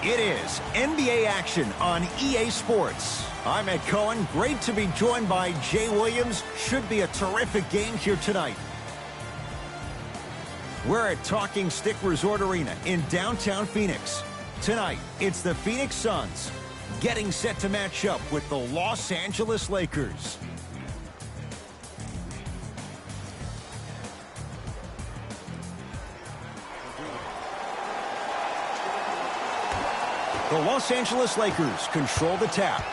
It is NBA action on EA Sports. I'm Ed Cohen. Great to be joined by Jay Williams. Should be a terrific game here tonight. We're at Talking Stick Resort Arena in downtown Phoenix. Tonight, it's the Phoenix Suns getting set to match up with the Los Angeles Lakers. The Los Angeles Lakers control the tap.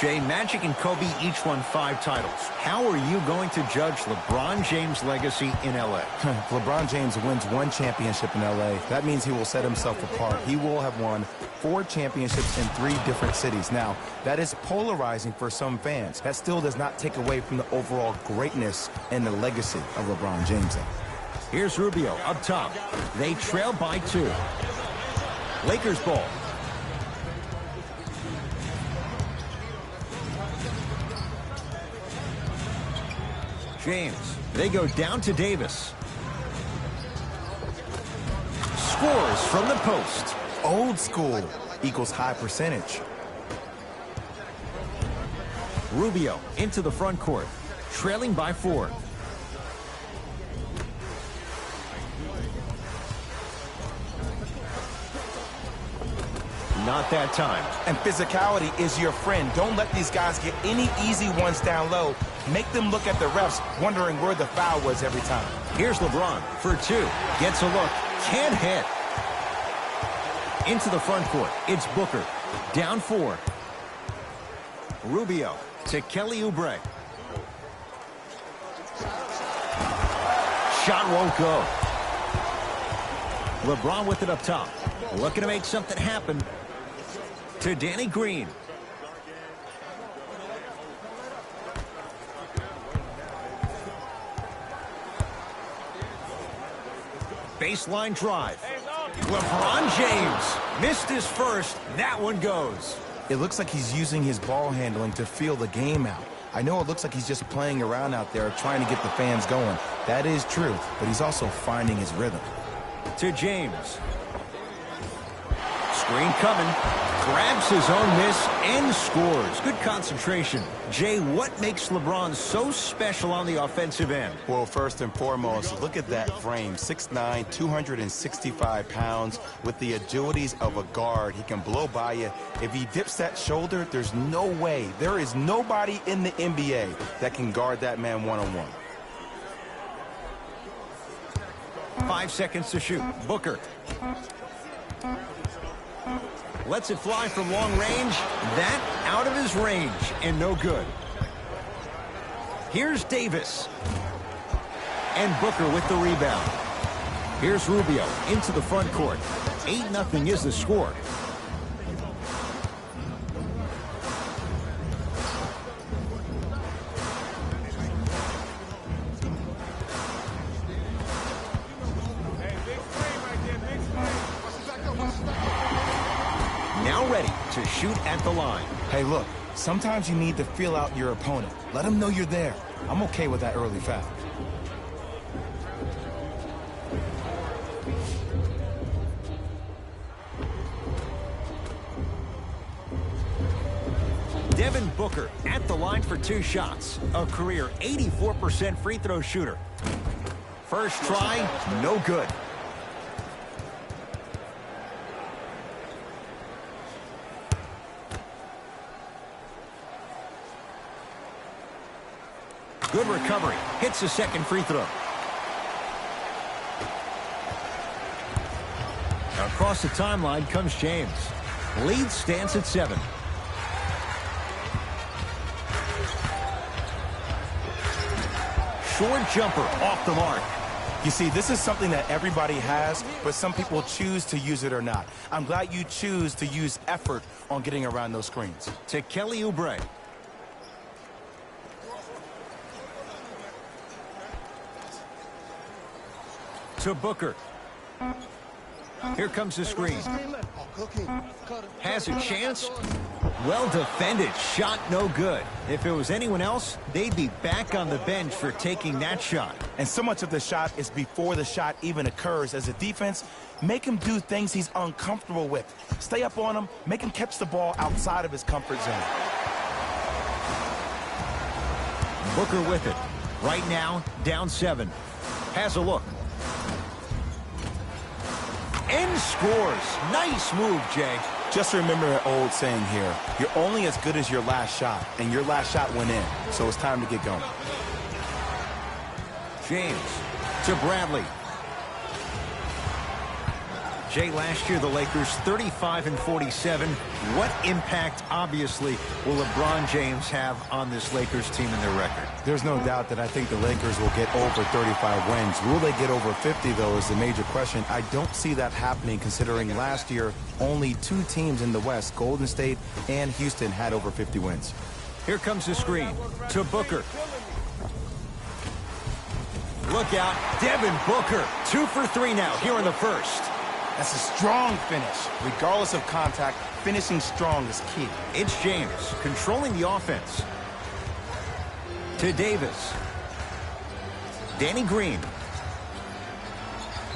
Jay, Magic and Kobe each won 5 titles. How are you going to judge LeBron James' legacy in L.A.? If LeBron James wins 1 championship in L.A., that means he will set himself apart. He will have won 4 championships in 3 different cities. Now, that is polarizing for some fans. That still does not take away from the overall greatness and the legacy of LeBron James. Here's Rubio up top. They trail by 2. Lakers ball. James. They go down to Davis. Scores from the post. Old school equals high percentage. Rubio into the front court. Trailing by 4. Not that time. And physicality is your friend. Don't let these guys get any easy ones down low. Make them look at the refs, wondering where the foul was every time. Here's LeBron for 2. Gets a look. Can't hit. Into the front court. It's Booker. Down 4. Rubio to Kelly Oubre. Shot won't go. LeBron with it up top. Looking to make something happen. To Danny Green. Baseline drive. LeBron James missed his first. That one goes. It looks like he's using his ball handling to feel the game out. I know it looks like he's just playing around out there trying to get the fans going. That is true, but he's also finding his rhythm. To James. Screen coming. Grabs his own miss and scores. Good concentration. Jay, what makes LeBron so special on the offensive end? Well, first and foremost, look at that frame. 6'9", 265 pounds with the agilities of a guard. He can blow by you. If he dips that shoulder, there's no way. There is nobody in the NBA that can guard that man one-on-one. 5 seconds to shoot. Booker. Lets it fly from long range. That out of his range and no good. Here's Davis. And Booker with the rebound. Here's Rubio into the front court. 8-0 is the score. Now ready to shoot at the line. Hey, look, sometimes you need to feel out your opponent. Let them know you're there. I'm okay with that early foul. Devin Booker at the line for 2 shots. A career 84% free throw shooter. First try, no good. Good recovery. Hits the second free throw. Across the timeline comes James. Lead stands at 7. Short jumper off the mark. You see, this is something that everybody has, but some people choose to use it or not. I'm glad you choose to use effort on getting around those screens. To Kelly Oubre. To Booker. Here comes the screen. Has a chance. Well defended, shot no good. If it was anyone else, they'd be back on the bench for taking that shot. And so much of the shot is before the shot even occurs. As a defense, make him do things he's uncomfortable with. Stay up on him, make him catch the ball outside of his comfort zone. Booker with it. Right now, down 7. Has a look. And scores. Nice move, Jay. Just remember an old saying here. You're only as good as your last shot, and your last shot went in. So it's time to get going. James to Bradley. Jay, last year the Lakers 35-47. What impact, obviously, will LeBron James have on this Lakers team and their record? There's no doubt that I think the Lakers will get over 35 wins. Will they get over 50, though, is the major question. I don't see that happening, considering last year only 2 teams in the West, Golden State and Houston, had over 50 wins. Here comes the screen to Booker. Look out, Devin Booker. 2 for 3 now here in the first. That's a strong finish. Regardless of contact, finishing strong is key. It's James controlling the offense. To Davis. Danny Green.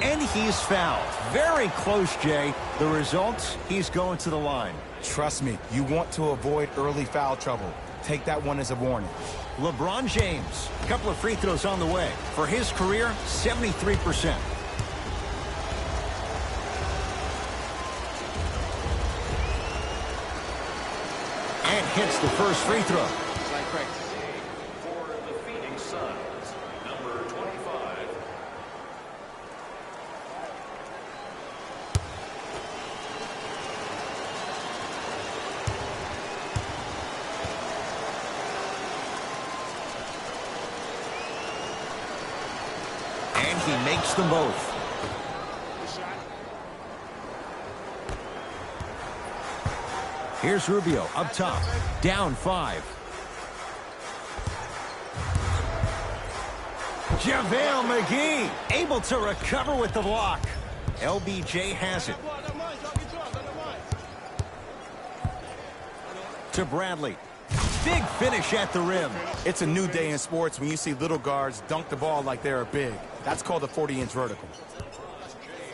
And he's fouled. Very close, Jay. The result, he's going to the line. Trust me, you want to avoid early foul trouble. Take that one as a warning. LeBron James, a couple of free throws on the way. For his career, 73%. And hits the first free throw. For the Phoenix Suns, number 25. And he makes them both. Here's Rubio up top, down 5. JaVale McGee able to recover with the block. LBJ has it. To Bradley. Big finish at the rim. It's a new day in sports when you see little guards dunk the ball like they're big. That's called a 40-inch vertical.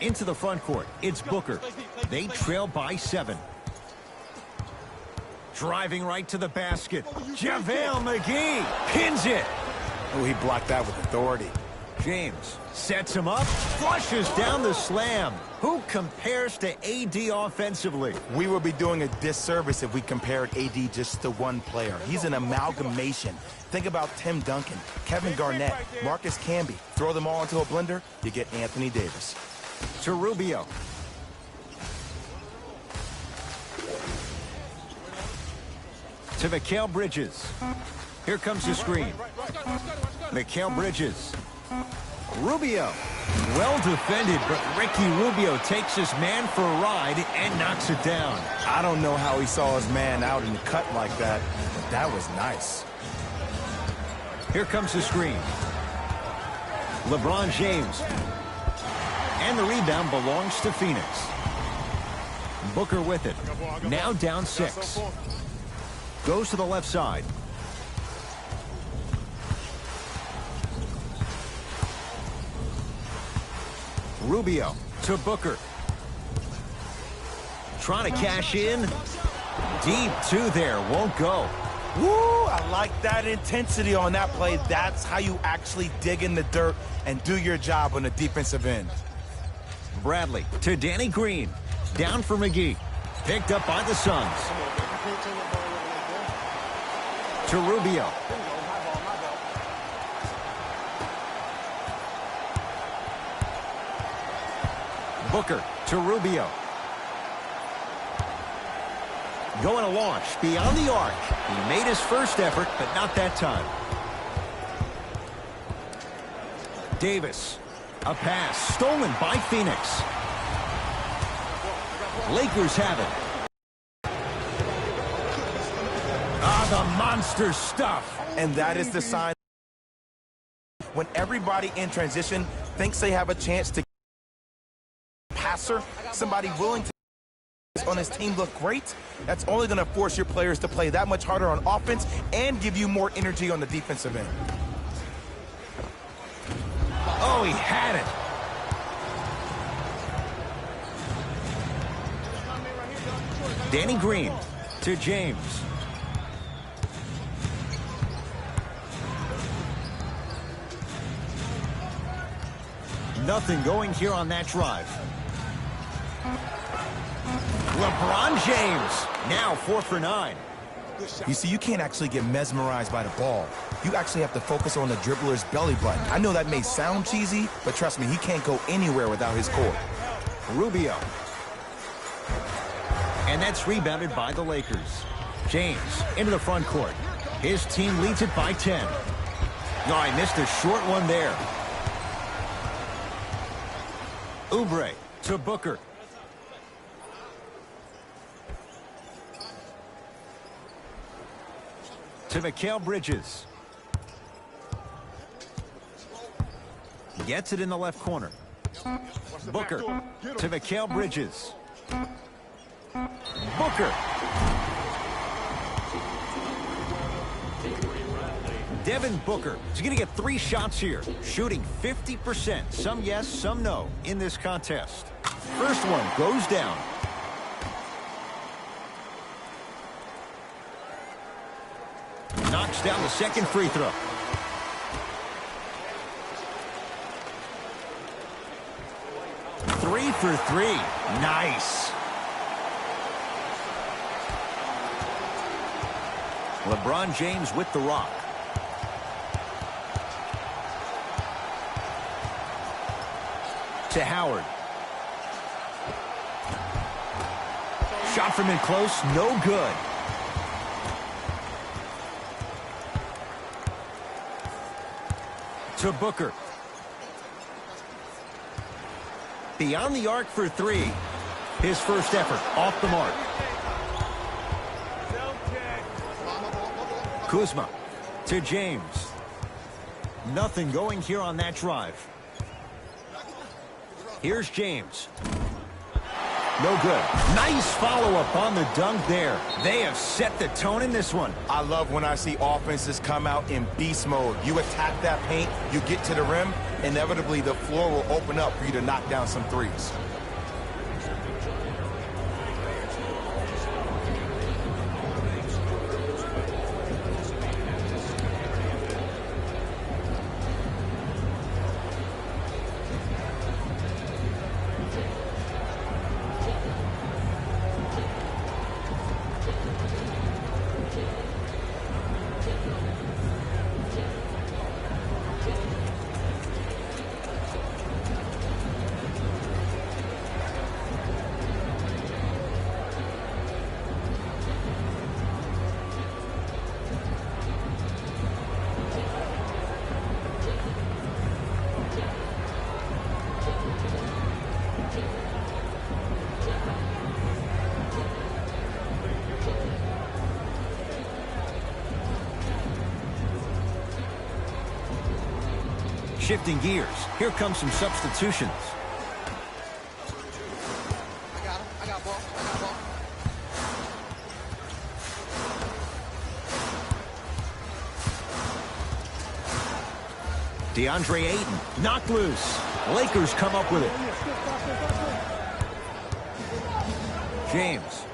Into the front court, it's Booker. They trail by 7. Driving right to the basket. JaVale McGee pins it. Oh, he blocked that with authority. James sets him up, flushes down the slam. Who compares to AD offensively? We would be doing a disservice if we compared AD just to one player. He's an amalgamation. Think about Tim Duncan, Kevin Garnett, Marcus Camby. Throw them all into a blender, you get Anthony Davis. To Rubio. To Mikal Bridges. Here comes the screen. Mikal Bridges. Rubio. Well defended, but Ricky Rubio takes his man for a ride and knocks it down. I don't know how he saw his man out in the cut like that, but that was nice. Here comes the screen. LeBron James. And the rebound belongs to Phoenix. Booker with it. Now down 6. Goes to the left side. Rubio to Booker. Trying to cash in. Deep 2 there. Won't go. Woo! I like that intensity on that play. That's how you actually dig in the dirt and do your job on the defensive end. Bradley to Danny Green. Down for McGee. Picked up by the Suns. To Rubio. Booker to Rubio. Going to launch beyond the arc. He made his first effort, but not that time. Davis. A pass stolen by Phoenix. Lakers have it. The monster stuff. And that is the sign when everybody in transition thinks they have a chance to passer, somebody willing to on his team look great, that's only going to force your players to play that much harder on offense and give you more energy on the defensive end. Oh, he had it. Danny Green to James. Nothing going here on that drive. LeBron James, now 4 for 9. You see, you can't actually get mesmerized by the ball. You actually have to focus on the dribbler's belly button. I know that may sound cheesy, but trust me, he can't go anywhere without his core. Rubio. And that's rebounded by the Lakers. James into the front court. His team leads it by 10. No, I missed a short one there. Oubre to Booker. To Mikal Bridges. Gets it in the left corner. Booker to Mikal Bridges. Booker. Devin Booker is going to get 3 shots here, shooting 50%. Some yes, some no in this contest. First one goes down. Knocks down the second free throw. Three for 3. Nice. LeBron James with the rock. To Howard. Shot from in close, no good. To Booker. Beyond the arc for 3. His first effort off the mark. Kuzma to James. Nothing going here on that drive. Here's James. No good. Nice follow-up on the dunk there. They have set the tone in this one. I love when I see offenses come out in beast mode. You attack that paint, you get to the rim, inevitably the floor will open up for you to knock down some threes. Shifting gears. Here comes some substitutions. I got ball. DeAndre Ayton knocked loose. Lakers come up with it. James.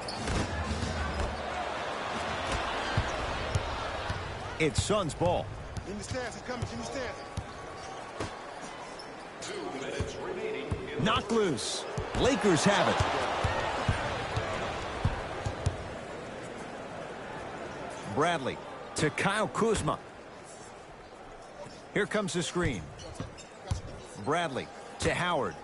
It's Suns ball. In the stands, he's coming. In the stands. 2 minutes remaining. Knocked loose. Lakers have it. Bradley to Kyle Kuzma. Here comes the screen. Bradley to Howard.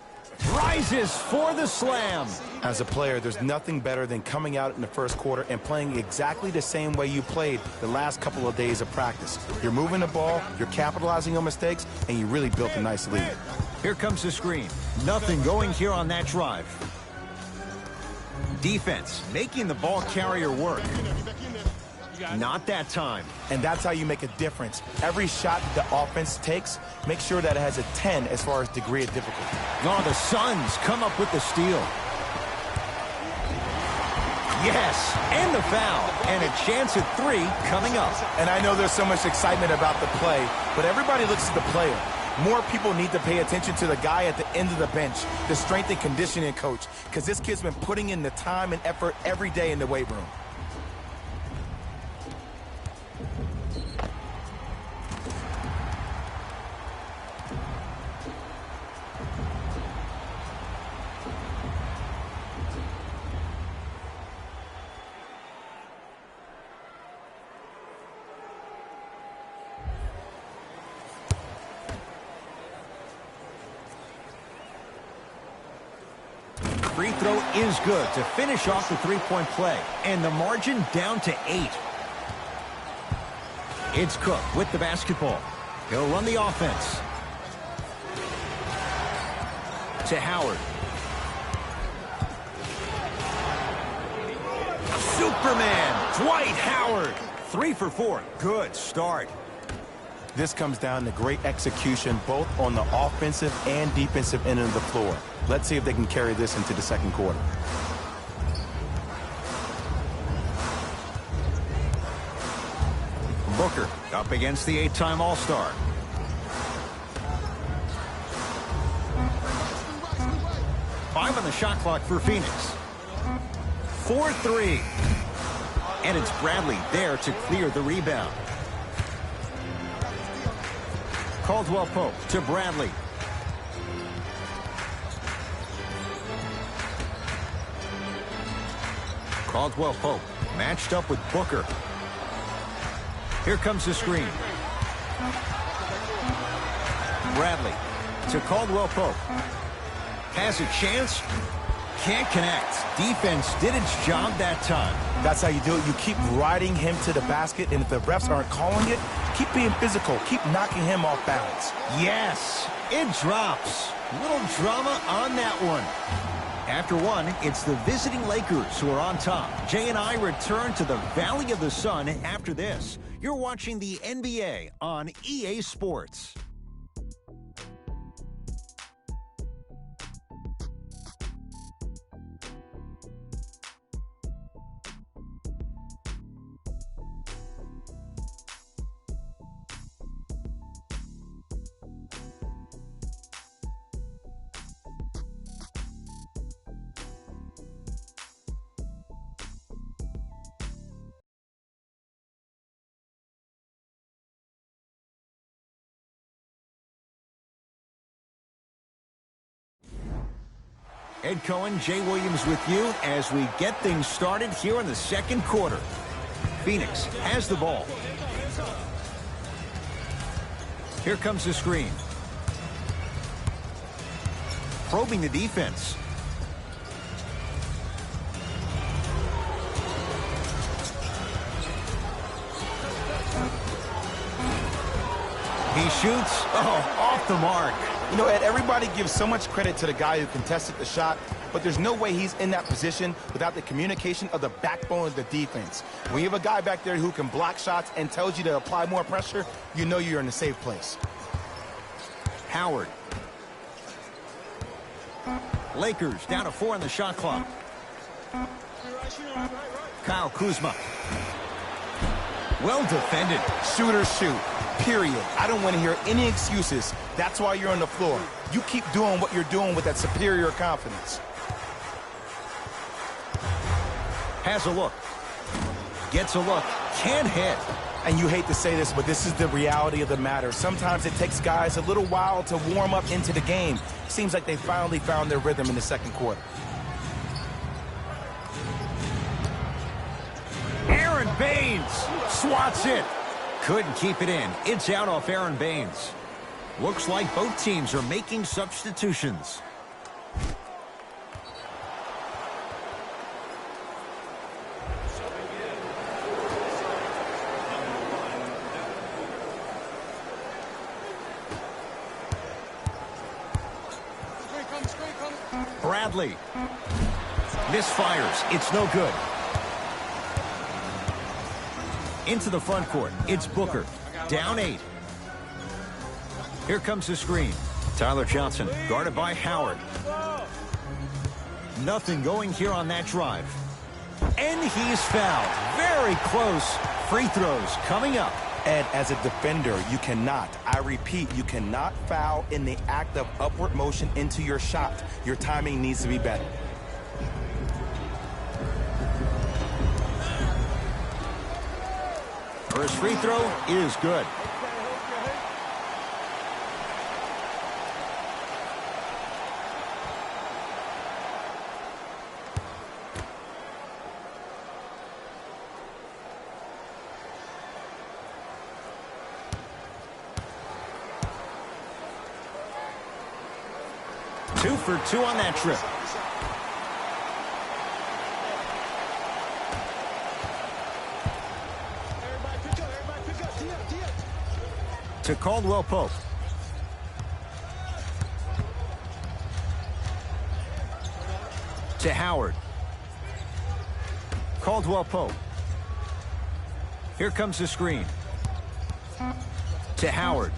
Rises for the slam. As a player, there's nothing better than coming out in the first quarter and playing exactly the same way you played the last couple of days of practice. You're moving the ball, you're capitalizing on mistakes, and you really built a nice lead. Here comes the screen. Nothing going here on that drive. Defense making the ball carrier work. Not that time. And that's how you make a difference. Every shot that the offense takes, make sure that it has a 10 as far as degree of difficulty. Oh, the Suns come up with the steal. Yes, and the foul. And a chance at 3 coming up. And I know there's so much excitement about the play, but everybody looks at the player. More people need to pay attention to the guy at the end of the bench, the strength and conditioning coach, because this kid's been putting in the time and effort every day in the weight room. Free throw is good to finish off the three-point play. And the margin down to 8. It's Cook with the basketball. He'll run the offense. To Howard. Superman, Dwight Howard. 3 for 4. Good start. This comes down to great execution both on the offensive and defensive end of the floor. Let's see if they can carry this into the second quarter. Booker up against the 8-time All-Star. Five on the shot clock for Phoenix. 4-3. And it's Bradley there to clear the rebound. Caldwell Pope to Bradley. Caldwell Pope matched up with Booker. Here comes the screen. Bradley to Caldwell Pope. Has a chance. Can't connect. Defense did its job that time. That's how you do it. You keep riding him to the basket, and if the refs aren't calling it, keep being physical. Keep knocking him off balance. Yes, it drops. Little drama on that one. After one, it's the visiting Lakers who are on top. Jay and I return to the Valley of the Sun after this. You're watching the NBA on EA Sports. Ed Cohen, Jay Williams with you as we get things started here in the second quarter. Phoenix has the ball. Here comes the screen. Probing the defense. He shoots. Oh, off the mark. You know, Ed, everybody gives so much credit to the guy who contested the shot, but there's no way he's in that position without the communication of the backbone of the defense. When you have a guy back there who can block shots and tells you to apply more pressure, you know you're in a safe place. Howard. Lakers down to 4 on the shot clock. Kyle Kuzma. Well defended. Shooters shoot. Period. I don't want to hear any excuses. That's why you're on the floor. You keep doing what you're doing with that superior confidence. Has a look. Gets a look. Can't hit. And you hate to say this, but this is the reality of the matter. Sometimes it takes guys a little while to warm up into the game. Seems like they finally found their rhythm in the second quarter. Aaron Baines swats it. Couldn't keep it in. It's out off Aaron Baines. Looks like both teams are making substitutions. Bradley. Misfires. It's no good. Into the front court. It's Booker. Down 8. Here comes the screen. Tyler Johnson guarded by Howard. Nothing going here on that drive. And he's fouled. Very close. Free throws coming up. Ed, as a defender, you cannot, I repeat, you cannot foul in the act of upward motion into your shot. Your timing needs to be better. First free throw is good. Two for two on that trip. To Caldwell Pope. To Howard. Caldwell Pope. Here comes the screen. To Howard.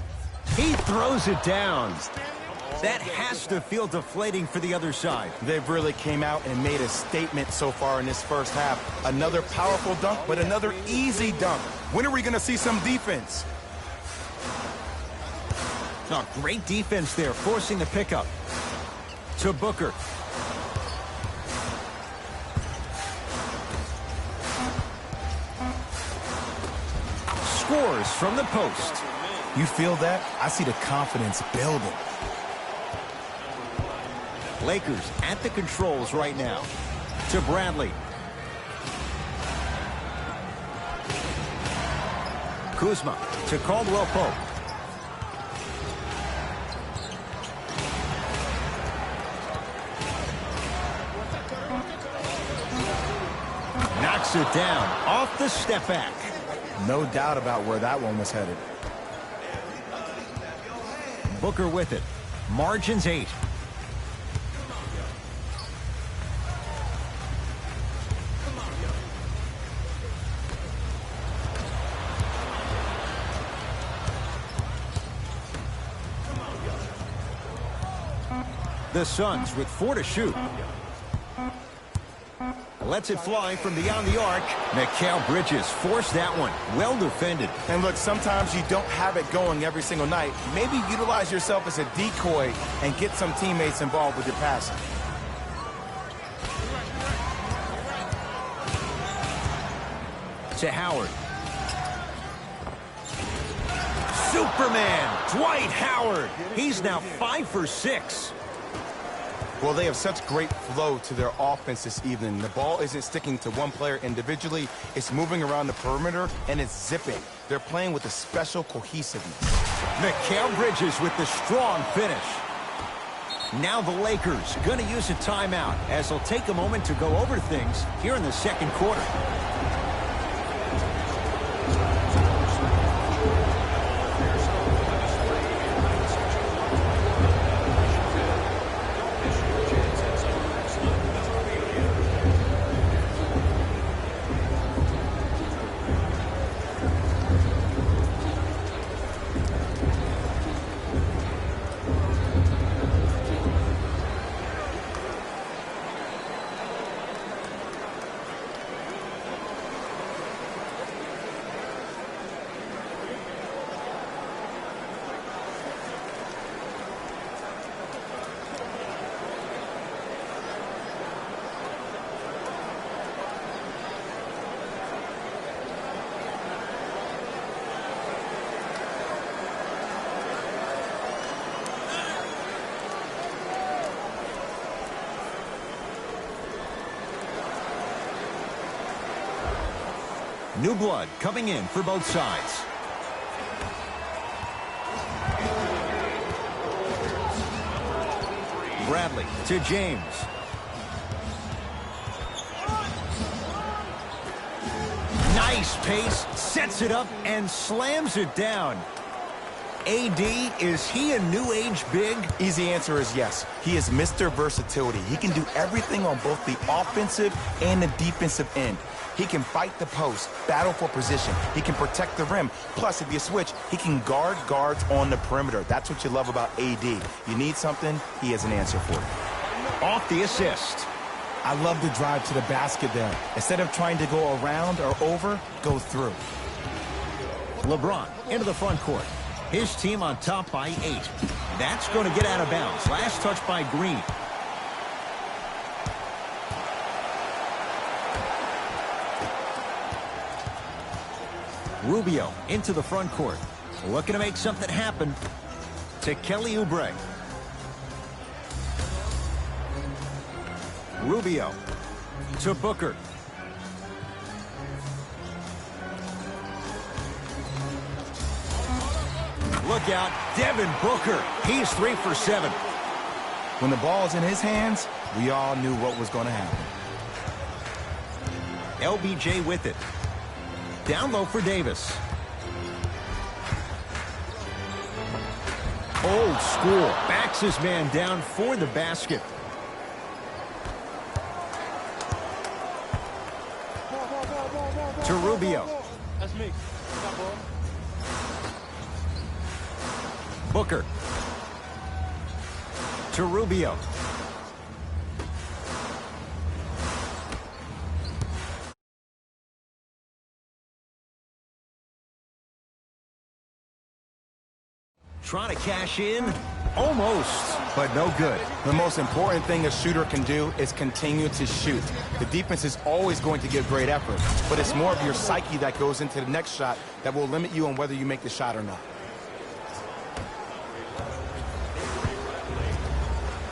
He throws it down. That has to feel deflating for the other side. They've really came out and made a statement so far in this first half. Another powerful dunk, but another easy dunk. When are we going to see some defense? Oh, great defense there, forcing the pickup. To Booker. Scores from the post. You feel that? I see the confidence building. Lakers at the controls right now. To Bradley. Kuzma to Caldwell Pope. Knocks it down off the step back. No doubt about where that one was headed. Booker with it. Margins 8. The Suns with 4 to shoot. Lets it fly from beyond the arc. Mikal Bridges forced that one. Well defended. And look, sometimes you don't have it going every single night. Maybe utilize yourself as a decoy and get some teammates involved with your passing. To Howard. Superman, Dwight Howard. He's now 5 for 6. Well, they have such great flow to their offense this evening. The ball isn't sticking to one player individually. It's moving around the perimeter, and it's zipping. They're playing with a special cohesiveness. Mikal Bridges with the strong finish. Now the Lakers going to use a timeout as they'll take a moment to go over things here in the second quarter. New blood coming in for both sides. Bradley to James. Nice pace, sets it up and slams it down. AD, is he a new age big? Easy answer is yes. He is Mr. Versatility. He can do everything on both the offensive and the defensive end. He can fight the post, battle for position. He can protect the rim. Plus, if you switch, he can guard guards on the perimeter. That's what you love about AD. You need something, he has an answer for you. Off the assist. I love the drive to the basket there. Instead of trying to go around or over, go through. LeBron into the front court. His team on top by 8. That's going to get out of bounds. Last touch by Green. Rubio into the front court. Looking to make something happen. To Kelly Oubre. Rubio to Booker. Look out, Devin Booker. He's 3 for 7. When the ball's in his hands, we all knew what was going to happen. LBJ with it. Down low for Davis. Old school. Backs his man down for the basket. To Rubio. That's me. Got ball. Booker. To Rubio. Trying to cash in. Almost, but no good. The most important thing a shooter can do is continue to shoot. The defense is always going to give great effort, but it's more of your psyche that goes into the next shot that will limit you on whether you make the shot or not.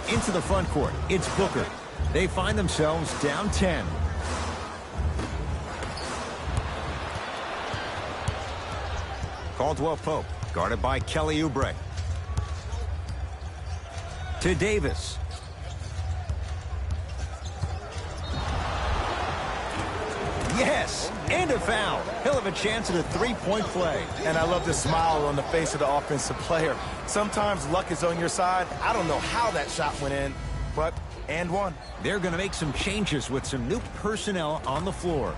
Into the front court, it's Booker. They find themselves down 10. Caldwell Pope, guarded by Kelly Oubre. To Davis. Yes, and a foul. He'll have a chance at a three-point play. And I love the smile on the face of the offensive player. Sometimes luck is on your side. I don't know how that shot went in, but and one. They're going to make some changes with some new personnel on the floor.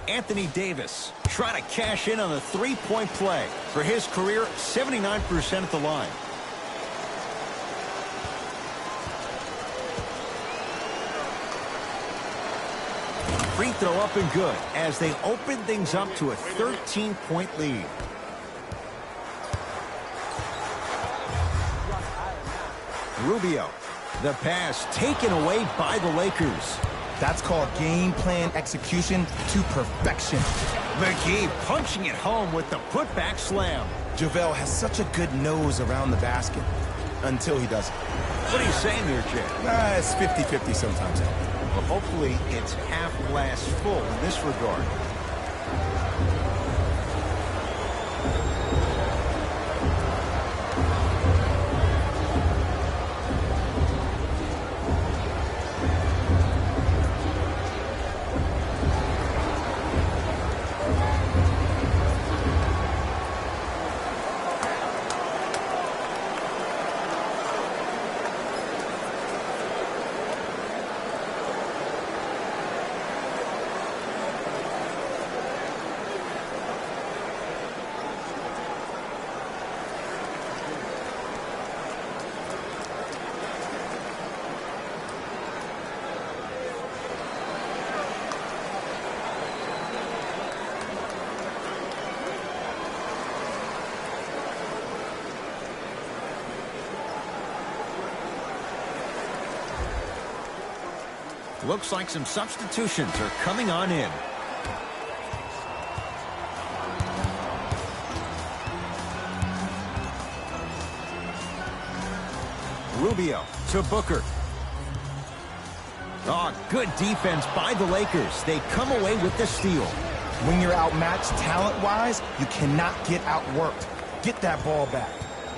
Anthony Davis trying to cash in on a three-point play. For his career, 79% at the line. Free throw up and good as they open things up to a 13-point lead. Rubio. The pass taken away by the Lakers. That's called game plan execution to perfection. McGee punching it home with the putback slam. JaVale has such a good nose around the basket until he doesn't. What are you saying there, Jay? It's 50-50 sometimes. Well, hopefully it's half glass full in this regard. Looks like some substitutions are coming on in. Rubio to Booker. Oh, good defense by the Lakers. They come away with the steal. When you're outmatched talent-wise, you cannot get outworked. Get that ball back.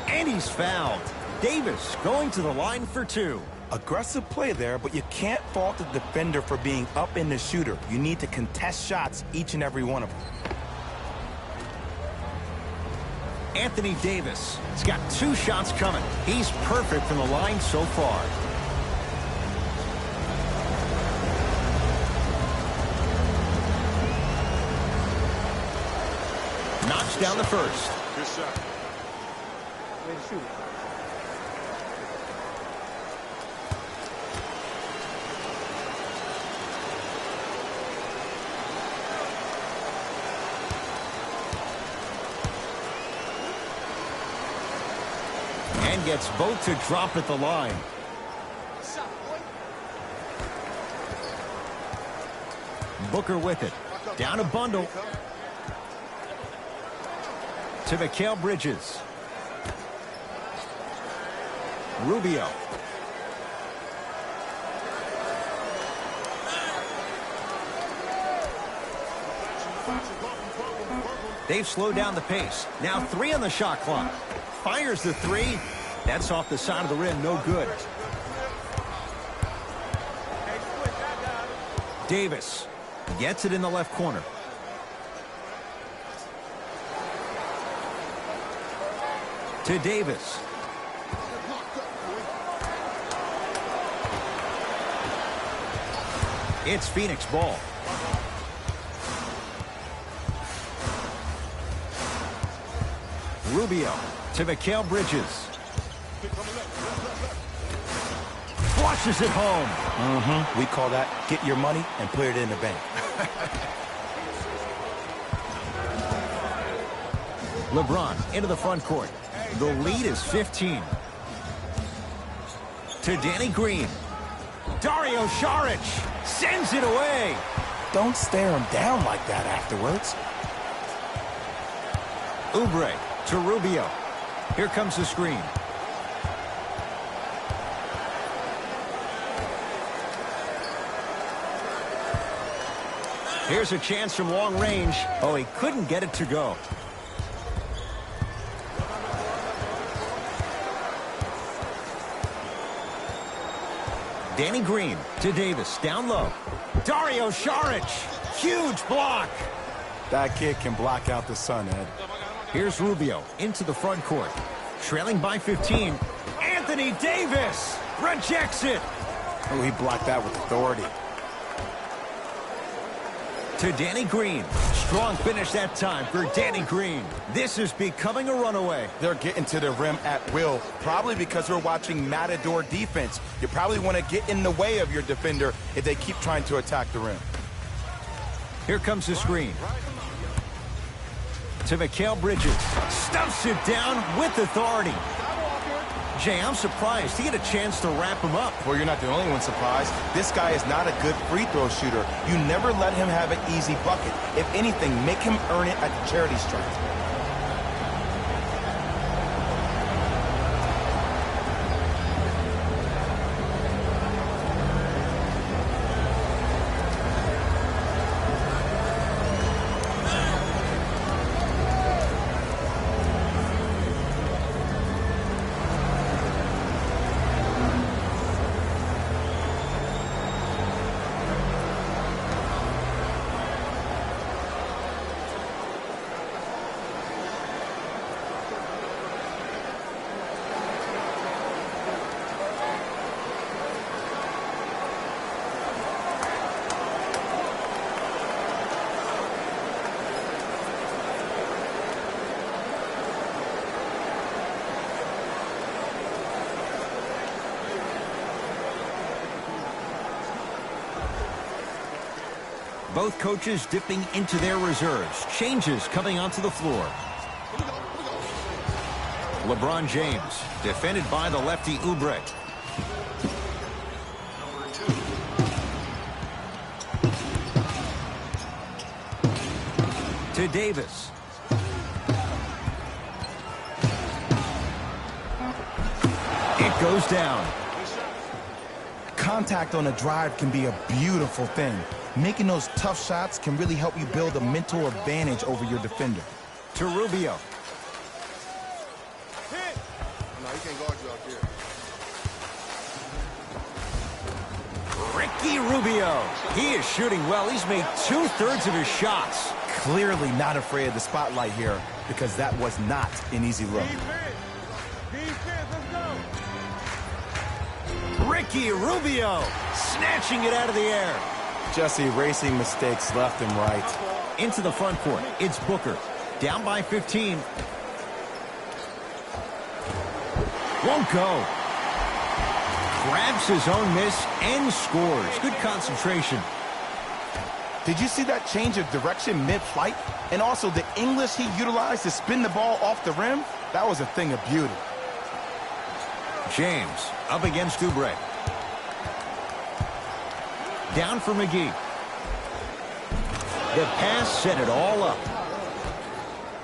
And he's fouled. Davis going to the line for 2. Aggressive play there, but you can't fault the defender for being up in the shooter. You need to contest shots, each and every one of them. Anthony Davis has got 2 shots coming. He's perfect from the line so far. Knocks down the first. Good shot. Way to shoot it. And gets both to drop at the line. Booker with it. Down a bundle. To Mikal Bridges. Rubio. They've slowed down the pace. Now 3 on the shot clock. Fires the 3. That's off the side of the rim. No good. Davis gets it in the left corner. To Davis. It's Phoenix ball. Rubio to Mikal Bridges. Flushes it home. We call that get your money and put it in the bank. LeBron into the front court. The lead is 15. To Danny Green. Dario Saric sends it away. Don't stare him down like that afterwards. Oubre to Rubio. Here comes the screen. Here's a chance from long range. Oh, he couldn't get it to go. Danny Green to Davis. Down low. Dario Saric. Huge block. That kid can block out the sun, Ed. Here's Rubio into the front court. Trailing by 15. Anthony Davis rejects it. Oh, he blocked that with authority. To Danny Green. Strong finish that time for Danny Green. This is becoming a runaway. They're getting to the rim at will, probably because we're watching Matador defense. You probably want to get in the way of your defender if they keep trying to attack the rim. Here comes the screen. To Mikal Bridges. Stuffs it down with authority. Jay, I'm surprised he had a chance to wrap him up. Well, you're not the only one surprised. This guy is not a good free throw shooter. You never let him have an easy bucket. If anything, make him earn it at the charity stripe. Both coaches dipping into their reserves. Changes coming onto the floor. LeBron James, defended by the lefty Oubre. To Davis. It goes down. Contact on a drive can be a beautiful thing. Making those tough shots can really help you build a mental advantage over your defender. To Rubio. No, he can't guard you out there. Ricky Rubio. He is shooting well. He's made 2/3 of his shots. Clearly not afraid of the spotlight here because that was not an easy look. Defense, let's go. Ricky Rubio snatching it out of the air. Just erasing mistakes left and right. Into the front court. It's Booker. Down by 15. Won't go. Grabs his own miss and scores. Good concentration. Did you see that change of direction mid-flight? And also the English he utilized to spin the ball off the rim? That was a thing of beauty. James up against Oubre. Down for McGee. The pass set it all up.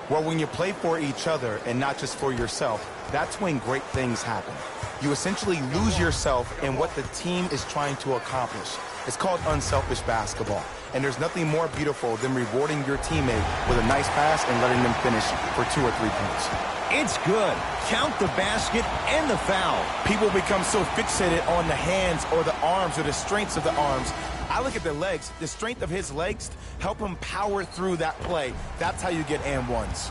Well, when you play for each other and not just for yourself, that's when great things happen. You essentially lose yourself in what the team is trying to accomplish. It's called unselfish basketball. And there's nothing more beautiful than rewarding your teammate with a nice pass and letting them finish for 2 or 3 points. It's good. Count the basket and the foul. People become so fixated on the hands or the arms or the strengths of the arms. I look at the legs. The strength of his legs help him power through that play. That's how you get and ones.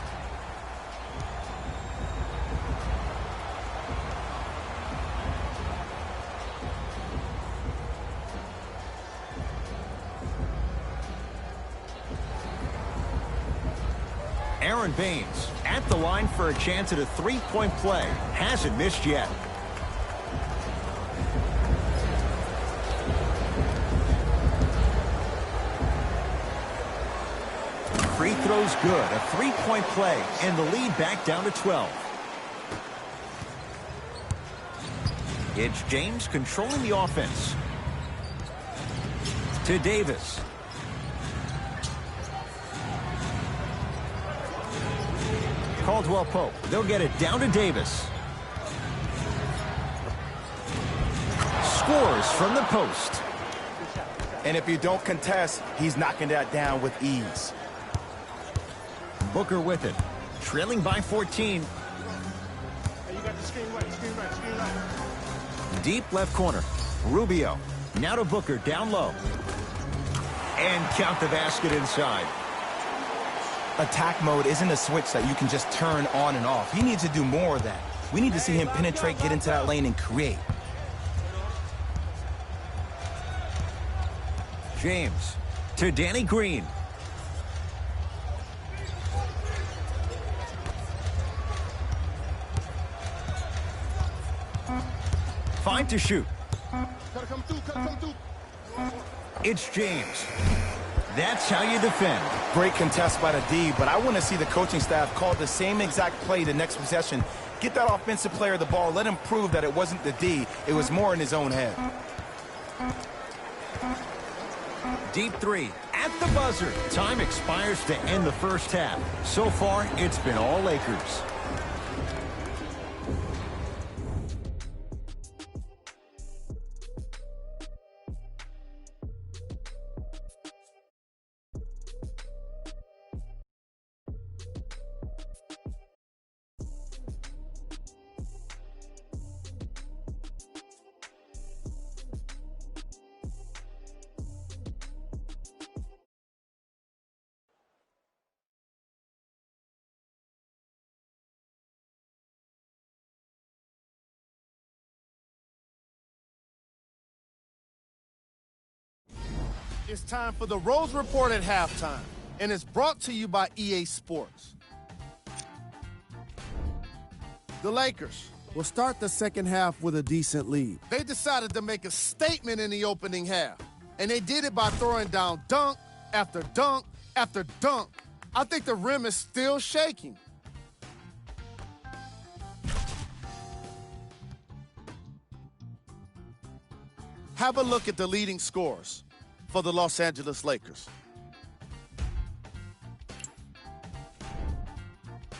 Aaron Baines at the line for a chance at a three-point play. Hasn't missed yet. Free throw's good. A three-point play, and the lead back down to 12. It's James controlling the offense. To Davis. Caldwell Pope. They'll get it down to Davis. Scores from the post. And if you don't contest, he's knocking that down with ease. Booker with it. Trailing by 14. Hey, you got the screen right, screen right, screen right. Deep left corner. Rubio. Now to Booker, down low. And count the basket inside. Attack mode isn't a switch that you can just turn on and off. He needs to do more of that. We need to see him penetrate, get into that lane, and create. James to Danny Green. Fine to shoot. Gotta come through, gotta come through. It's James. That's how you defend. Great contest by the D, but I want to see the coaching staff call the same exact play the next possession. Get that offensive player the ball. Let him prove that it wasn't the D. It was more in his own head. Deep three at the buzzer. Time expires to end the first half. So far, it's been all Lakers. It's time for the Rose Report at halftime, and it's brought to you by EA Sports. The Lakers will start the second half with a decent lead. They decided to make a statement in the opening half, and they did it by throwing down dunk after dunk after dunk. I think the rim is still shaking. Have a look at the leading scorers for the Los Angeles Lakers.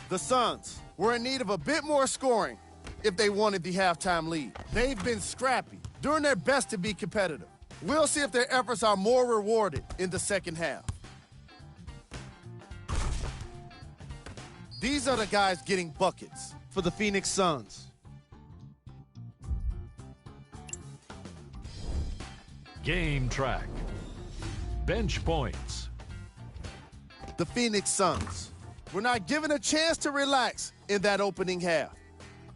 The Suns were in need of a bit more scoring if they wanted the halftime lead. They've been scrappy, doing their best to be competitive. We'll see if their efforts are more rewarded in the second half. These are the guys getting buckets for the Phoenix Suns. Game track. Bench points. The Phoenix Suns were not given a chance to relax in that opening half.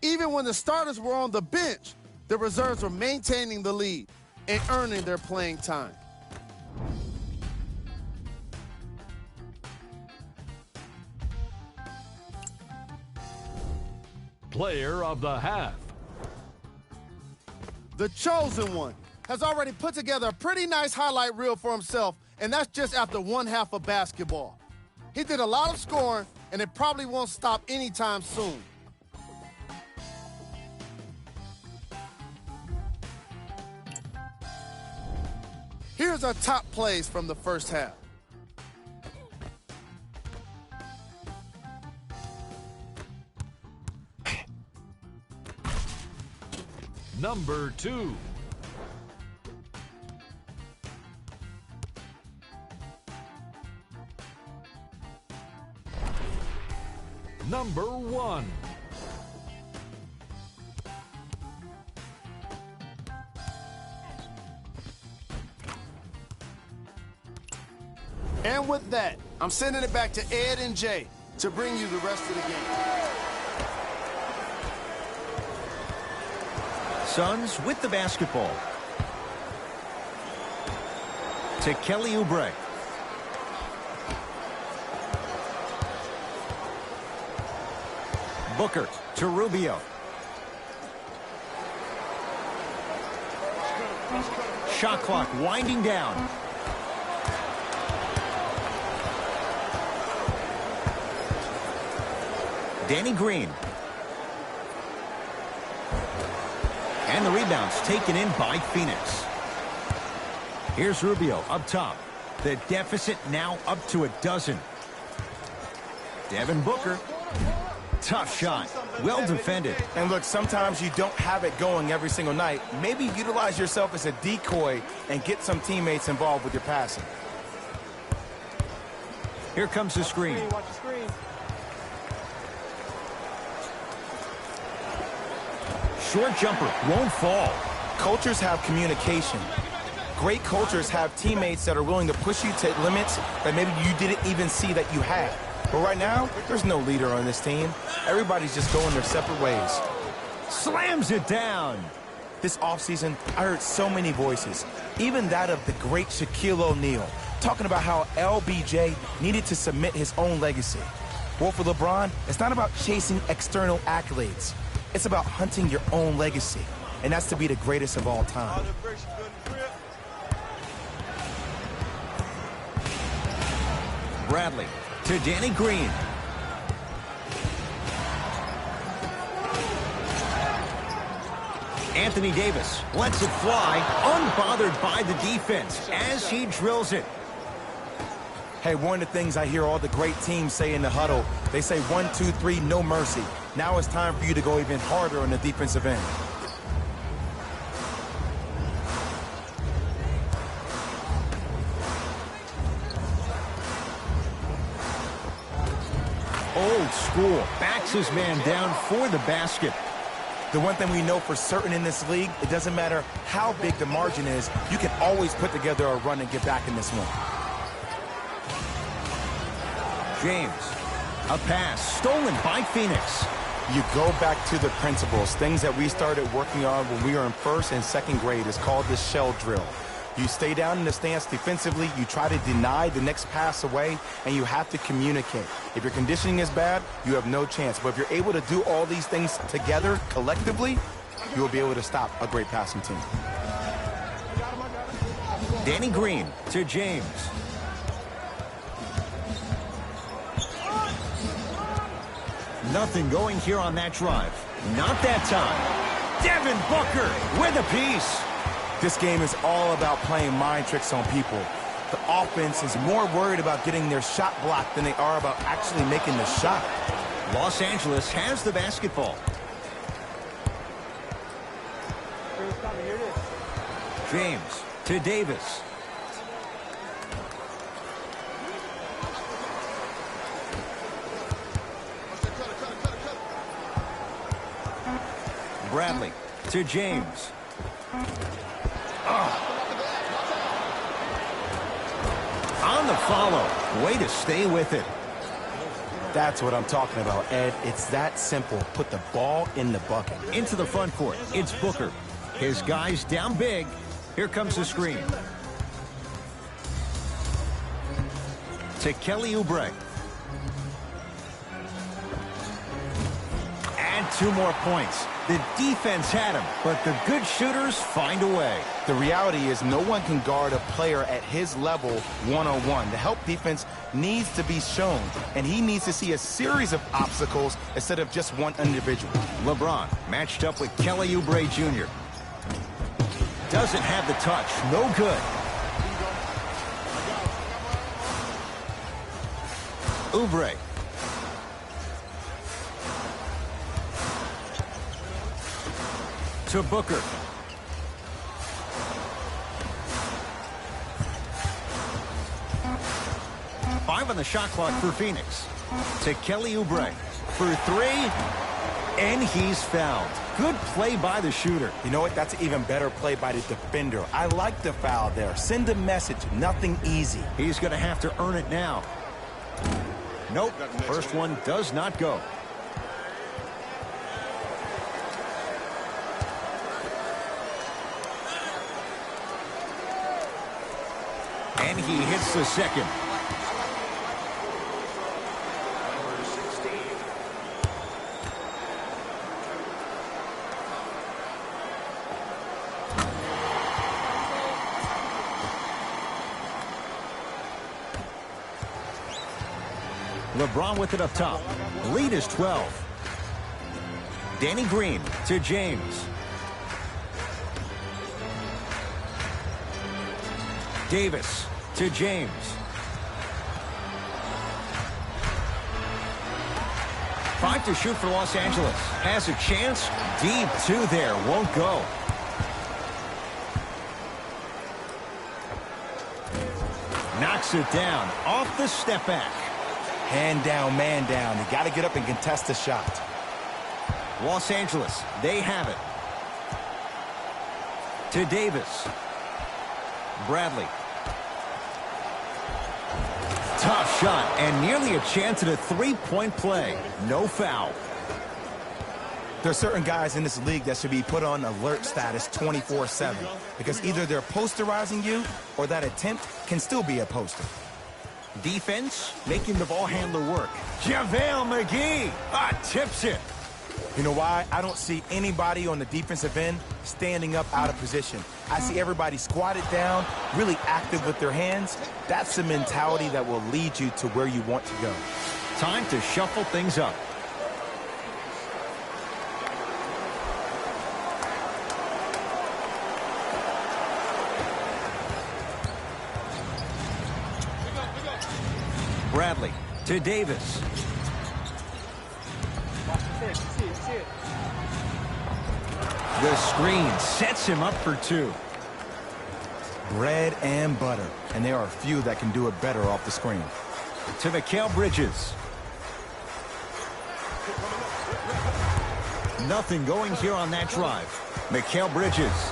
Even when the starters were on the bench, the reserves were maintaining the lead and earning their playing time. Player of the half. The chosen one has already put together a pretty nice highlight reel for himself, and that's just after one half of basketball. He did a lot of scoring, and it probably won't stop anytime soon. Here's our top plays from the first half. Number 2. Number 1. And with that, I'm sending it back to Ed and Jay to bring you the rest of the game. Suns with the basketball. To Kelly Oubre. Booker to Rubio. Shot clock winding down. Danny Green. And the rebound's taken in by Phoenix. Here's Rubio up top. The deficit now up to 12. Devin Booker. Tough shot. Well defended. And look, sometimes you don't have it going every single night. Maybe utilize yourself as a decoy and get some teammates involved with your passing. Here comes the screen. Watch the screen. Short jumper won't fall. Cultures have communication. Great cultures have teammates that are willing to push you to limits that maybe you didn't even see that you had. But right now, there's no leader on this team. Everybody's just going their separate ways. Slams it down. This offseason, I heard so many voices, even that of the great Shaquille O'Neal, talking about how LBJ needed to submit his own legacy. Well, for LeBron, it's not about chasing external accolades. It's about hunting your own legacy, and that's to be the greatest of all time. Bradley to Danny Green. Anthony Davis lets it fly, unbothered by the defense as he drills it. Hey, one of the things I hear all the great teams say in the huddle, they say 1, 2, 3, no mercy. Now it's time for you to go even harder on the defensive end. Old school. Backs his man down for the basket. The one thing we know for certain in this league, it doesn't matter how big the margin is, you can always put together a run and get back in this one. James. A pass stolen by Phoenix. You go back to the principles, things that we started working on when we were in first and second grade. It's called the shell drill. You stay down in the stance defensively, you try to deny the next pass away, and you have to communicate. If your conditioning is bad, you have no chance. But if you're able to do all these things together, collectively, you will be able to stop a great passing team. Danny Green to James. Nothing going here on that drive. Not that time. Devin Booker with a piece. This game is all about playing mind tricks on people. The offense is more worried about getting their shot blocked than they are about actually making the shot. Los Angeles has the basketball. James to Davis. Bradley to James. On the follow. Way to stay with it. That's what I'm talking about, Ed. It's that simple. Put the ball in the bucket. Into the front court. It's Booker. His guys down big. Here comes the screen. To Kelly Oubre. And 2 more points. The defense had him, but the good shooters find a way. The reality is no one can guard a player at his level one-on-one. The help defense needs to be shown, and he needs to see a series of obstacles instead of just one individual. LeBron matched up with Kelly Oubre Jr. Doesn't have the touch. No good. Oubre. To Booker. Five on the shot clock for Phoenix. To Kelly Oubre for 3, and he's fouled. Good play by the shooter. You know what? That's an even better play by the defender. I like the foul there. Send a message. Nothing easy. He's going to have to earn it now. Nope. First one does not go. And he hits the second. LeBron with it up top. Lead is 12. Danny Green to James. Davis to James. Five to shoot for Los Angeles. Has a chance. Deep 2 there. Won't go. Knocks it down. Off the step back. Hand down, man down. You got to get up and contest the shot. Los Angeles, they have it. To Davis. Bradley. Tough shot and nearly a chance at a 3-point play. No foul. There are certain guys in this league that should be put on alert status 24/7 because either they're posterizing you or that attempt can still be a poster. Defense making the ball handler work. JaVale McGee tips it. You know why? I don't see anybody on the defensive end standing up out of position. I see everybody squatted down, really active with their hands. That's the mentality that will lead you to where you want to go. Time to shuffle things up. Bradley to Davis. The screen sets him up for 2. Bread and butter, and there are a few that can do it better off the screen. To Mikal Bridges. Nothing going here on that drive. Mikal Bridges.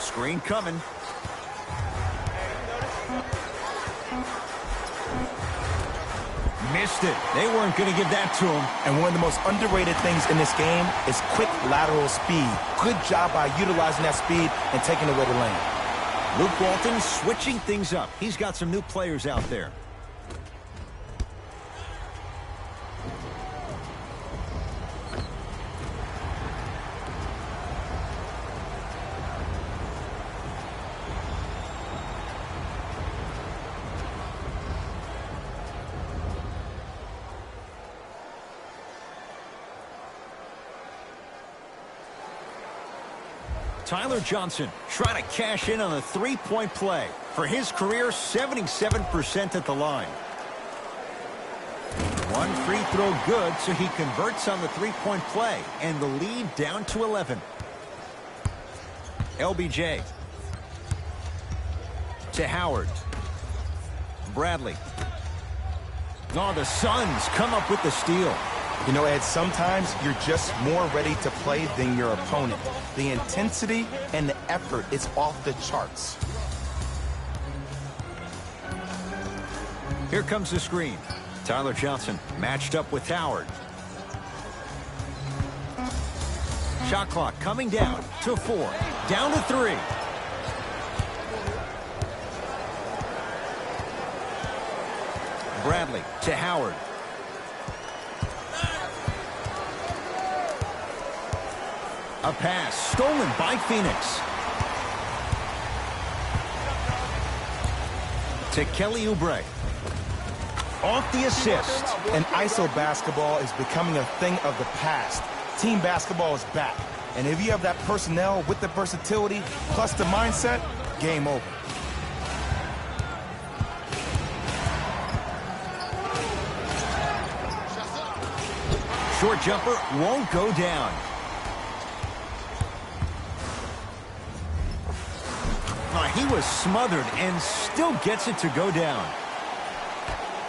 Screen coming. Missed it. They weren't going to give that to him. And one of the most underrated things in this game is quick lateral speed. Good job by utilizing that speed and taking away the lane. Luke Walton switching things up. He's got some new players out there. Tyler Johnson trying to cash in on a 3-point play. For his career, 77% at the line. One free throw good, so he converts on the 3-point play, and the lead down to 11. LBJ. To Howard. Bradley. Oh, the Suns come up with the steal. You know, Ed, sometimes you're just more ready to play than your opponent. The intensity and the effort is off the charts. Here comes the screen. Tyler Johnson matched up with Howard. Shot clock coming down to 4. Down to 3. Bradley to Howard. A pass stolen by Phoenix. To Kelly Oubre. Off the assist. And ISO basketball is becoming a thing of the past. Team basketball is back. And if you have that personnel with the versatility plus the mindset, game over. Short jumper won't go down. He was smothered and still gets it to go down.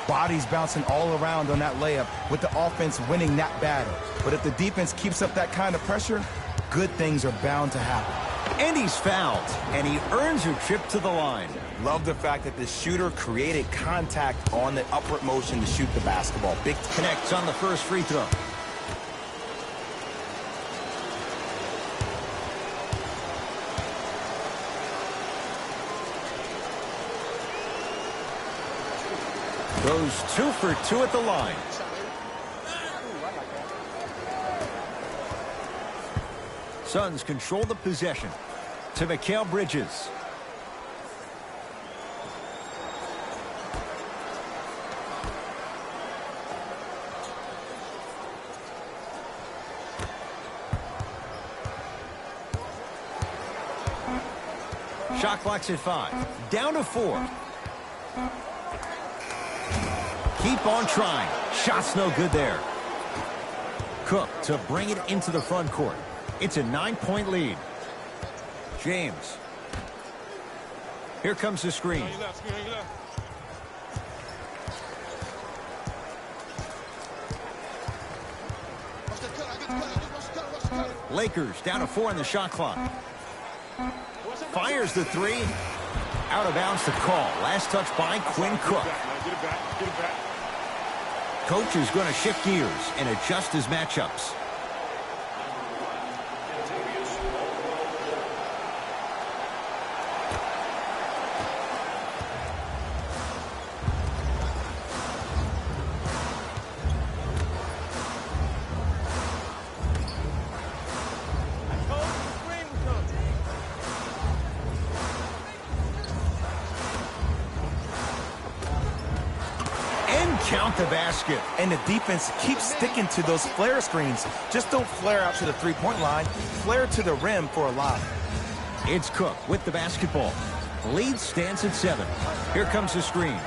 Bodies bouncing all around on that layup with the offense winning that battle. But if the defense keeps up that kind of pressure, good things are bound to happen. And he's fouled, and he earns a trip to the line. Love the fact that the shooter created contact on the upward motion to shoot the basketball. Big connects on the first free throw. Goes 2 for 2 at the line. Suns control the possession. To Mikal Bridges. Shot clock's at 5. Down to 4. Keep on trying. Shot's no good there. Cook to bring it into the front court. It's a 9-point lead. James. Here comes the screen. Lakers down to 4 in the shot clock. Fires the 3. Out of bounds to call. Last touch by Quinn Cook. Coach is going to shift gears and adjust his matchups. Count the basket. And the defense keeps sticking to those flare screens. Just don't flare out to the three-point line. Flare to the rim for a lob. It's Cook with the basketball. Lead stands at 7. Here comes the screen.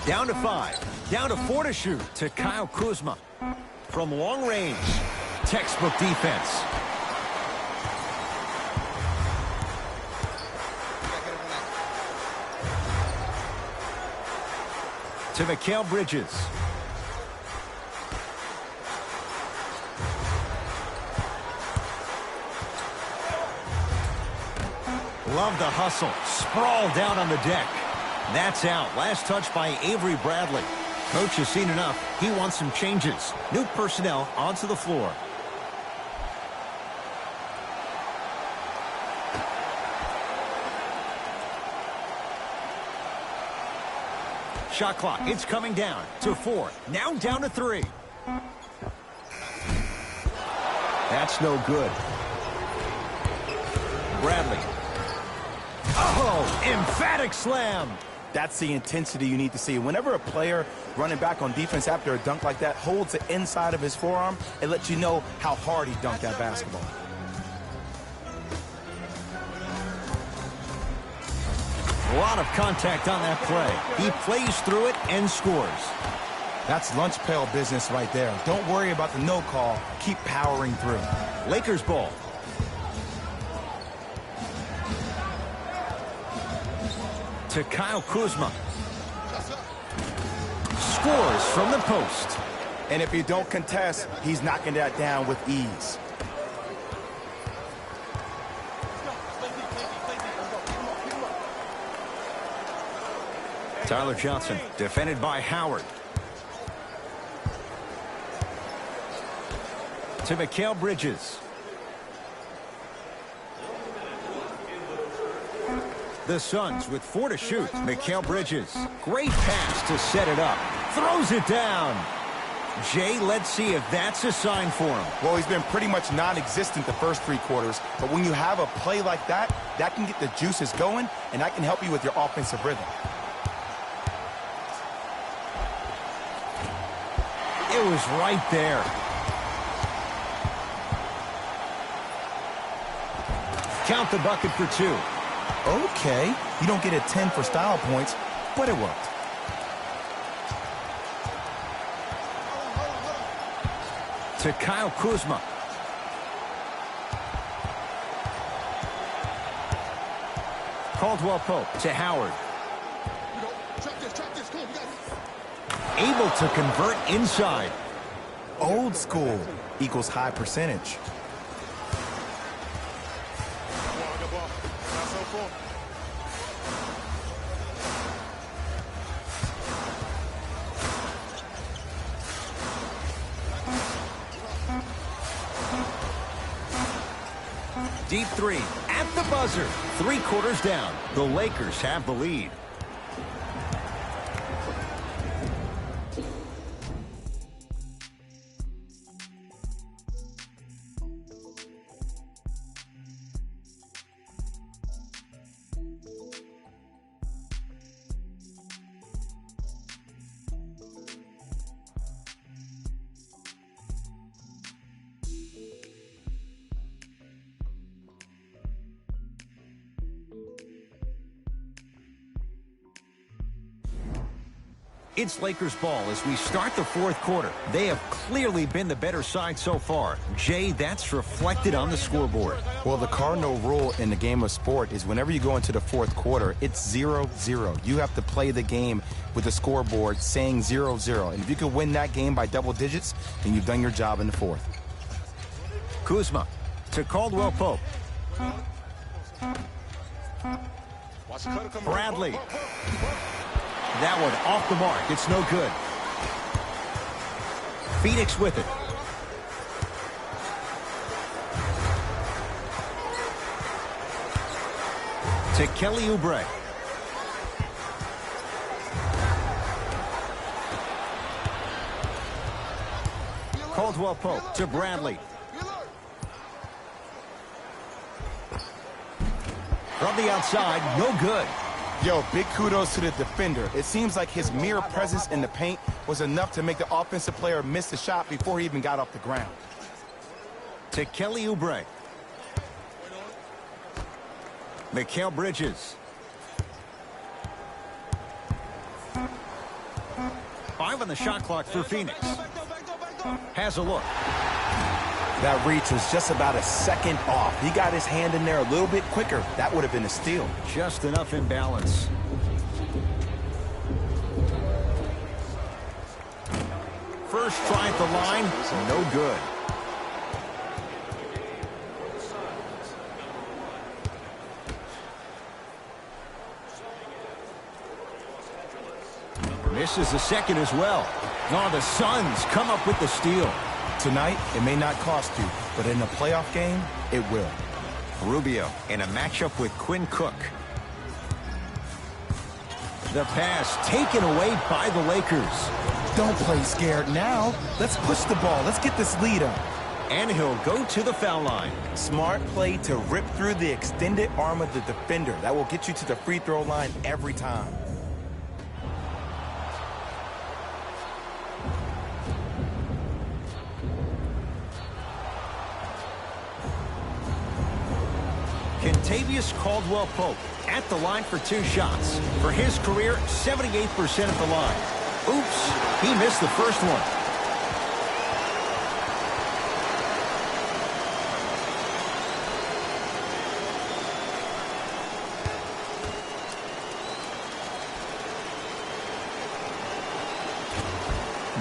Down to 5. Down to 4 to shoot to Kyle Kuzma. From long range. Textbook defense. To Mikal Bridges. Love the hustle. Sprawl down on the deck. That's out. Last touch by Avery Bradley. Coach has seen enough. He wants some changes. New personnel onto the floor. Shot clock, it's coming down to 4. Now down to 3. That's no good. Bradley. Oh, emphatic slam. That's the intensity you need to see. Whenever a player running back on defense after a dunk like that holds the inside of his forearm, it lets you know how hard he dunked that basketball. A lot of contact on that play. He plays through it and scores. That's lunch pail business right there. Don't worry about the no call. Keep powering through. Lakers ball. To Kyle Kuzma. Scores from the post. And if you don't contest, he's knocking that down with ease. Tyler Johnson, defended by Howard. to Mikal Bridges. The Suns with 4 to shoot. Mikal Bridges. Great pass to set it up. Throws it down. Jay, let's see if that's a sign for him. Well, he's been pretty much non-existent the first 3 quarters, but when you have a play like that, that can get the juices going, and that can help you with your offensive rhythm. It was right there. Count the bucket for 2. Okay, you don't get a 10 for style points, but it worked. To Kyle Kuzma. Caldwell Pope to Howard. Able to convert inside. Old school equals high percentage. Deep 3 at the buzzer. 3 quarters down. The Lakers have the lead. It's Lakers ball as we start the 4th quarter. They have clearly been the better side so far. Jay, that's reflected on the scoreboard. Well, the cardinal rule in the game of sport is whenever you go into the 4th quarter, it's 0-0. You have to play the game with the scoreboard saying 0-0. And if you can win that game by double digits, then you've done your job in the 4th. Kuzma to Caldwell Pope. Bradley. That one off the mark. It's no good. Phoenix with it. To Kelly Oubre. Caldwell Pope to Bradley. From the outside, no good. Yo, big kudos to the defender. It seems like his mere presence in the paint was enough to make the offensive player miss the shot before he even got off the ground. To Kelly Oubre. Mikal Bridges. 5 on the shot clock for Phoenix. Has a look. That reach was just about a second off. He got his hand in there a little bit quicker. That would have been a steal. Just enough imbalance. First try at the line, no good. Misses the second as well. Oh, the Suns come up with the steal. Tonight, it may not cost you, but in a playoff game, it will. Rubio in a matchup with Quinn Cook. The pass taken away by the Lakers. Don't play scared now. Let's push the ball. Let's get this lead up. And he'll go to the foul line. Smart play to rip through the extended arm of the defender. That will get you to the free throw line every time. Kentavious Caldwell Pope at the line for 2 shots. For his career, 78% at the line. Oops, he missed the first one.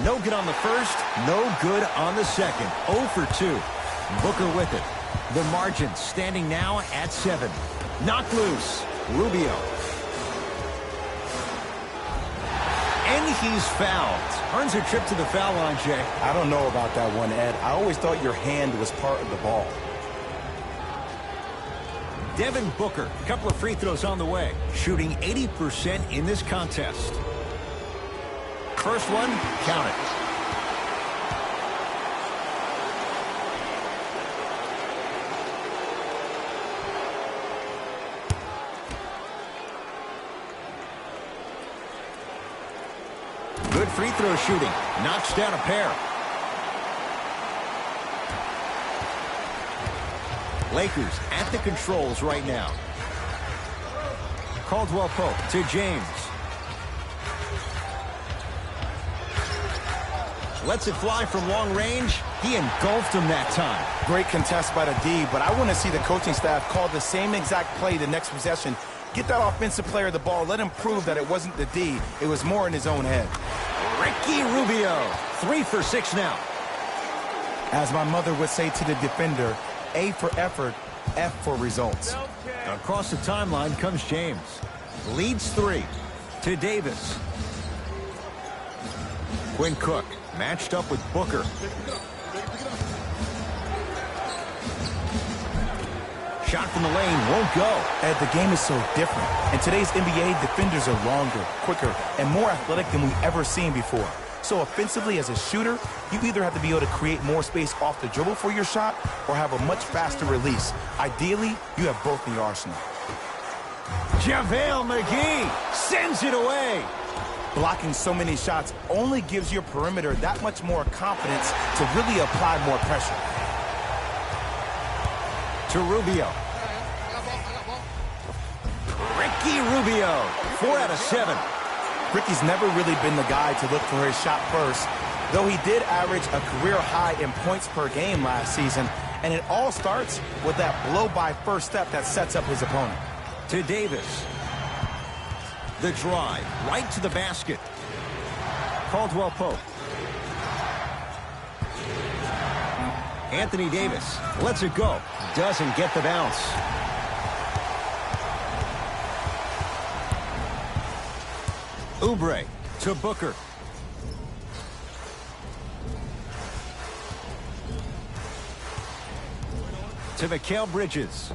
No good on the first, no good on the second. 0 for 2. Booker with it. The margin standing now at 7. Knocked loose. Rubio. And he's fouled. Earns a trip to the foul line, Jay. I don't know about that one, Ed. I always thought your hand was part of the ball. Devin Booker, a couple of free throws on the way. Shooting 80% in this contest. First one, count it. Good free throw shooting. Knocks down a pair. Lakers at the controls right now. Caldwell Pope to James. Lets it fly from long range. He engulfed him that time. Great contest by the D, but I want to see the coaching staff call the same exact play the next possession. Get that offensive player the ball. Let him prove that it wasn't the D. It was more in his own head. Ricky Rubio, 3 for 6 now. As my mother would say to the defender, A for effort, F for results. Across the timeline comes James. Leads 3 to Davis. Quinn Cook matched up with Booker. Shot from the lane won't go. Ed, the game is so different. In today's NBA, defenders are longer, quicker, and more athletic than we've ever seen before. So offensively, as a shooter, you either have to be able to create more space off the dribble for your shot or have a much faster release. Ideally, you have both in your arsenal. JaVale McGee sends it away. Blocking so many shots only gives your perimeter that much more confidence to really apply more pressure. To Rubio. Ricky Rubio, 4 out of 7. Ricky's never really been the guy to look for his shot first, though he did average a career high in points per game last season, and it all starts with that blow-by first step that sets up his opponent. To Davis. The drive, right to the basket. Caldwell Pope. Anthony Davis lets it go. Doesn't get the bounce. Oubre to Booker. To Mikal Bridges.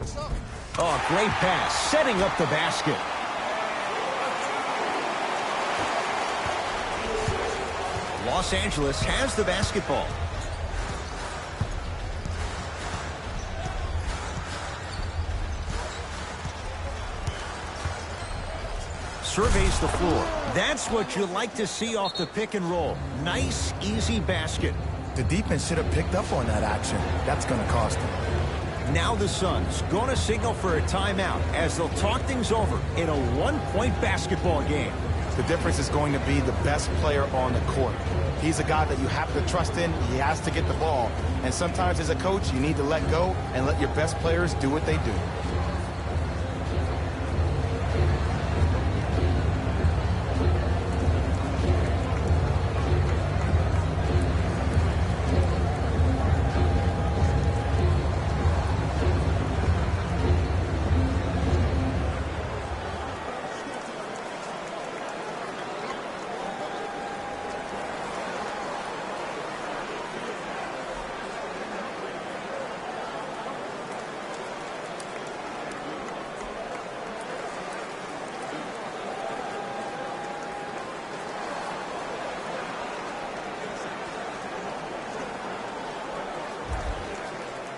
Oh, great pass. Setting up the basket. Los Angeles has the basketball. Surveys the floor. That's what you like to see off the pick and roll. Nice, easy basket. The defense should have picked up on that action. That's going to cost them. Now the Suns going to signal for a timeout as they'll talk things over in a one-point basketball game. The difference is going to be the best player on the court. He's a guy that you have to trust in. He has to get the ball. And sometimes as a coach, you need to let go and let your best players do what they do.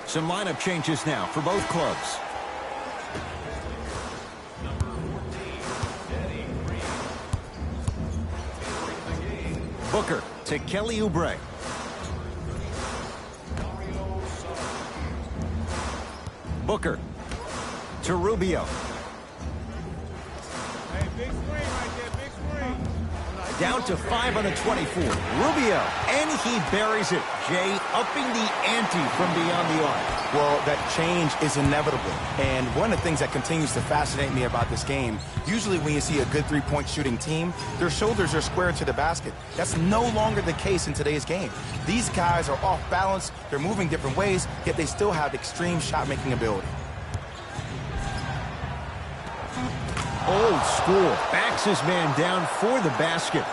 Some lineup changes now for both clubs. Booker to Kelly Oubre. Booker to Rubio. Hey, big screen right there, big screen. Down to 5 on a 24. Rubio, and he buries it. Jay upping the ante from beyond the arc. Well, that change is inevitable. And one of the things that continues to fascinate me about this game, usually when you see a good three-point shooting team, their shoulders are square to the basket. That's no longer the case in today's game. These guys are off balance, they're moving different ways, yet they still have extreme shot-making ability. Old school. Backs his man down for the basket.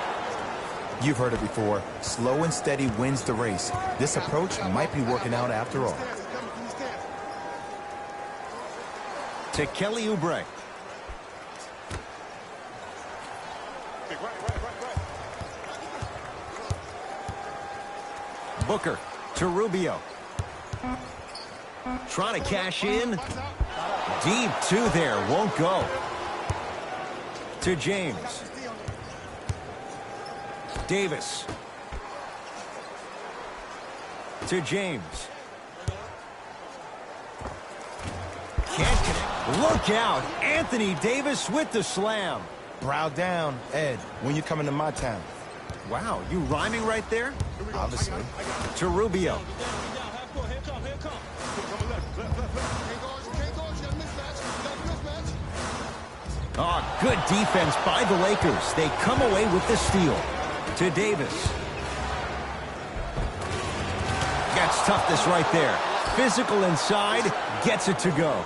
You've heard it before. Slow and steady wins the race. This approach might be working out after all. To Kelly Oubre. Booker to Rubio. Trying to cash in. Deep two there. Won't go. To James. Davis. To James. Can't connect. Look out. Anthony Davis with the slam. Brow down, Ed, when you come into my town. Wow, you rhyming right there? Obviously. To Rubio. Oh, good defense by the Lakers. They come away with the steal. To Davis. Got toughness right there. Physical inside, gets it to go.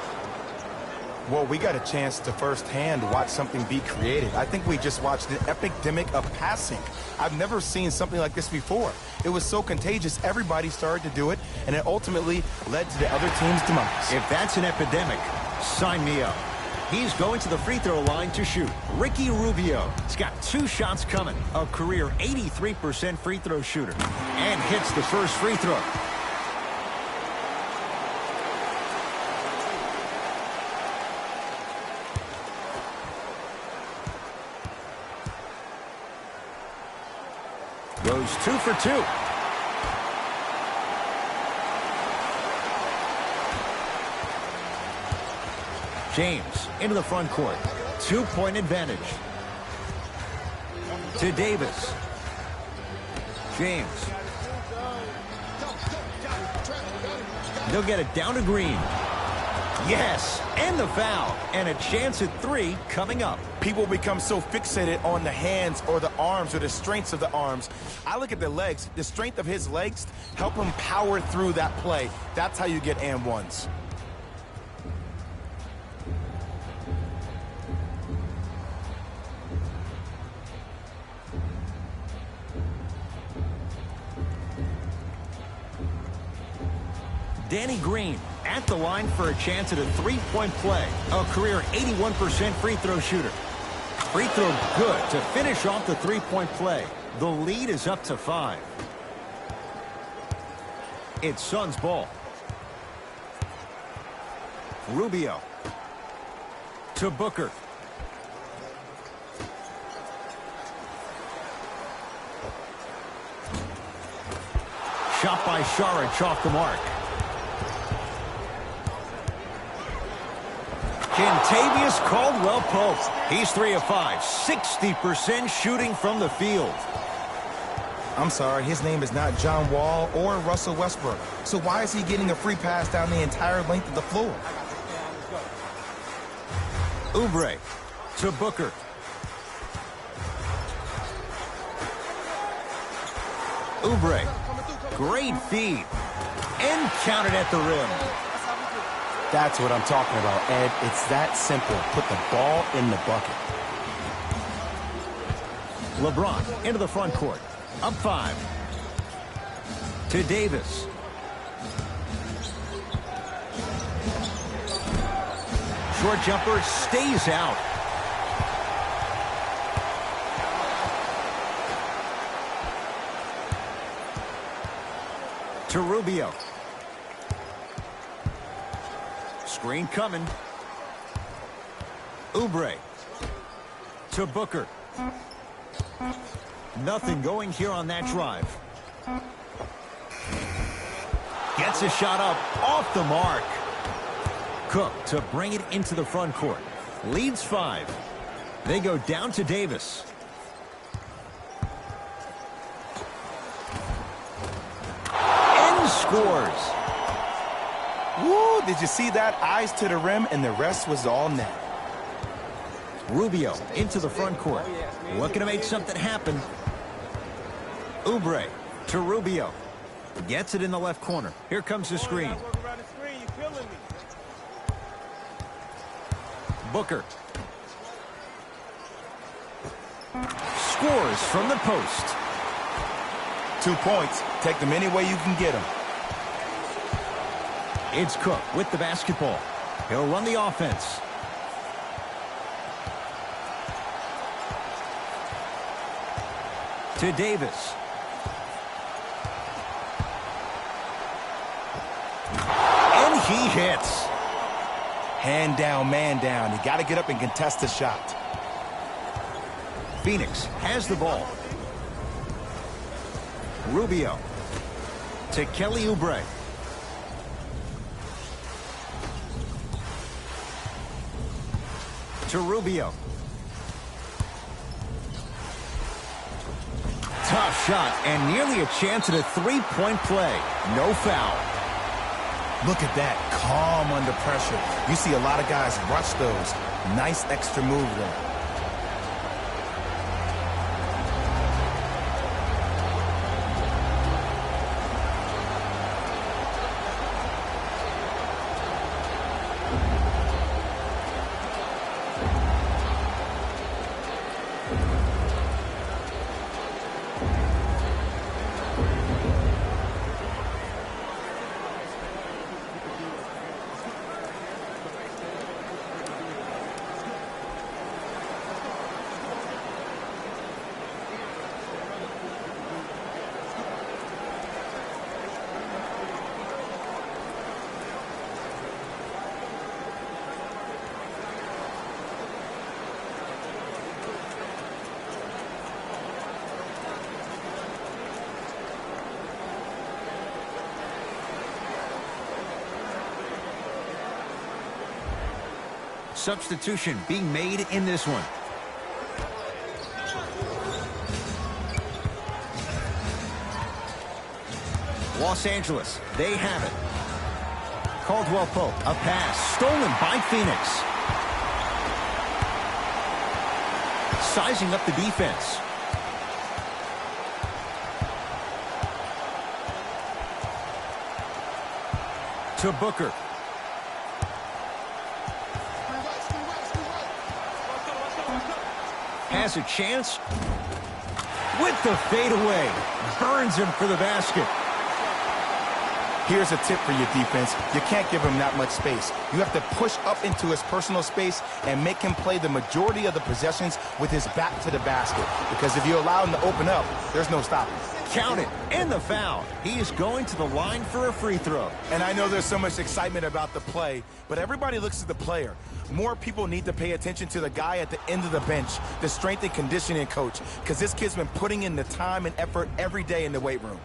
Well, we got a chance to firsthand watch something be created. I think we just watched an epidemic of passing. I've never seen something like this before. It was so contagious, everybody started to do it, and it ultimately led to the other team's demise. If that's an epidemic, sign me up. He's going to the free throw line to shoot. Ricky Rubio. He's got 2 shots coming. A career 83% free throw shooter. And hits the first free throw. Goes 2 for 2. James into the front court. 2-point advantage. To Davis. James. They'll get it down to Green. Yes, and the foul. And a chance at 3 coming up. People become so fixated on the hands or the arms or the strengths of the arms. I look at the legs. The strength of his legs help him power through that play. That's how you get and ones. Danny Green at the line for a chance at a 3-point play. A career 81% free throw shooter. Free throw good to finish off the 3-point play. The lead is up to 5. It's Suns ball. Rubio. To Booker. Shot by Saric off the mark. Kentavious Caldwell-Pope. He's 3 of 5. 60% shooting from the field. I'm sorry, his name is not John Wall or Russell Westbrook. So why is he getting a free pass down the entire length of the floor? Oubre to Booker. Oubre. Great feed. And counted at the rim. That's what I'm talking about, Ed. It's that simple. Put the ball in the bucket. LeBron into the front court. Up 5. To Davis. Short jumper stays out. To Rubio. Screen coming. Oubre. To Booker. Nothing going here on that drive. Gets a shot up off the mark. Cook to bring it into the front court. Leads 5. They go down to Davis. And scores. Woo, did you see that? Eyes to the rim, and the rest was all net. Rubio into the front court. Looking to make something happen. Oubre to Rubio. Gets it in the left corner. Here comes the screen. Booker. Scores from the post. 2 points. Take them any way you can get them. It's Cook with the basketball. He'll run the offense. To Davis. And he hits. Hand down, man down. You got to get up and contest the shot. Phoenix has the ball. Rubio. To Kelly Oubre. To Rubio. Tough shot and nearly a chance at a three-point play. No foul. Look at that, calm under pressure. You see a lot of guys rush those. Nice extra move there. Substitution being made in this one. Los Angeles, they have it. Caldwell Pope, a pass stolen by Phoenix. Sizing up the defense. To Booker. Has a chance with the fadeaway. Burns him for the basket. Here's a tip for your defense. You can't give him that much space. You have to push up into his personal space and make him play the majority of the possessions with his back to the basket. Because if you allow him to open up, there's no stopping. Count it. And the foul. He is going to the line for a free throw. And I know there's so much excitement about the play, but everybody looks at the player. More people need to pay attention to the guy at the end of the bench, the strength and conditioning coach, because this kid's been putting in the time and effort every day in the weight room.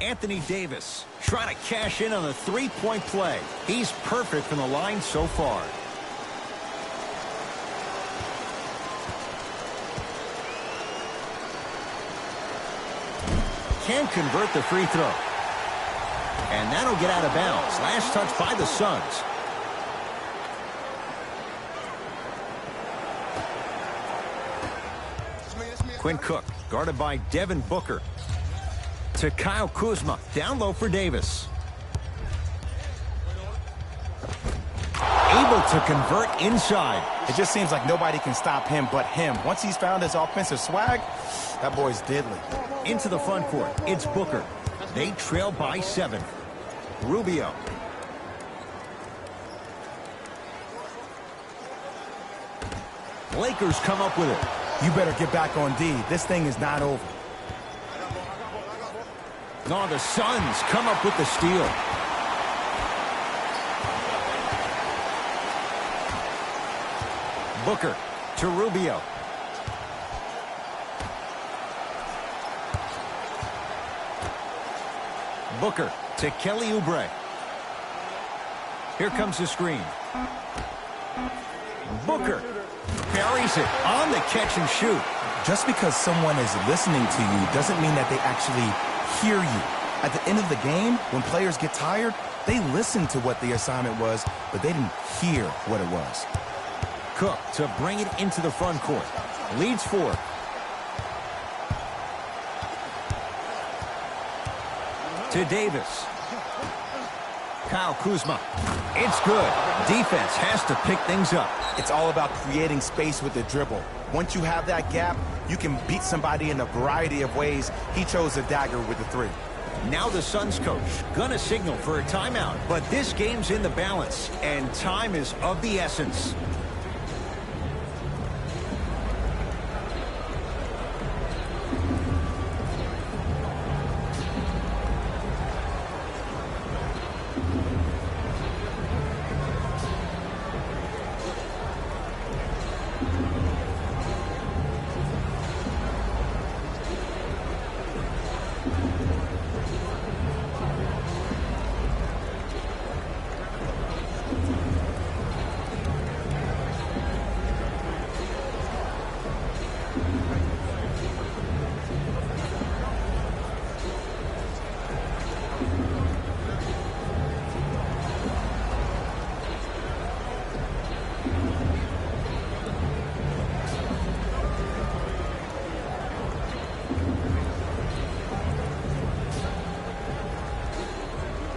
Anthony Davis trying to cash in on a three-point play. He's perfect from the line so far. Can convert the free throw. And that'll get out of bounds. Last touch by the Suns. Quinn Cook guarded by Devin Booker. To Kyle Kuzma, down low for Davis. Able to convert inside. It just seems like nobody can stop him but him. Once he's found his offensive swag, that boy's deadly. Into the front court, it's Booker. They trail by 7. Rubio. Lakers come up with it. You better get back on D. This thing is not over. No, the Suns come up with the steal. Booker to Rubio. Booker to Kelly Oubre. Here comes the screen. Booker buries it on the catch and shoot. Just because someone is listening to you doesn't mean that they actually hear you. At the end of the game, when players get tired, they listen to what the assignment was, but they didn't hear what it was. Cook to bring it into the front court. Leads 4. To Davis. Kyle Kuzma. It's good. Defense has to pick things up. It's all about creating space with the dribble. Once you have that gap, you can beat somebody in a variety of ways. He chose a dagger with the three. Now the Suns coach gonna signal for a timeout, but this game's in the balance, and time is of the essence.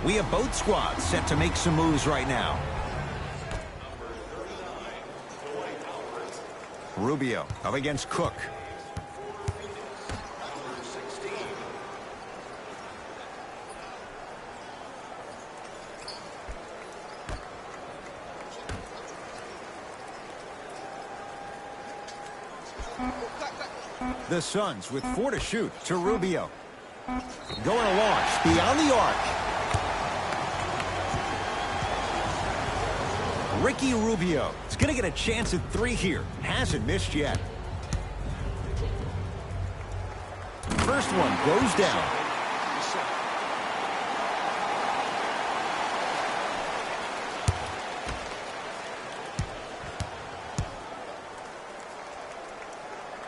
We have both squads set to make some moves right now. Rubio up against Cook. The Suns with 4 to shoot to Rubio. Going to launch beyond the arc. Ricky Rubio is going to get a chance at 3 here. Hasn't missed yet. First one goes down.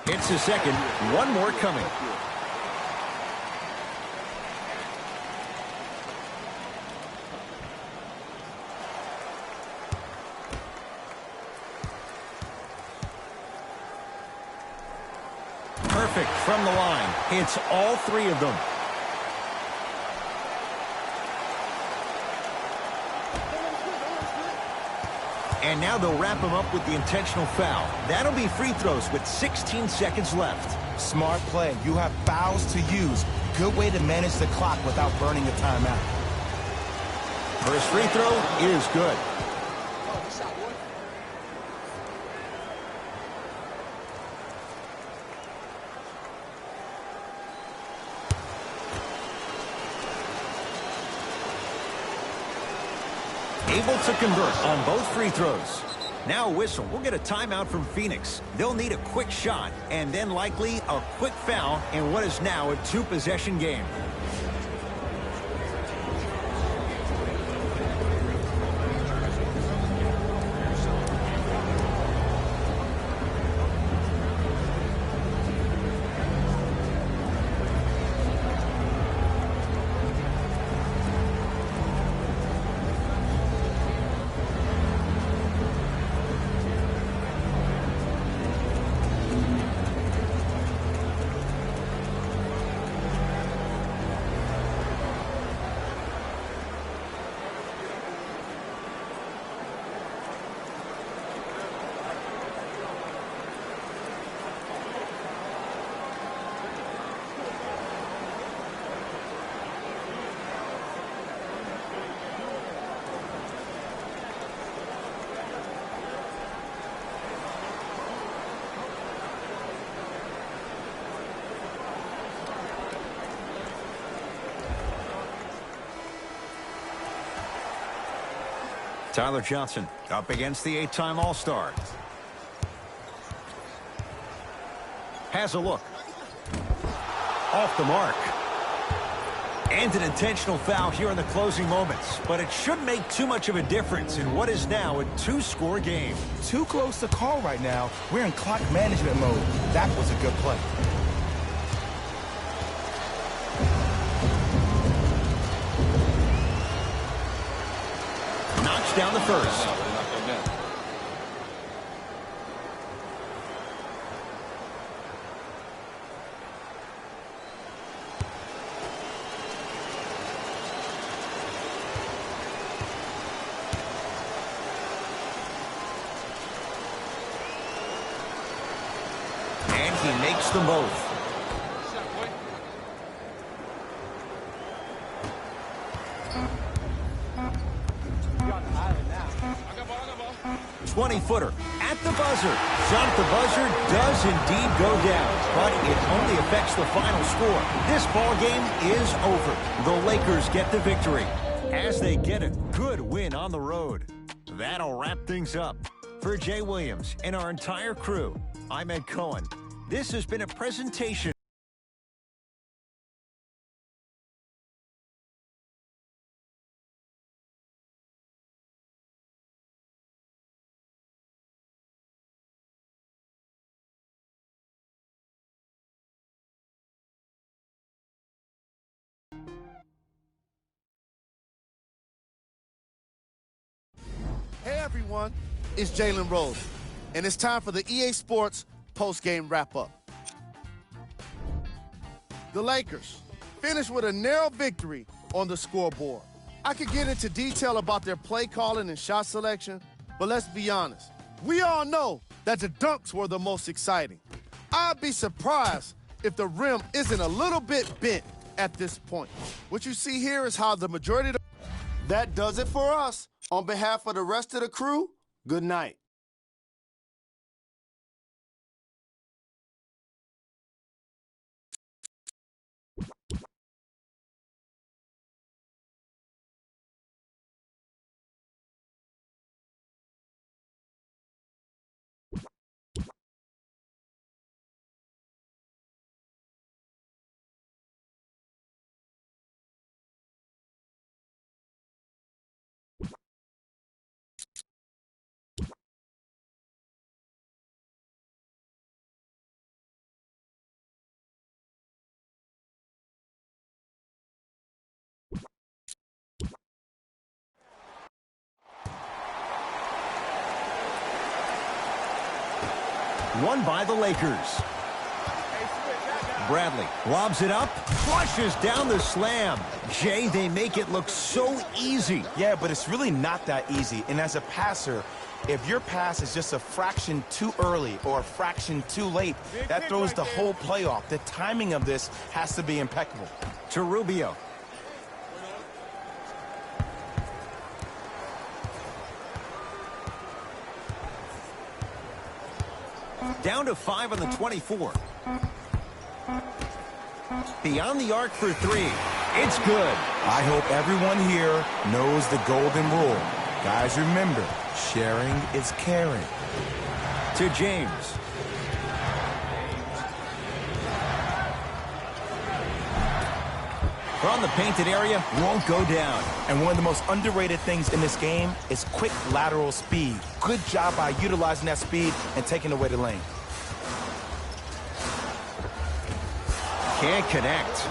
Hits the second. One more coming. Perfect from the line. Hits all 3 of them. And now they'll wrap him up with the intentional foul. That'll be free throws with 16 seconds left. Smart play. You have fouls to use. Good way to manage the clock without burning a timeout. First free throw is good. Able to convert on both free throws. Now a whistle. We'll get a timeout from Phoenix. They'll need a quick shot and then likely a quick foul in what is now a 2-possession game. Tyler Johnson up against the 8-time All-Star. Has a look. Off the mark. And an intentional foul here in the closing moments. But it shouldn't make too much of a difference in what is now a 2-score game. Too close to call right now. We're in clock management mode. That was a good play. Knocks down the first. makes them both. You're on the island now. I got ball. 20-footer at the buzzer. Shot at the buzzer does indeed go down, but it only affects the final score. This ball game is over. The Lakers get the victory as they get a good win on the road. That'll wrap things up. For Jay Williams and our entire crew, I'm Ed Cohen. This has been a presentation. Hey everyone, it's Jalen Rose, and it's time for the EA Sports post-game wrap-up. The Lakers finished with a narrow victory on the scoreboard. I could get into detail about their play calling and shot selection, but let's be honest. We all know that the dunks were the most exciting. I'd be surprised if the rim isn't a little bit bent at this point. What you see here is how the majority of That does it for us. On behalf of the rest of the crew, good night. Won by the Lakers. Bradley lobs it up, flushes down the slam. Jay, they make it look so easy. Yeah, but it's really not that easy. And as a passer, if your pass is just a fraction too early or a fraction too late, that throws the whole play off. The timing of this has to be impeccable. To Rubio. Down to 5 on the 24. Beyond the arc for 3. It's good. I hope everyone here knows the golden rule. Guys, remember, sharing is caring. To James. From the painted area, won't go down. And one of the most underrated things in this game is quick lateral speed. Good job by utilizing that speed and taking away the lane. Can't connect.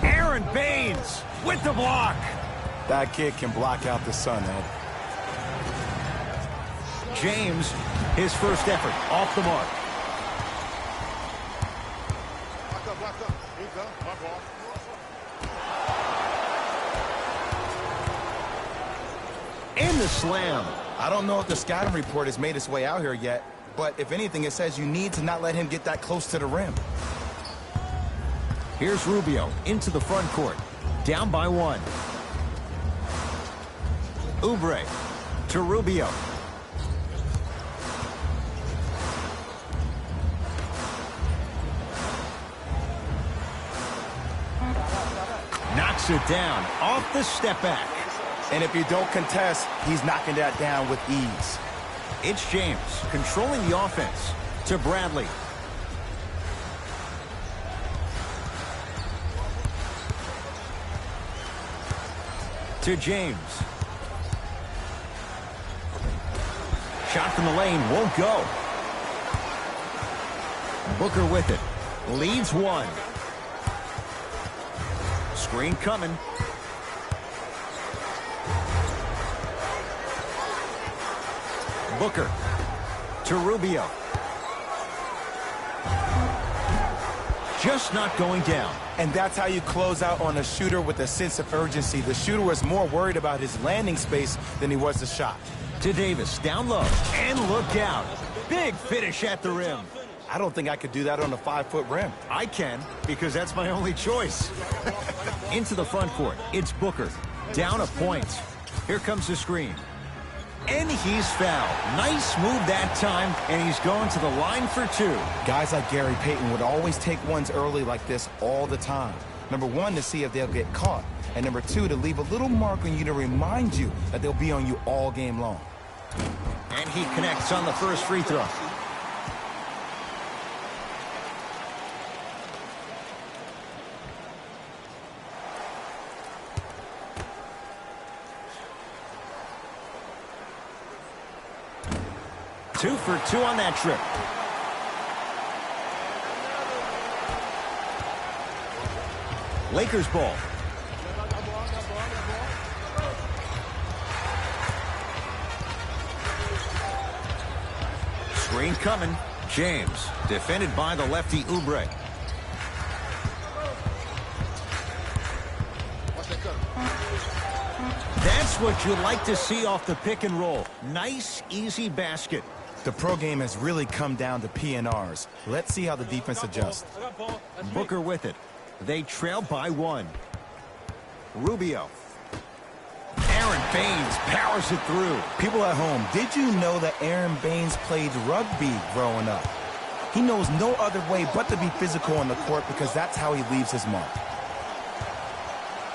Aaron Baines with the block. That kid can block out the sun, Ed. James, his first effort, off the mark. Block up. Here you go. My ball. In the slam. I don't know if the scouting report has made its way out here yet, but if anything, it says you need to not let him get that close to the rim. Here's Rubio into the front court. Down by 1. Oubre to Rubio. Knocks it down off the step back. And if you don't contest, he's knocking that down with ease. It's James controlling the offense to Bradley. To James. Shot from the lane won't go. Booker with it. Leads 1. Screen coming. Booker to Rubio. Just not going down. And that's how you close out on a shooter with a sense of urgency. The shooter was more worried about his landing space than he was the shot. To Davis, down low, and look out. Big finish at the rim. I don't think I could do that on a 5-foot rim. I can, because that's my only choice. Into the front court, it's Booker. Down a point. Here comes the screen. And he's fouled. Nice move that time, and he's going to the line for 2. Guys like Gary Payton would always take ones early like this all the time. Number 1, to see if they'll get caught. And number 2, to leave a little mark on you to remind you that they'll be on you all game long. And he connects on the first free throw. Two for 2 on that trip. Lakers ball. Screen coming. James, defended by the lefty Oubre. That's what you like to see off the pick and roll. Nice, easy basket. The pro game has really come down to PNRs. Let's see how the defense adjusts. Booker with it. They trail by 1. Rubio. Aaron Baines powers it through. People at home, did you know that Aaron Baines played rugby growing up? He knows no other way but to be physical on the court because that's how he leaves his mark.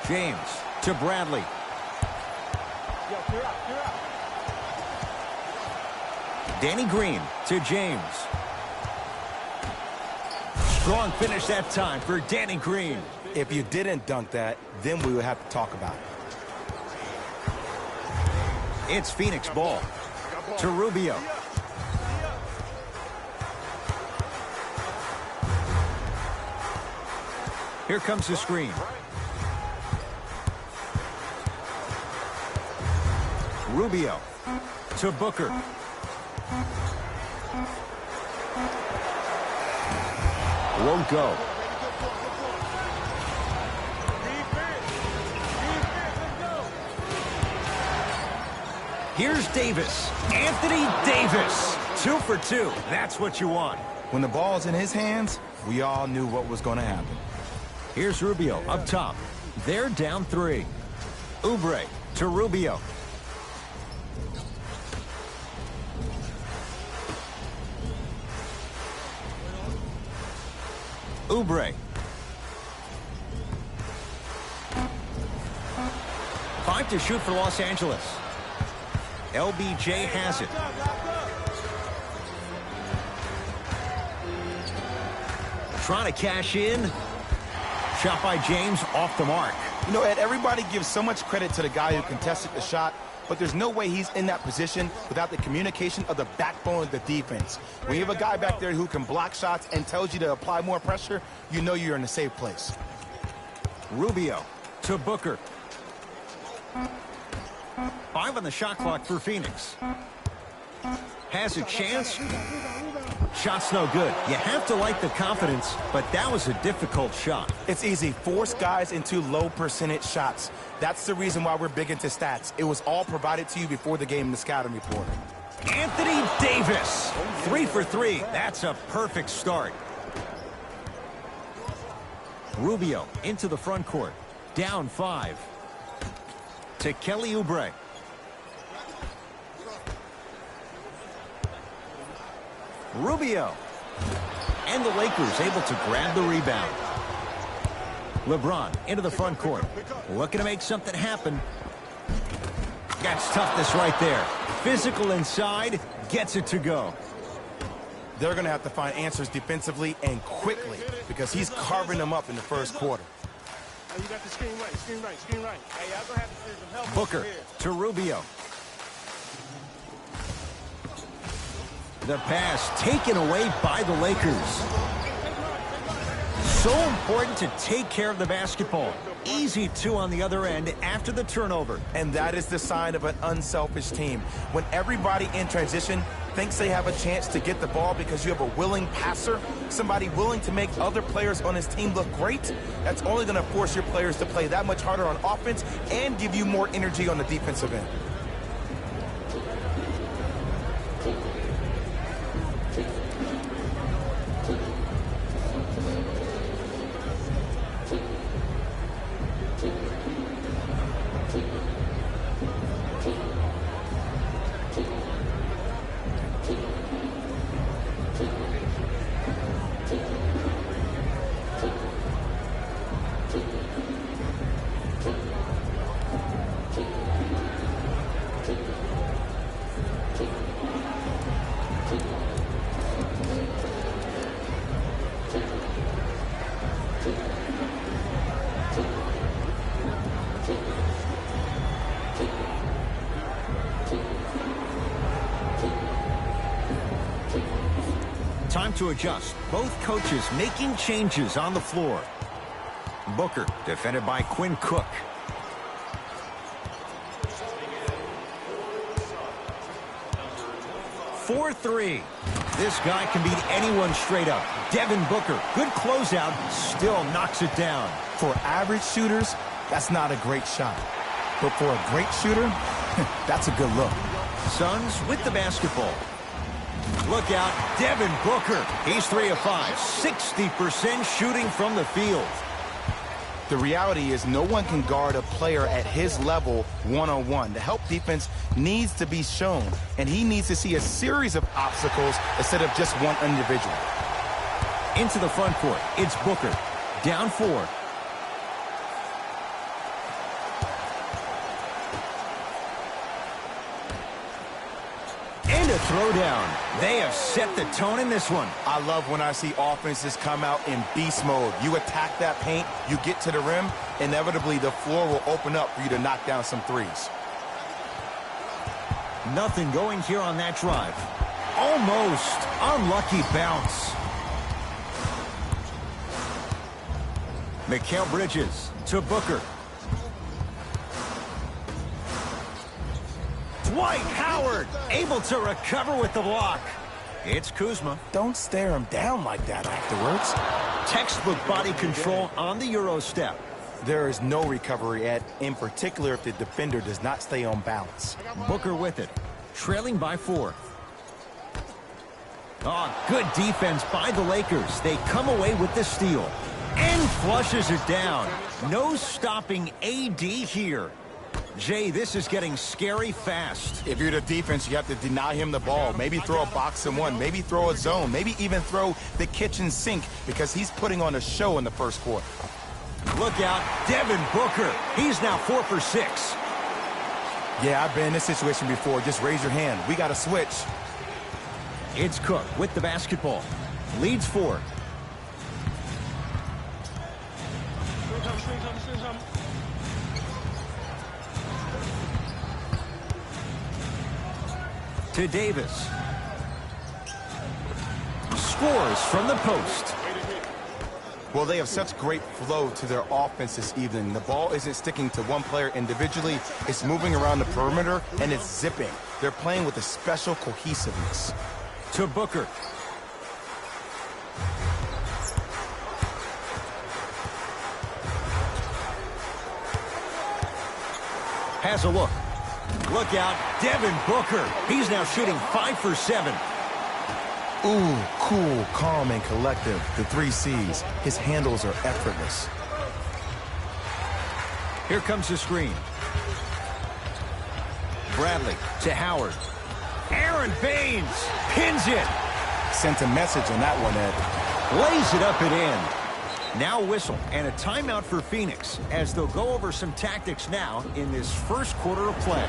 James to Bradley. Danny Green to James. Strong finish that time for Danny Green. If you didn't dunk that, then we would have to talk about it. It's Phoenix ball to Rubio. Here comes the screen. Rubio to Booker. Won't go. Here's Davis. Anthony Davis. 2 for 2. That's what you want. When the ball's in his hands, we all knew what was going to happen. Here's Rubio up top. They're down 3. Oubre to Rubio. Oubre. 5 to shoot for Los Angeles. LBJ has it. Trying to cash in. Shot by James off the mark. You know, Ed, everybody gives so much credit to the guy who contested the shot, but there's no way he's in that position without the communication of the backbone of the defense. When you have a guy back there who can block shots and tells you to apply more pressure, you know you're in a safe place. Rubio to Booker. 5 on the shot clock for Phoenix. Has a chance. Shot's no good. You have to like the confidence, but that was a difficult shot. It's easy. Force guys into low percentage shots. That's the reason why we're big into stats. It was all provided to you before the game in the scouting report. Anthony Davis. 3 for 3. That's a perfect start. Rubio into the front court. Down 5. To Kelly Oubre. Rubio. And the Lakers able to grab the rebound. LeBron into the front court. Looking to make something happen. That's toughness right there. Physical inside. Gets it to go. They're going to have to find answers defensively and quickly because he's carving them up in the first quarter. You got the screen right, screen right, screen right. Hey, y'all gonna have to see some help. Booker to Rubio. The pass taken away by the Lakers. So important to take care of the basketball. Easy 2 on the other end after the turnover. And that is the sign of an unselfish team. When everybody in transition thinks they have a chance to get the ball because you have a willing passer, somebody willing to make other players on his team look great, that's only going to force your players to play that much harder on offense and give you more energy on the defensive end. Time to adjust. Both coaches making changes on the floor. Booker, defended by Quinn Cook. For three. This guy can beat anyone straight up. Devin Booker, good closeout, still knocks it down. For average shooters, that's not a great shot. But for a great shooter, that's a good look. Suns with the basketball. Look out, Devin Booker. He's 3 of 5, 60% shooting from the field. The reality is no one can guard a player at his level one-on-one. The help defense needs to be shown, and he needs to see a series of obstacles instead of just one individual. Into the front court, it's Booker. Down 4. And a throwdown. They have set the tone in this one. I love when I see offenses come out in beast mode. You attack that paint, you get to the rim, inevitably the floor will open up for you to knock down some threes. Nothing going here on that drive. Almost. Unlucky bounce. Mikal Bridges to Booker. Dwight Howard able to recover with the block. It's Kuzma. Don't stare him down like that afterwards. Textbook body control on the Euro step. There is no recovery in particular if the defender does not stay on balance. Booker with it, trailing by 4. Oh, good defense by the Lakers. They come away with the steal and flushes it down. No stopping AD here. Jay, this is getting scary fast. If you're the defense, you have to deny him the ball. Maybe throw a box and one. Maybe throw a zone. Maybe even throw the kitchen sink because he's putting on a show in the first quarter. Look out, Devin Booker. He's now 4 for 6. Yeah, I've been in this situation before. Just raise your hand. We got to switch. It's Cook with the basketball. Leads 4. To Davis. Scores from the post. Well, they have such great flow to their offense this evening. The ball isn't sticking to one player individually. It's moving around the perimeter, and it's zipping. They're playing with a special cohesiveness. To Booker. Has a look. Look out, Devin Booker. He's now shooting 5 for 7. Ooh, cool, calm, and collective. The 3 C's. His handles are effortless. Here comes the screen. Bradley to Howard. Aaron Baines pins it. Sent a message on that one, Ed. Lays it up and in. Now whistle and a timeout for Phoenix as they'll go over some tactics now in this first quarter of play.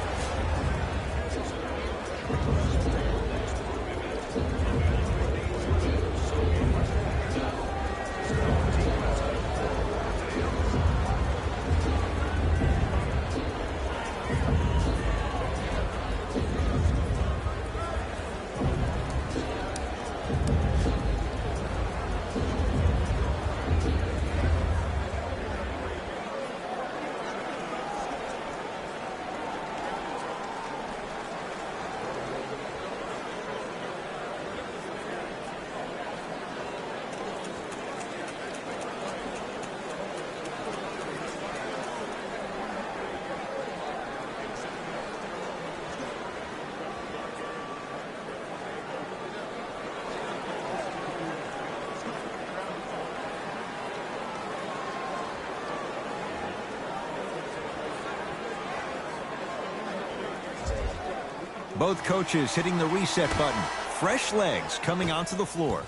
Both coaches hitting the reset button. Fresh legs coming onto the floor.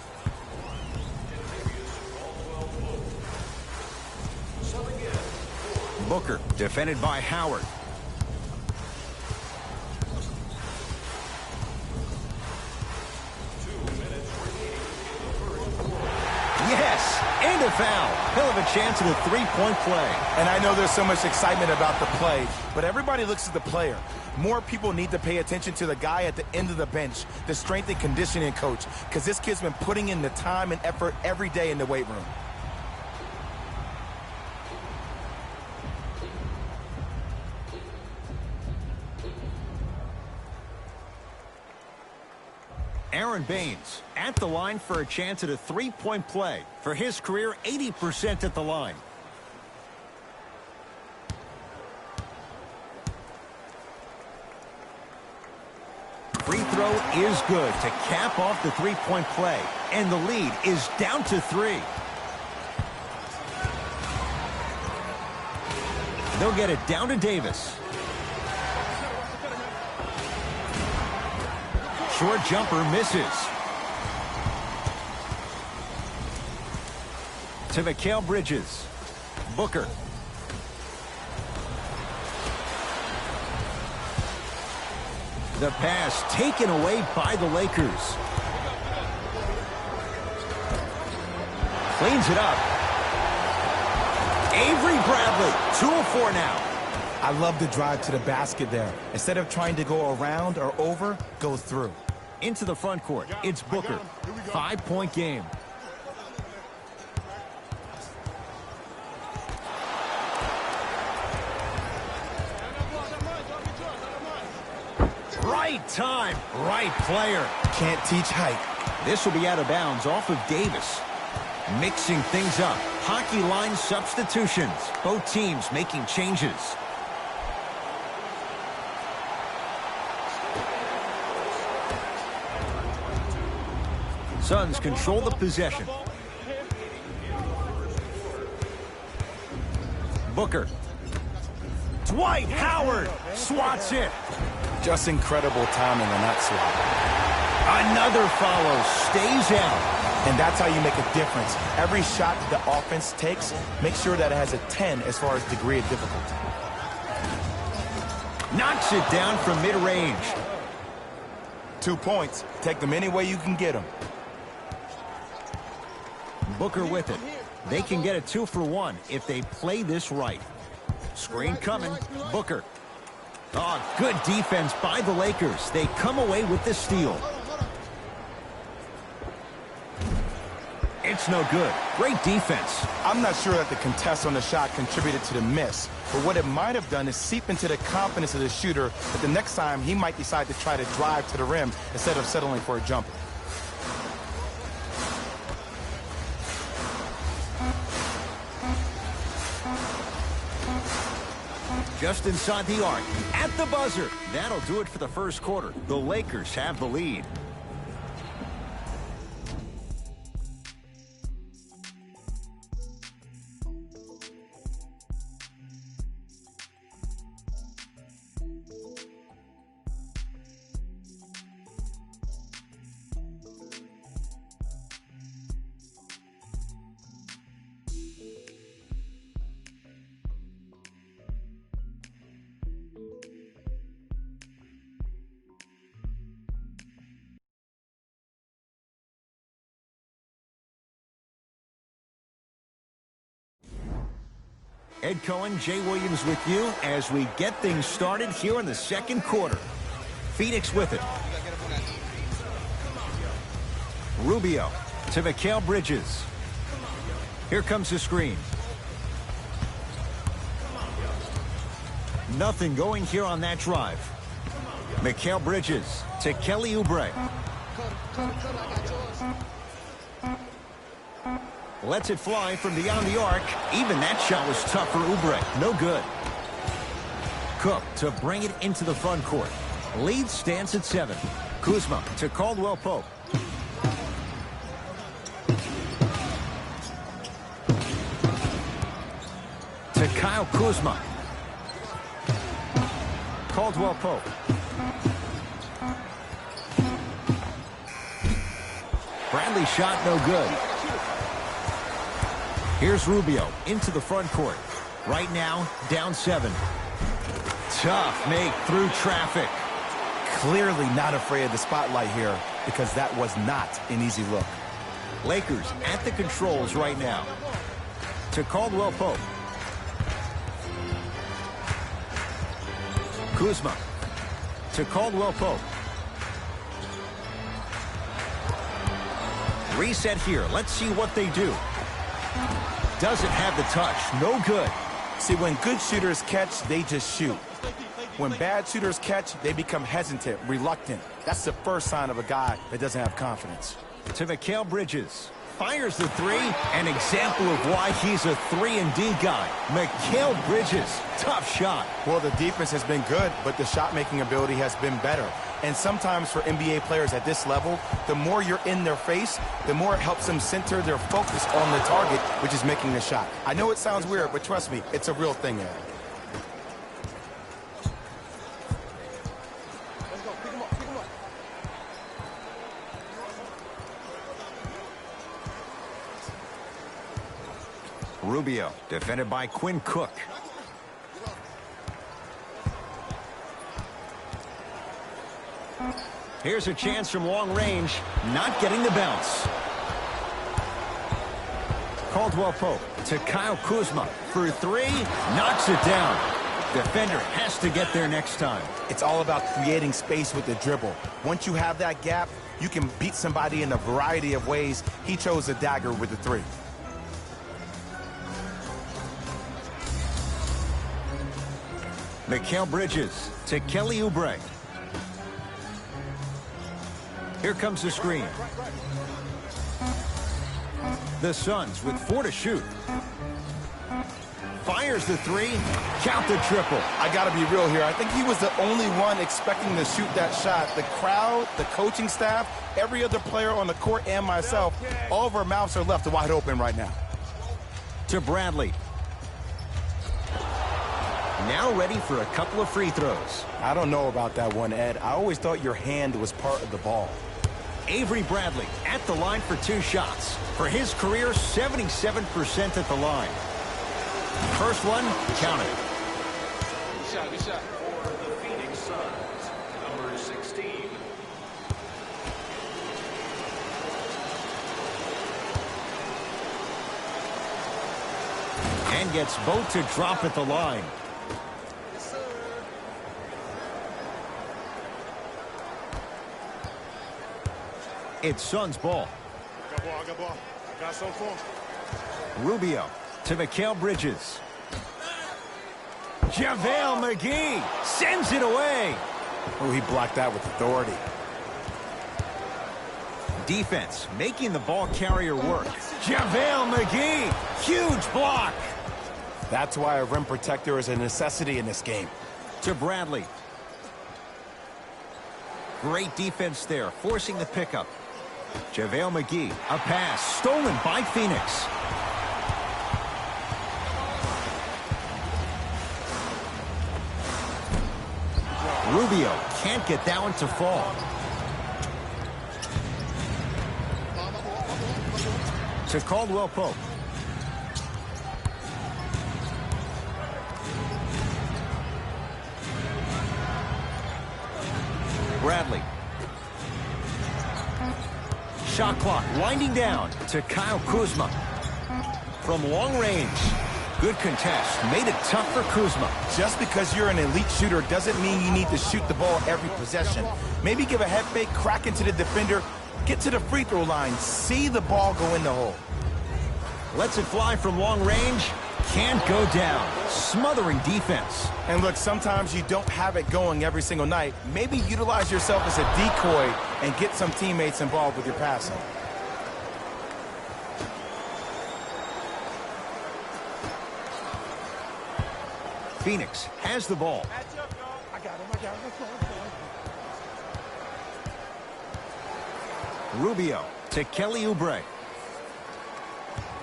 Booker defended by Howard. Yes, and the foul. He'll have a chance at a three-point play. And I know there's so much excitement about the play, but everybody looks at the player. More people need to pay attention to the guy at the end of the bench, the strength and conditioning coach, because this kid's been putting in the time and effort every day in the weight room. Aaron Baines at the line for a chance at a three-point play. For his career, 80% at the line. Free throw is good to cap off the three-point play. And the lead is down to 3. They'll get it down to Davis. Short jumper misses. To Mikal Bridges. Booker. The pass taken away by the Lakers. Cleans it up. Avery Bradley, 2 of 4 now. I love the drive to the basket there. Instead of trying to go around or over, go through. Into the front court, it's Booker. 5-point game. Right time, right player. Can't teach height. This will be out of bounds off of Davis. Mixing things up. Hockey line substitutions. Both teams making changes. Suns control the possession. Booker. Dwight Howard swats it. Just incredible timing on that swat. Another follow, stays out. And that's how you make a difference. Every shot that the offense takes, make sure that it has a 10 as far as degree of difficulty. Knocks it down from mid-range. 2 points. Take them any way you can get them. Booker with it. They can get a 2 for 1 if they play this right. Screen coming. Booker. Oh, good defense by the Lakers. They come away with the steal. It's no good. Great defense. I'm not sure that the contest on the shot contributed to the miss, but what it might have done is seep into the confidence of the shooter that the next time he might decide to try to drive to the rim instead of settling for a jumper. Just inside the arc, at the buzzer. That'll do it for the first quarter. The Lakers have the lead. Ed Cohen, Jay Williams with you as we get things started here in the second quarter. Phoenix with it. Rubio to Mikal Bridges. Here comes the screen. Nothing going here on that drive. Mikal Bridges to Kelly Oubre. Lets it fly from beyond the arc. Even that shot was tough for Oubre. No good. Cook to bring it into the front court. Lead stands at 7. Kuzma to Caldwell Pope. To Kyle Kuzma. Caldwell Pope. Bradley shot no good. Here's Rubio into the front court. Right now, down 7. Tough make through traffic. Clearly not afraid of the spotlight here because that was not an easy look. Lakers at the controls right now. To Caldwell Pope. Kuzma. To Caldwell Pope. Reset here. Let's see what they do. Doesn't have the touch. No good. See, when good shooters catch, they just shoot. When bad shooters catch, they become hesitant, reluctant. That's the first sign of a guy that doesn't have confidence. To Mikal Bridges. Fires the three. An example of why he's a 3-and-D guy. Mikal Bridges. Tough shot. Well, the defense has been good, but the shot-making ability has been better. And sometimes for NBA players at this level, the more you're in their face, the more it helps them center their focus on the target, which is making the shot. I know it sounds weird, but trust me, it's a real thing, Ed. Rubio, defended by Quinn Cook. Here's a chance from long range, not getting the bounce. Caldwell Pope to Kyle Kuzma for three, knocks it down. Defender has to get there next time. It's all about creating space with the dribble. Once you have that gap, you can beat somebody in a variety of ways. He chose a dagger with the three. Mikal Bridges to Kelly Oubre. Here comes the screen. The Suns with 4 to shoot. Fires the three. Count the triple. I got to be real here. I think he was the only one expecting to shoot that shot. The crowd, the coaching staff, every other player on the court, and myself, all of our mouths are left wide open right now. To Bradley. Now ready for a couple of free throws. I don't know about that one, Ed. I always thought your hand was part of the ball. Avery Bradley at the line for 2 shots. For his career, 77% at the line. First one, counted. Good shot for the Phoenix Suns, number 16. And gets both to drop at the line. It's Suns ball. I got ball. I got some for him. Rubio to Mikal Bridges. JaVale McGee sends it away. Oh, he blocked that with authority. Defense making the ball carrier work. JaVale McGee, huge block. That's why a rim protector is a necessity in this game. To Bradley. Great defense there, forcing the pickup. JaVale McGee, a pass stolen by Phoenix. Rubio can't get that one to fall. To Caldwell Pope. Bradley. Shot clock winding down to Kyle Kuzma. From long range. Good contest. Made it tough for Kuzma. Just because you're an elite shooter doesn't mean you need to shoot the ball every possession. Maybe give a head fake, crack into the defender, get to the free throw line, see the ball go in the hole. Lets it fly from long range. Can't go down. Smothering defense. And look, sometimes you don't have it going every single night. Maybe utilize yourself as a decoy and get some teammates involved with your passing. Phoenix has the ball. I got him. Rubio to Kelly Oubre.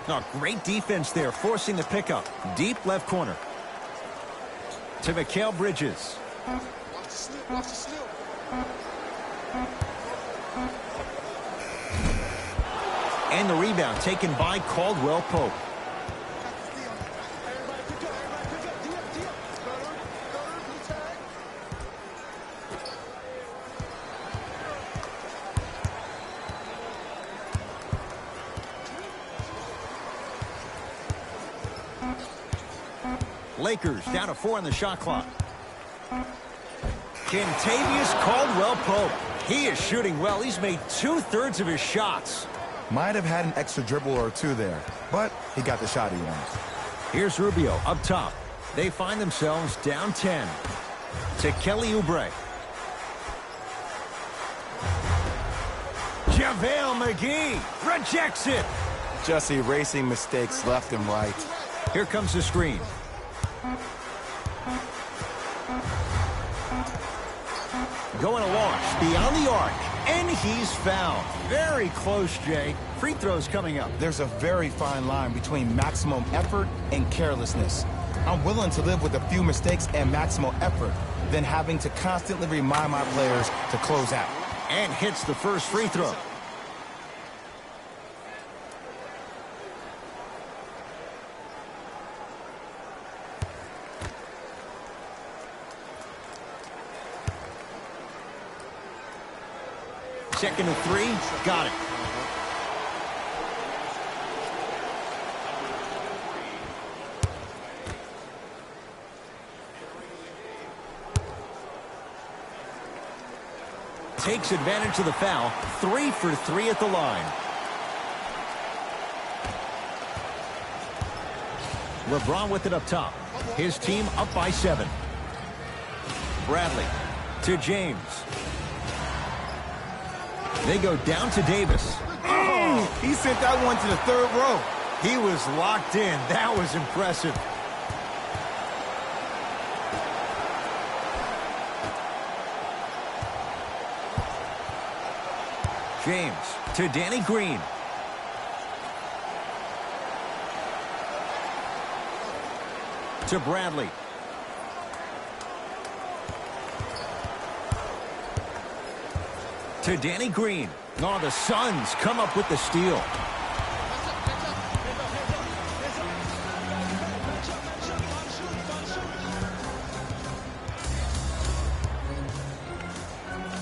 Oh, great defense there, forcing the pickup. Deep left corner. To Mikal Bridges. Watch the slip. And the rebound taken by Caldwell Pope. Lakers down to 4 on the shot clock. Kentavious Caldwell-Pope. He is shooting well. He's made 2/3 of his shots. Might have had an extra dribble or two there, but he got the shot he wanted. Here's Rubio up top. They find themselves down 10 to Kelly Oubre. JaVale McGee rejects it. Just erasing mistakes left and right. Here comes the screen. Going to launch beyond the arc, and he's fouled. Very close, Jay. Free throws coming up. There's a very fine line between maximum effort and carelessness. I'm willing to live with a few mistakes and maximal effort than having to constantly remind my players to close out. And hits the first free throw. Second and 3, got it. Takes advantage of the foul. 3 for 3 at the line. LeBron with it up top. His team up by 7. Bradley to James. They go down to Davis. Oh, he sent that one to the 3rd row. He was locked in. That was impressive. James to Danny Green. To Bradley. To Danny Green. Oh, the Suns come up with the steal.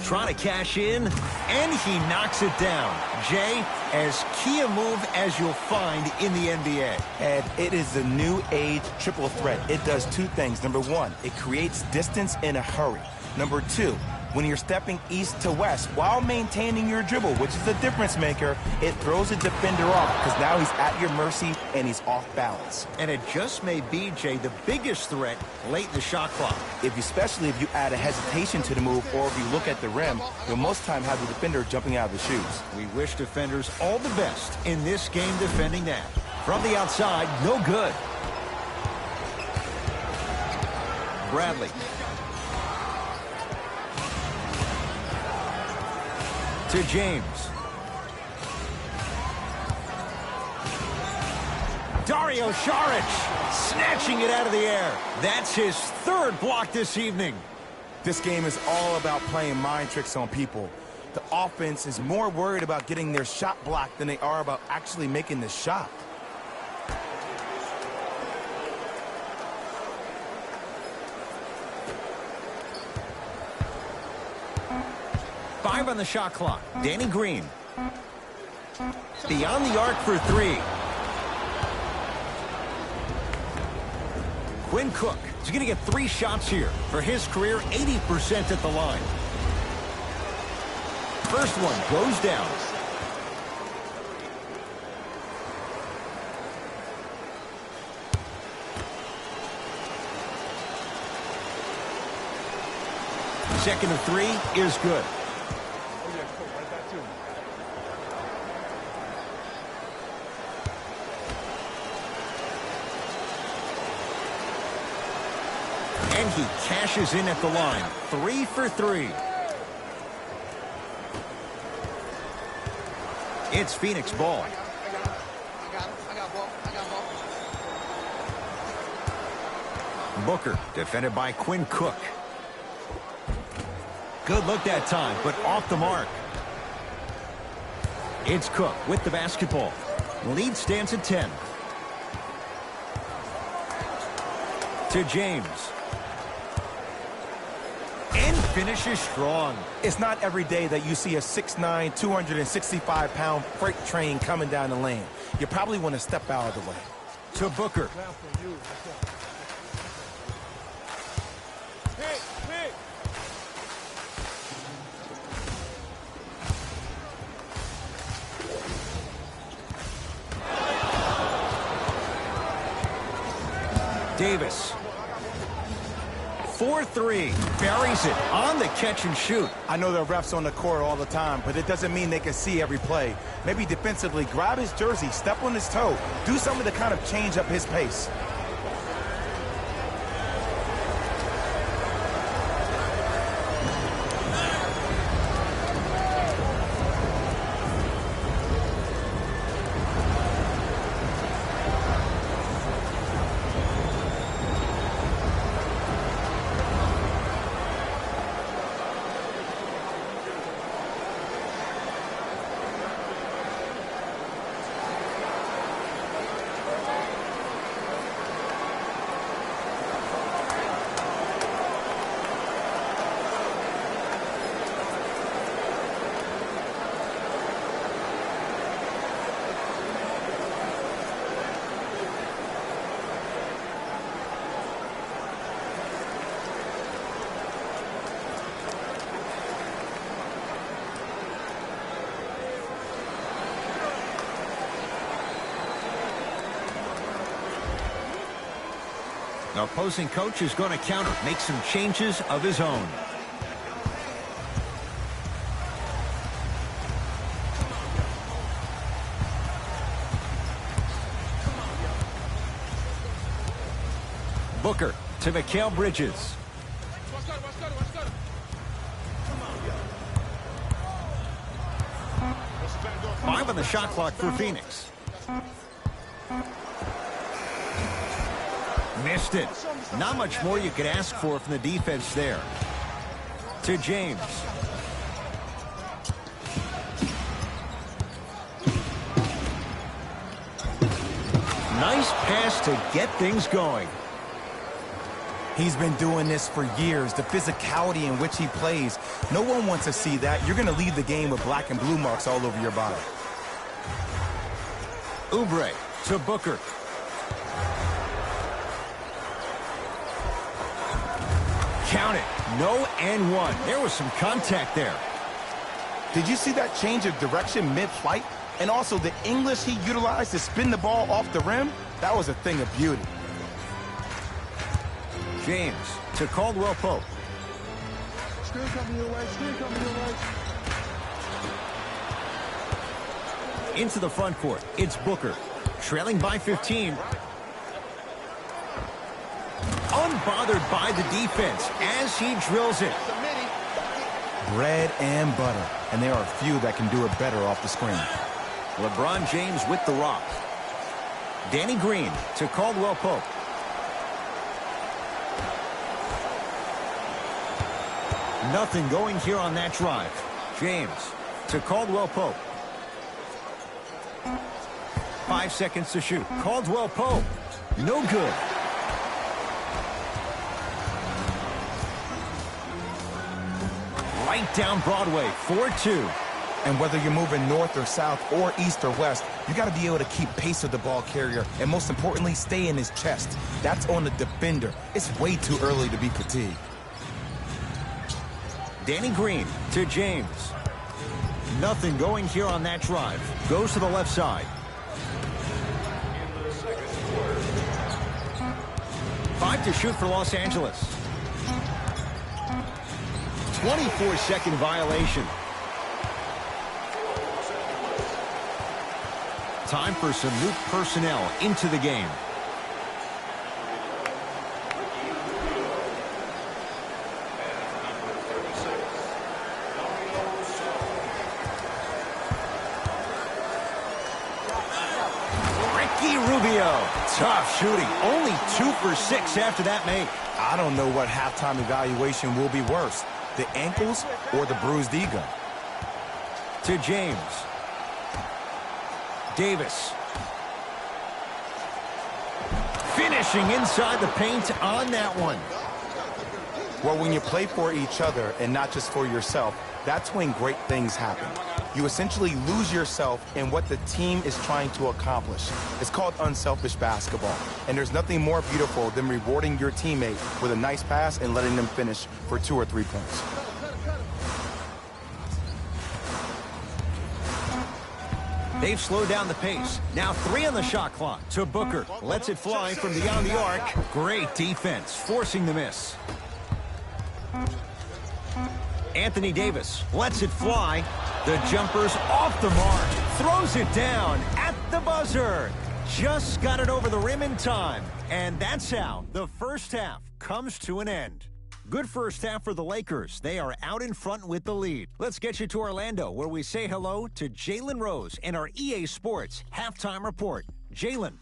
Trying to cash in, and he knocks it down. Jay, as key a move as you'll find in the NBA. And it is the new age triple threat. It does 2 things. Number 1, it creates distance in a hurry. Number 2, when you're stepping east to west while maintaining your dribble, which is a difference maker, it throws a defender off because now he's at your mercy and he's off balance. And it just may be, Jay, the biggest threat late in the shot clock. Especially if you add a hesitation to the move, or if you look at the rim, you'll most time have the defender jumping out of the shoes. We wish defenders all the best in this game defending that. From the outside, no good. Bradley. To James. Dario Saric snatching it out of the air. That's his 3rd block this evening. This game is all about playing mind tricks on people. The offense is more worried about getting their shot blocked than they are about actually making the shot. Five on the shot clock. Danny Green. Beyond the arc for 3. Quinn Cook is going to get 3 shots here for his career, 80% at the line. First one goes down. Second of 3 is good. And he cashes in at the line. 3 for 3. It's Phoenix ball. Booker, defended by Quinn Cook. Good look that time, but off the mark. It's Cook with the basketball. Lead stands at 10. To James. And finishes strong. It's not every day that you see a 6'9", 265-pound freight train coming down the lane. You probably want to step out of the way. To Booker. Davis. 4-3. Buries it on the catch and shoot. I know there are refs on the court all the time, but it doesn't mean they can see every play. Maybe defensively, grab his jersey, step on his toe, do something to kind of change up his pace. The opposing coach is going to counter, make some changes of his own. Booker to Mikal Bridges. Five on the shot clock for Phoenix. Missed it. Not much more you could ask for from the defense there. To James. Nice pass to get things going. He's been doing this for years. The physicality in which he plays. No one wants to see that. You're going to leave the game with black and blue marks all over your body. Oubre to Booker. Count it. No and one. There was some contact there. Did you see that change of direction mid-flight? And also the English he utilized to spin the ball off the rim? That was a thing of beauty. James to Caldwell Pope. Screen coming your way. Screen coming your way. Into the front court. It's Booker. Trailing by 15. Unbothered by the defense as he drills it. Bread and butter. And there are few that can do it better off the screen. LeBron James with the rock. Danny Green to Caldwell Pope. Nothing going here on that drive. James to Caldwell Pope. 5 seconds to shoot. Caldwell Pope. No good. Right down Broadway. 4-2. And whether you're moving north or south or east or west, you got to be able to keep pace with the ball carrier and most importantly, stay in his chest. That's on the defender. It's way too early to be fatigued. Danny Green to James. Nothing going here on that drive. Goes to the left side. 5 to shoot for Los Angeles. 24-second violation. Time for some new personnel into the game. Tough shooting. Only 2 for 6 after that make. I don't know what halftime evaluation will be worse, the ankles or the bruised ego. To James. Davis. Finishing inside the paint on that one. Well, when you play for each other and not just for yourself, that's when great things happen. You essentially lose yourself in what the team is trying to accomplish. It's called unselfish basketball. And there's nothing more beautiful than rewarding your teammate with a nice pass and letting them finish for 2 or 3 points. They've slowed down the pace. Now 3 on the shot clock to Booker. Lets it fly from beyond the arc. Great defense, forcing the miss. Anthony Davis lets it fly. The jumper's off the mark. Throws it down at the buzzer. Just got it over the rim in time. And that's how the first half comes to an end. Good first half for the Lakers. They are out in front with the lead. Let's get you to Orlando, where we say hello to Jalen Rose in our EA Sports Halftime Report. Jalen.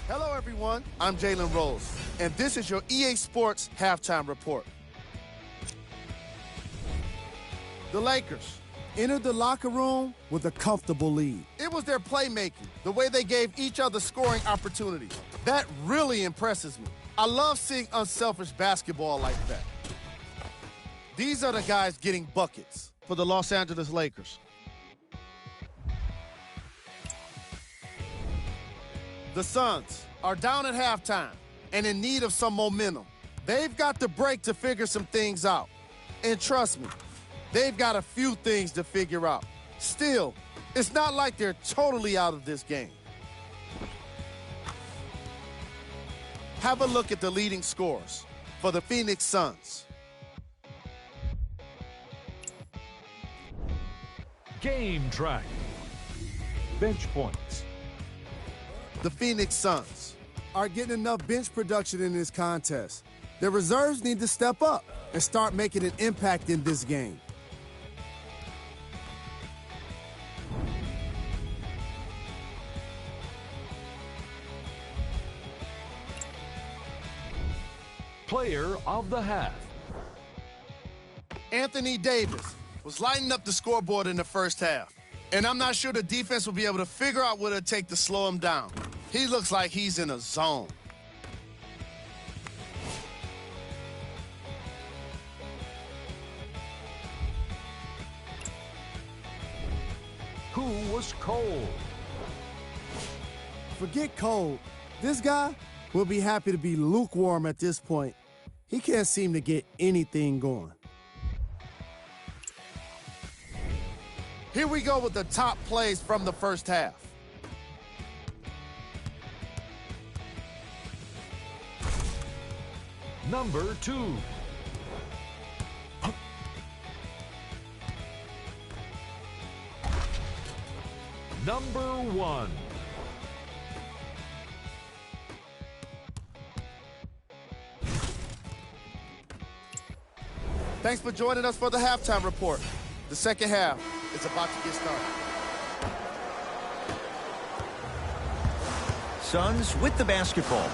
Hello, everyone. I'm Jalen Rose, and this is your EA Sports Halftime Report. The Lakers entered the locker room with a comfortable lead. It was their playmaking, the way they gave each other scoring opportunities. That really impresses me. I love seeing unselfish basketball like that. These are the guys getting buckets for the Los Angeles Lakers. The Suns are down at halftime and in need of some momentum. They've got the break to figure some things out. And trust me, they've got a few things to figure out. Still, it's not like they're totally out of this game. Have a look at the leading scorers for the Phoenix Suns. Game track. Bench points. The Phoenix Suns are getting enough bench production in this contest. Their reserves need to step up and start making an impact in this game. Player of the half. Anthony Davis was lighting up the scoreboard in the first half. And I'm not sure the defense will be able to figure out what it'll take to slow him down. He looks like he's in a zone. Who was cold? Forget cold. This guy will be happy to be lukewarm at this point. He can't seem to get anything going. Here we go with the top plays from the first half. Number 2. Number 1. Thanks for joining us for the halftime report. The second half is about to get started. Suns with the basketball.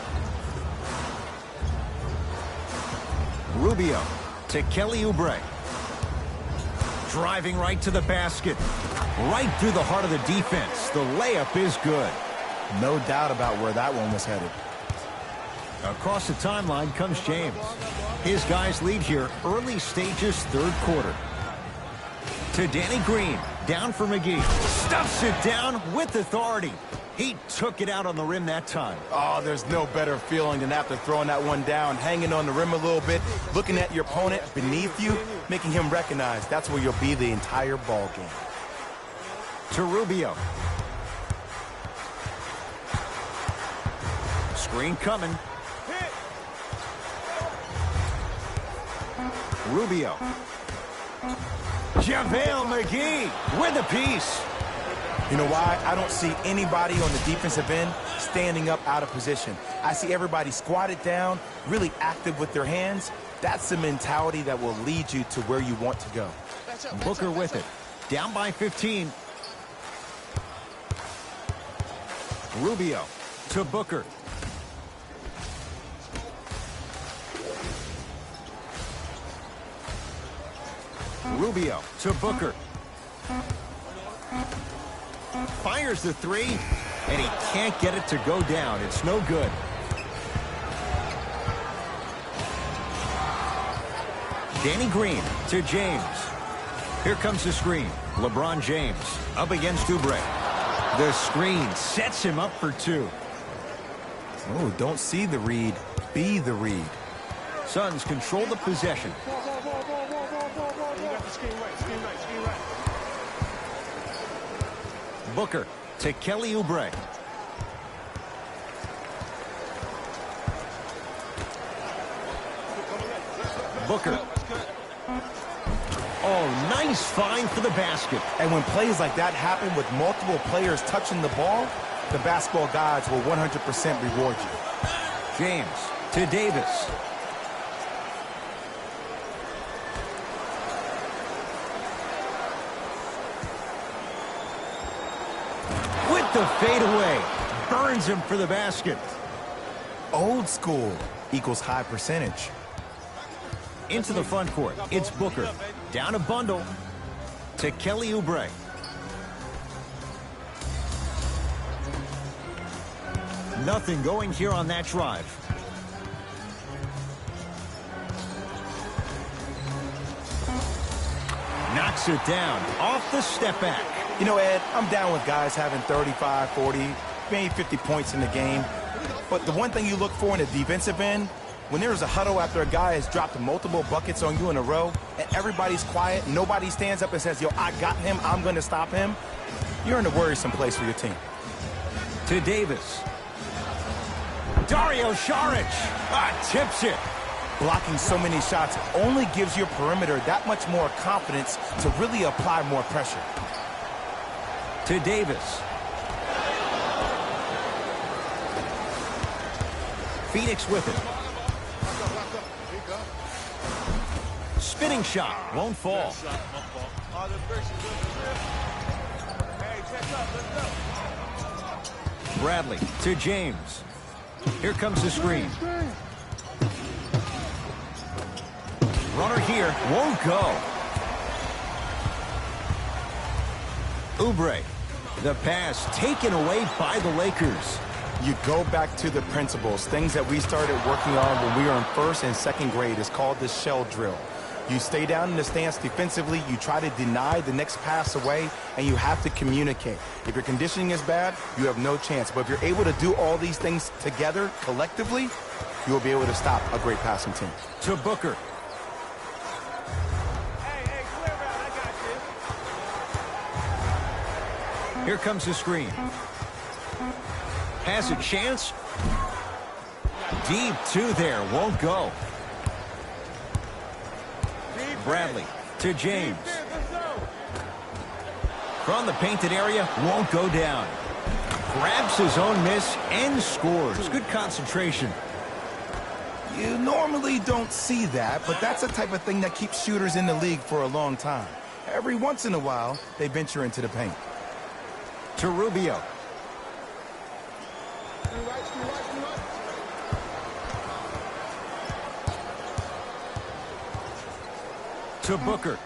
Rubio to Kelly Oubre. Driving right to the basket. Right through the heart of the defense. The layup is good. No doubt about where that one was headed. Across the timeline comes James. His guys lead here early stages, third quarter. To Danny Green, down for McGee. Stuffs it down with authority. He took it out on the rim that time. Oh, there's no better feeling than after throwing that one down, hanging on the rim a little bit, looking at your opponent beneath you, making him recognize that's where you'll be the entire ball game. To Rubio. Screen coming. Rubio. JaVale McGee with a piece. You know why? I don't see anybody on the defensive end standing up out of position. I see everybody squatted down, really active with their hands. That's the mentality that will lead you to where you want to go. Booker with it. Down by 15. Rubio to Booker. Rubio to Booker. Fires the three, and he can't get it to go down. It's no good. Danny Green to James. Here comes the screen. LeBron James up against Oubre. The screen sets him up for two. Oh, don't see the read. Be the read. Suns control the possession. You got the screen right, screen right, screen right. Booker to Kelly Oubre. Booker. Oh, nice find for the basket. And when plays like that happen with multiple players touching the ball, the basketball gods will 100% reward you. James to Davis. With the fadeaway. Burns him for the basket. Old school equals high percentage. Into the front court. It's Booker. Down a bundle to Kelly Oubre. Nothing going here on that drive. Knocks it down off the step back. You know, Ed, I'm down with guys having 35, 40, maybe 50 points in the game. But the one thing you look for in the defensive end, when there's a huddle after a guy has dropped multiple buckets on you in a row, and everybody's quiet, nobody stands up and says, yo, I got him, I'm going to stop him, you're in a worrisome place for your team. To Davis. Dario Saric tips it. Blocking so many shots only gives your perimeter that much more confidence to really apply more pressure. To Davis. Phoenix with it. Spinning shot won't fall. Bradley to James. Here comes the screen. Runner here won't go. Oubre. The pass taken away by the Lakers. You go back to the principles, things that we started working on when we were in first and second grade. It's called the shell drill. You stay down in the stance defensively, you try to deny the next pass away, and you have to communicate. If your conditioning is bad, you have no chance. But if you're able to do all these things together, collectively, you will be able to stop a great passing team. To Booker. Hey, clear out, I got you. Here comes the screen. Has a chance. Deep two there, won't go. Bradley to James. From the painted area, won't go down. Grabs his own miss and scores. Good concentration. You normally don't see that, but that's the type of thing that keeps shooters in the league for a long time. Every once in a while, they venture into the paint. To Rubio. To Booker.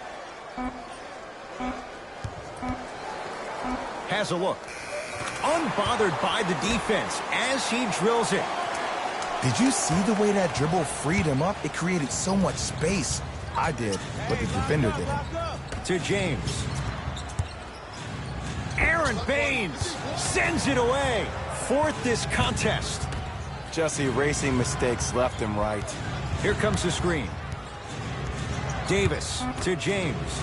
Has a look. Unbothered by the defense as he drills it. Did you see the way that dribble freed him up? It created so much space. I did, but the defender didn't. To James. Aaron Baines sends it away. Fourth this contest. Just erasing mistakes left and right. Here comes the screen. Davis to James.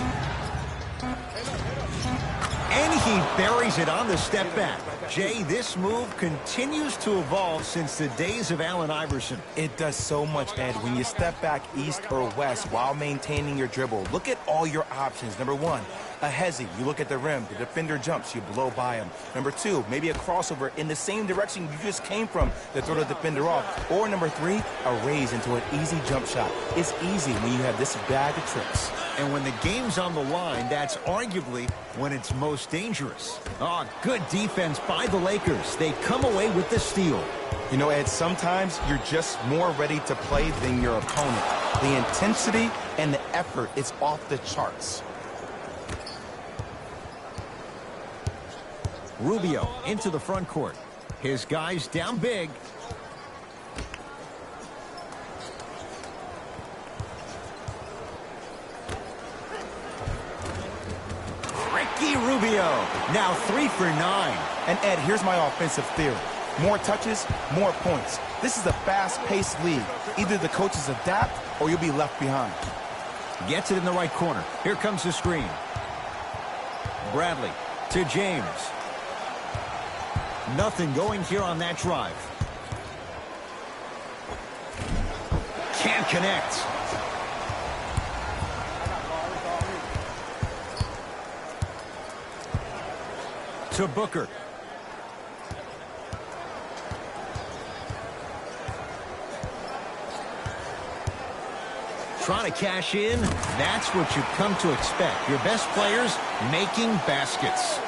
And he buries it on the step back. Jay, this move continues to evolve since the days of Allen Iverson. It does so much, Ed, when you step back east or west while maintaining your dribble. Look at all your options. Number one, a hezi. You look at the rim. The defender jumps. You blow by him. Number two, maybe a crossover in the same direction you just came from to throw the defender off. Or number three, a raise into an easy jump shot. It's easy when you have this bag of tricks. And when the game's on the line, that's arguably when it's most dangerous. Oh, good defense by the Lakers. They come away with the steal. You know, Ed, sometimes you're just more ready to play than your opponent. The intensity and the effort is off the charts. Rubio into the front court. His guys down big. Ricky Rubio, now 3 for 9. And Ed, here's my offensive theory. More touches, more points. This is a fast-paced league. Either the coaches adapt or you'll be left behind. Gets it in the right corner. Here comes the screen. Bradley to James. Nothing going here on that drive. Can't connect. To Booker. Trying to cash in. That's what you've come to expect. Your best players making baskets.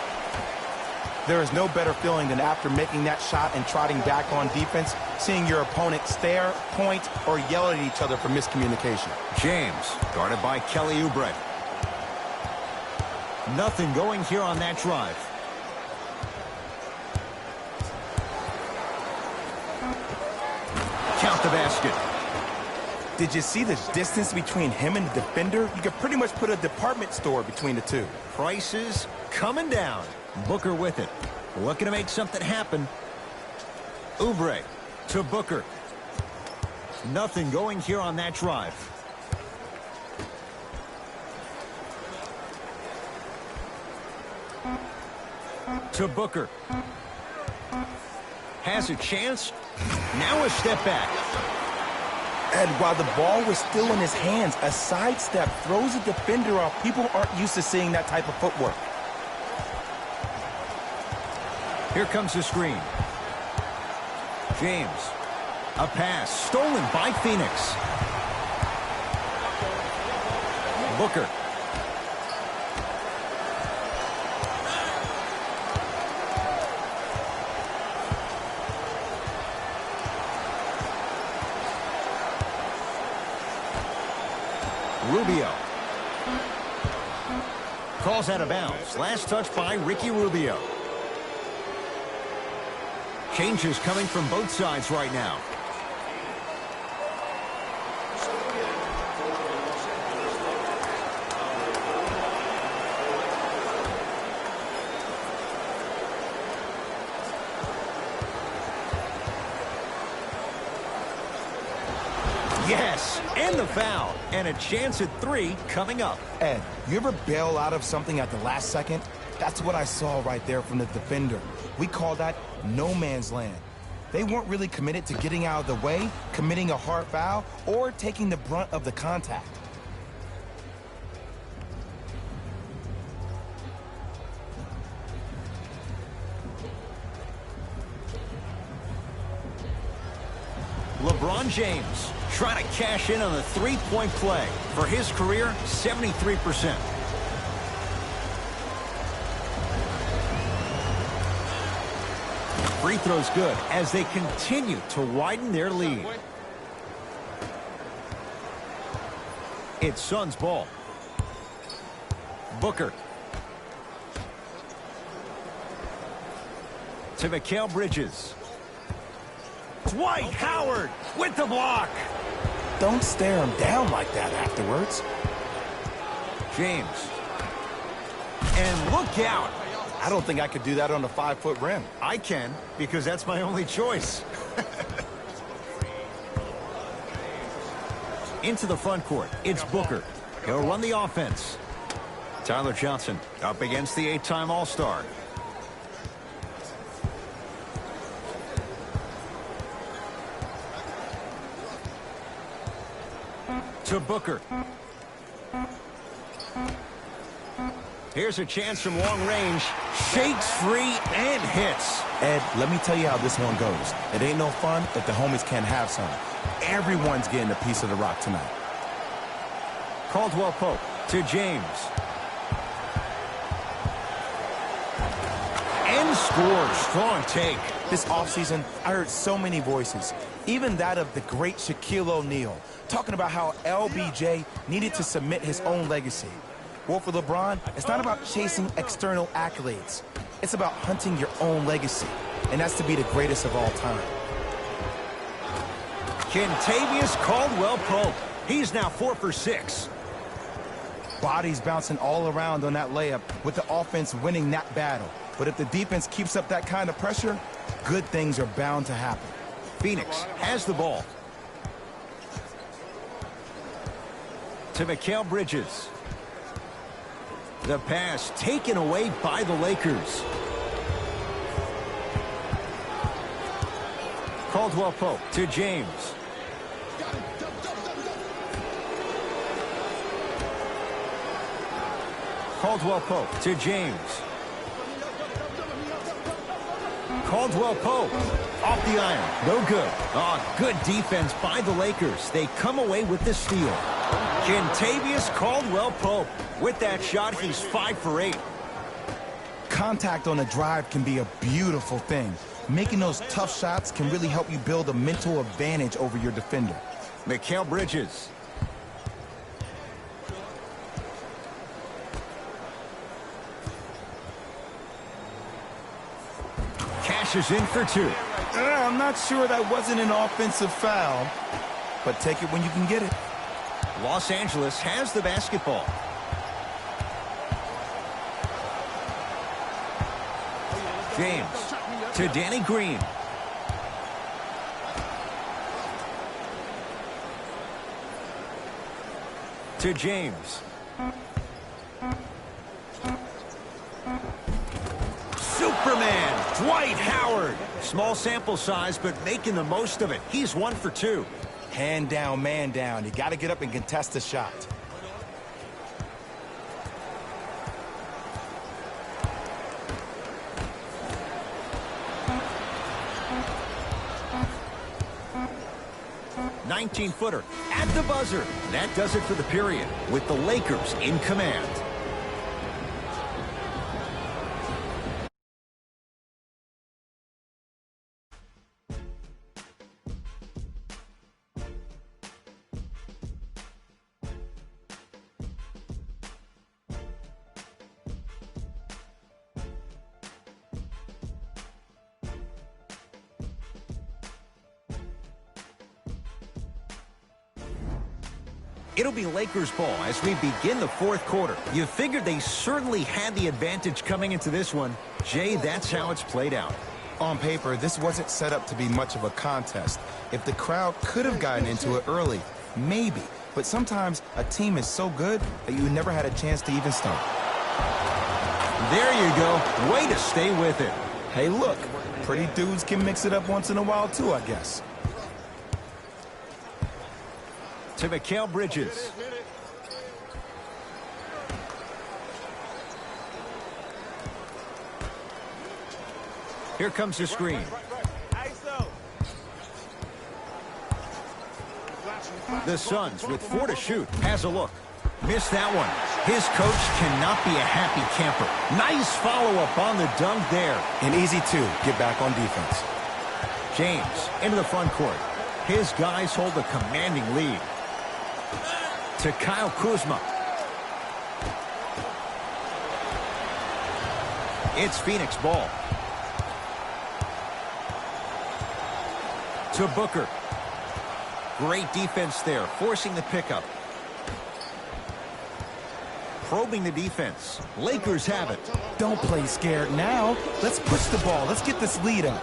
There is no better feeling than after making that shot and trotting back on defense, seeing your opponent stare, point, or yell at each other for miscommunication. James, guarded by Kelly Oubre. Nothing going here on that drive. Count the basket. Did you see the distance between him and the defender? You could pretty much put a department store between the two. Prices coming down. Booker with it. Looking to make something happen. Oubre to Booker. Nothing going here on that drive. To Booker. Has a chance. Now a step back. And while the ball was still in his hands, a sidestep throws a defender off. People aren't used to seeing that type of footwork. Here comes the screen. James. A pass stolen by Phoenix. Booker. Rubio. Calls out of bounds. Last touch by Ricky Rubio. Changes coming from both sides right now. Yes, and the foul. And a chance at 3 coming up. Ed, you ever bail out of something at the last second? That's what I saw right there from the defender. We call that no man's land. They weren't really committed to getting out of the way, committing a hard foul, or taking the brunt of the contact. LeBron James trying to cash in on the three-point play. For his career, 73%. Free throw's good as they continue to widen their lead. It's Suns ball. Booker. To Mikal Bridges. Dwight Howard with the block. Don't stare him down like that afterwards. James. And look out. I don't think I could do that on a 5-foot rim. I can, because that's my only choice. Into the front court. It's Booker. He'll run the offense. Tyler Johnson up against the 8-time All-Star. To Booker. Here's a chance from long range. Shakes free and hits. Ed, let me tell you how this one goes. It ain't no fun if the homies can't have some. Everyone's getting a piece of the rock tonight. Caldwell Pope to James. And scores. Strong take. This offseason, I heard so many voices, even that of the great Shaquille O'Neal, talking about how LBJ needed to submit his own legacy. Well, for LeBron, it's not about chasing external accolades. It's about hunting your own legacy, and that's to be the greatest of all time. Kentavious Caldwell Pope. He's now 4 for 6. Bodies bouncing all around on that layup with the offense winning that battle. But if the defense keeps up that kind of pressure, good things are bound to happen. Phoenix has the ball. To Mikal Bridges. The pass taken away by the Lakers. Caldwell Pope to James. Caldwell Pope to James. Caldwell Pope off the iron. No good. Oh, good defense by the Lakers. They come away with the steal. Kentavious Caldwell Pope. With that shot, he's 5 for 8. Contact on a drive can be a beautiful thing. Making those tough shots can really help you build a mental advantage over your defender. Mikal Bridges. Cashes in for 2. I'm not sure that wasn't an offensive foul, but take it when you can get it. Los Angeles has the basketball. James to Danny Green. To James. Superman, Dwight Howard. Small sample size, but making the most of it. He's 1 for 2. Hand down, man down. You got to get up and contest the shot. Footer at the buzzer. That does it for the period with the Lakers in command. It'll be Lakers ball as we begin the fourth quarter. You figured they certainly had the advantage coming into this one. Jay, that's how it's played out. On paper, this wasn't set up to be much of a contest. If the crowd could have gotten into it early, maybe. But sometimes a team is so good that you never had a chance to even start. There you go. Way to stay with it. Hey, look, pretty dudes can mix it up once in a while too, I guess. To Mikal Bridges. Here comes the screen. The Suns with 4 to shoot. Has a look. Missed that one. His coach cannot be a happy camper. Nice follow-up on the dunk there. And easy, too. Get back on defense. James into the front court. His guys hold a commanding lead. To Kyle Kuzma. It's Phoenix ball. To Booker. Great defense there, forcing the pickup. Probing the defense. Lakers have it. Don't play scared now. Let's push the ball. Let's get this lead up.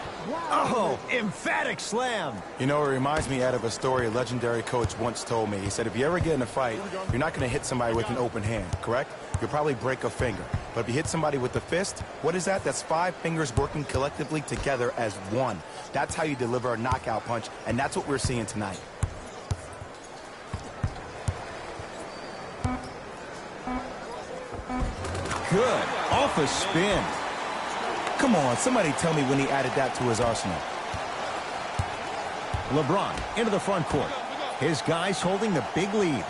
Oh, emphatic slam. You know, it reminds me of a story a legendary coach once told me. He said, if you ever get in a fight, you're not going to hit somebody with an open hand, correct? You'll probably break a finger. But if you hit somebody with a fist, what is that? That's 5 fingers working collectively together as one. That's how you deliver a knockout punch, and that's what we're seeing tonight. Good. Off a spin. Come on, somebody tell me when he added that to his arsenal. LeBron into the front court. His guys holding the big lead.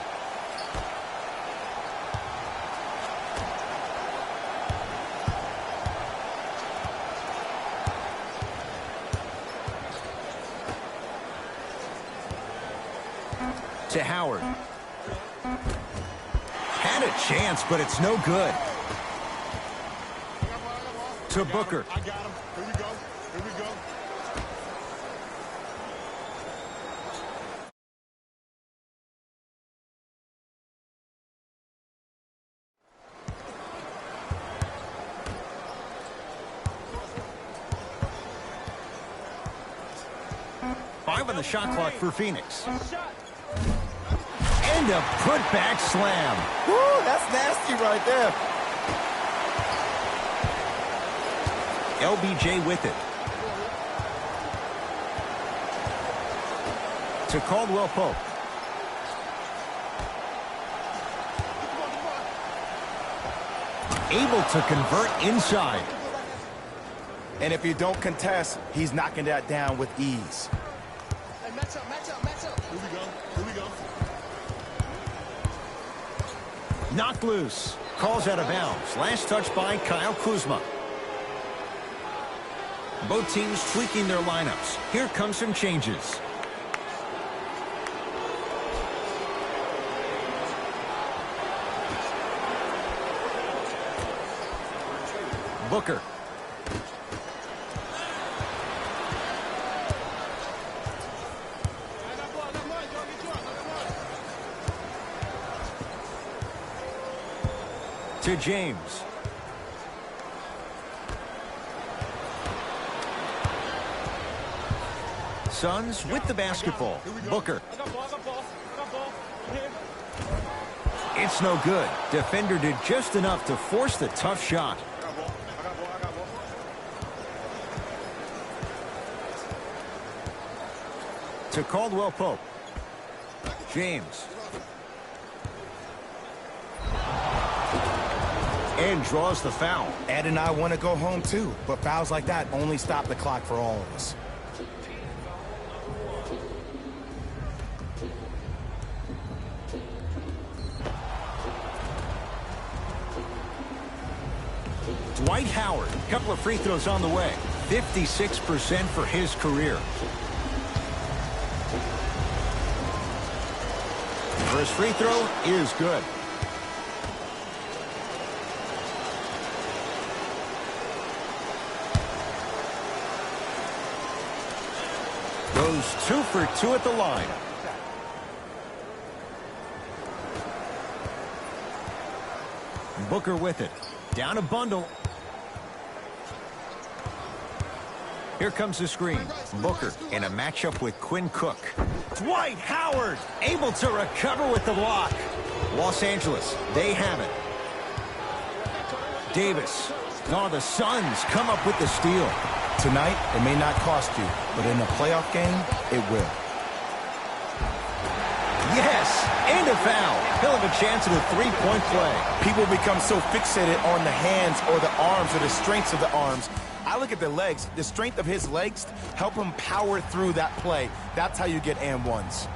To Howard. Had a chance, but it's no good. To Booker. I got him. Here we go. Here we go. 5 on the shot clock for Phoenix. And a put-back slam. Woo, that's nasty right there. LBJ with it. To Caldwell Pope. Able to convert inside. And if you don't contest, he's knocking that down with ease. Hey, match up. Here we go. Knocked loose. Calls out of bounds. Last touch by Kyle Kuzma. Both teams tweaking their lineups. Here comes some changes. Booker. To James. Suns with the basketball. Booker. It's no good. Defender did just enough to force the tough shot. To Caldwell Pope. James. And draws the foul. Ed and I want to go home too, but fouls like that only stop the clock for all of us. Dwight Howard, a couple of free throws on the way. 56% for his career. First free throw is good. Goes 2 for 2 at the line. Booker with it. Down a bundle. Here comes the screen. Booker in a matchup with Quinn Cook. Dwight Howard able to recover with the block. Los Angeles, they have it. Davis. No, the Suns come up with the steal. Tonight, it may not cost you, but in a playoff game, it will. Yes, and a foul. He'll have a chance at a three-point play. People become so fixated on the hands or the arms or the strengths of the arms. I look at the legs. The strength of his legs help him power through that play. That's how you get and ones.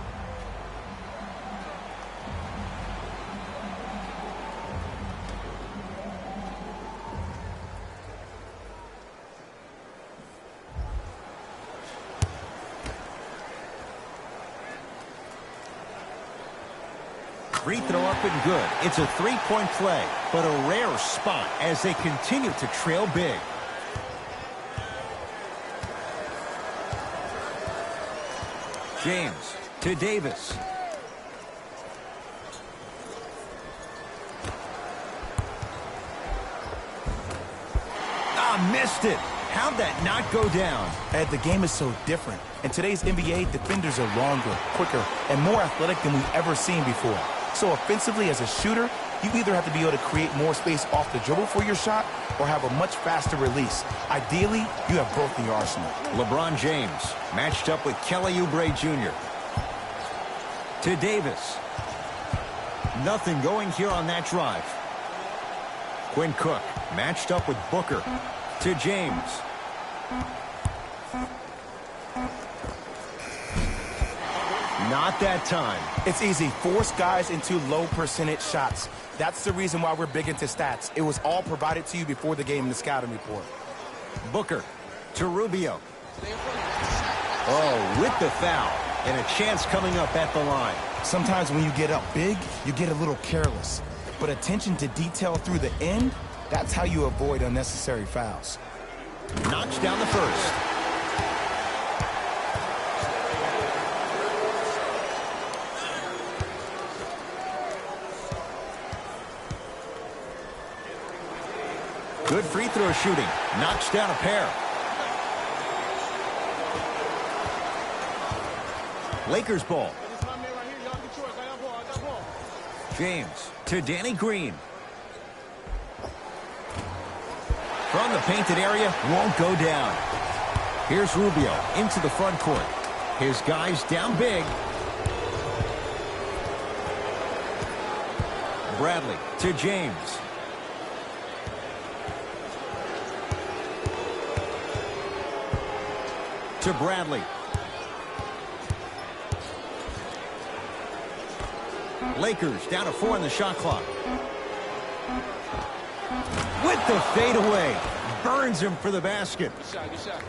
Free throw up and good. It's a three-point play, but a rare spot as they continue to trail big. James to Davis. Missed it. How'd that not go down? Ed, the game is so different. In today's NBA, defenders are longer, quicker, and more athletic than we've ever seen before. So offensively, as a shooter, you either have to be able to create more space off the dribble for your shot or have a much faster release. Ideally, you have both in your arsenal. LeBron James matched up with Kelly Oubre Jr. To Davis. Nothing going here on that drive. Quinn Cook matched up with Booker. To James. Not that time. It's easy. Force guys into low percentage shots. That's the reason why we're big into stats. It was all provided to you before the game in the scouting report. Booker to Rubio. Oh, with the foul. And a chance coming up at the line. Sometimes when you get up big, you get a little careless. But attention to detail through the end, that's how you avoid unnecessary fouls. Knocks down the first. Good free throw shooting. Knocks down a pair. Lakers ball. This is my man right here. Y'all get yours. I got ball. I got ball. James to Danny Green. From the painted area, won't go down. Here's Rubio into the front court. His guys down big. Bradley to James. To Bradley. Lakers down to 4 in the shot clock. With the fadeaway. Burns him for the basket. Good shot. Good shot.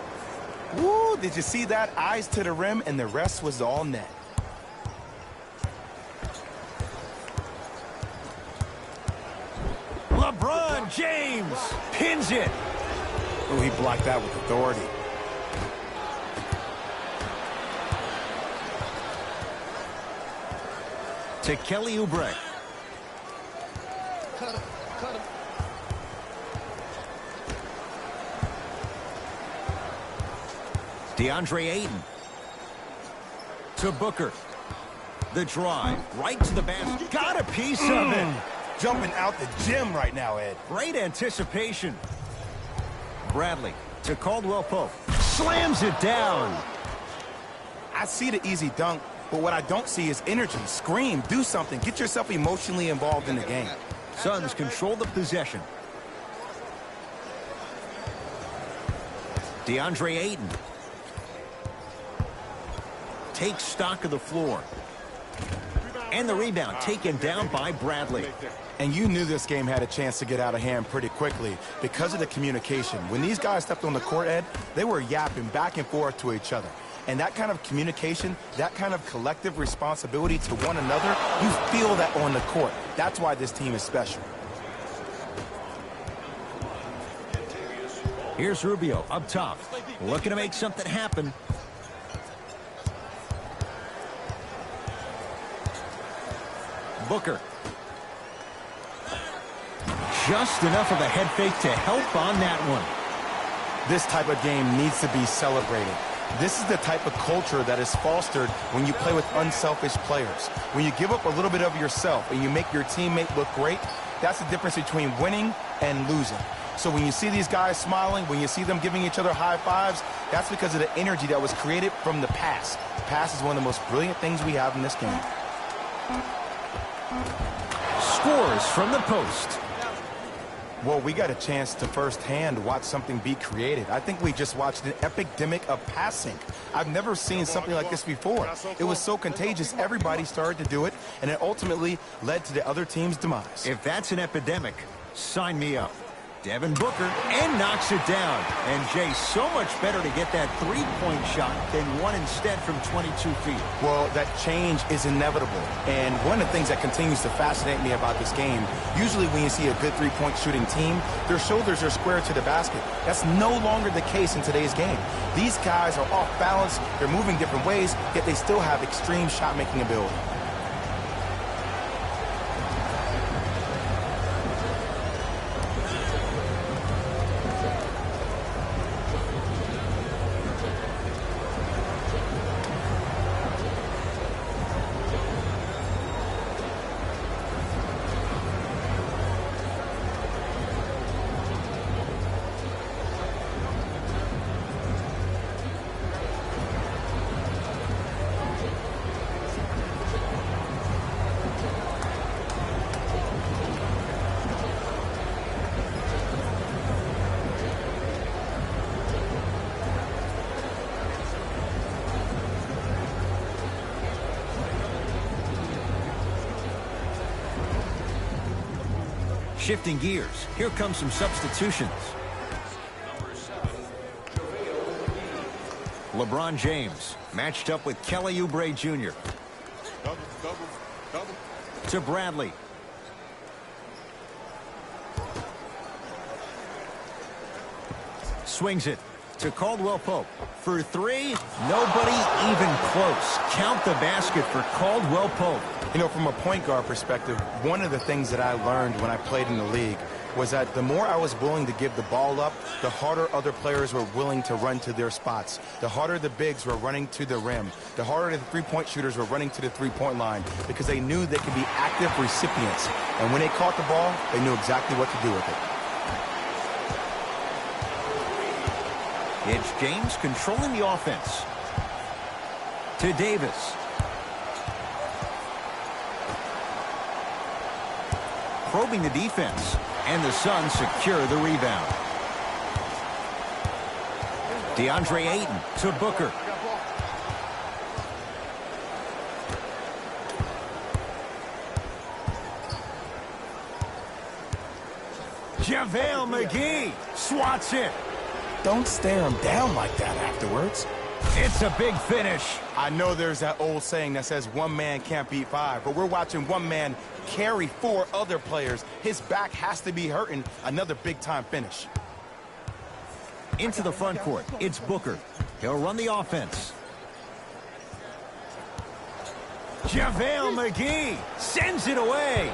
Woo, did you see that? Eyes to the rim, and the rest was all net. LeBron James pins it. Oh, he blocked that with authority. To Kelly Oubre. Cut him. Cut him. DeAndre Ayton. To Booker. The drive. Right to the basket. Got a piece of it. Jumping out the gym right now, Ed. Great anticipation. Bradley to Caldwell Pope. Slams it down. I see the easy dunk, but what I don't see is energy. Scream, do something. Get yourself emotionally involved in the game. Suns control the possession. DeAndre Ayton takes stock of the floor. And the rebound taken down by Bradley. And you knew this game had a chance to get out of hand pretty quickly because of the communication. When these guys stepped on the court, Ed, they were yapping back and forth to each other. And that kind of communication, that kind of collective responsibility to one another, you feel that on the court. That's why this team is special. Here's Rubio up top, looking to make something happen. Booker. Just enough of a head fake to help on that one. This type of game needs to be celebrated. This is the type of culture that is fostered when you play with unselfish players. When you give up a little bit of yourself and you make your teammate look great, that's the difference between winning and losing. So when you see these guys smiling, when you see them giving each other high fives, that's because of the energy that was created from the pass. The pass is one of the most brilliant things we have in this game. Scores from the post. Well, we got a chance to firsthand watch something be created. I think we just watched an epidemic of passing. I've never seen something like this before. It was so contagious, everybody started to do it, and it ultimately led to the other team's demise. If that's an epidemic, sign me up. Devin Booker and knocks it down. And Jay, so much better to get that three-point shot than one instead from 22 feet. Well, that change is inevitable. And one of the things that continues to fascinate me about this game, usually when you see a good three-point shooting team, their shoulders are square to the basket. That's no longer the case in today's game. These guys are off balance, they're moving different ways, yet they still have extreme shot-making ability. Shifting gears, here come some substitutions. LeBron James matched up with Kelly Oubre Jr. To Bradley. Swings it to Caldwell Pope. For three, nobody even close. Count the basket for Caldwell Pope. You know, from a point guard perspective, one of the things that I learned when I played in the league, was that the more I was willing to give the ball up, the harder other players were willing to run to their spots. The harder the bigs were running to the rim. The harder the three-point shooters were running to the three-point line because they knew they could be active recipients. And when they caught the ball, they knew exactly what to do with it. It's James controlling the offense. To Davis. Probing the defense. And the Suns secure the rebound. DeAndre Ayton to Booker. JaVale McGee swats it. Don't stare him down like that afterwards. It's a big finish. I know there's that old saying that says one man can't beat five, but we're watching one man carry four other players. His back has to be hurting. Another big-time finish. Into the front court, it's Booker. He'll run the offense. JaVale McGee sends it away.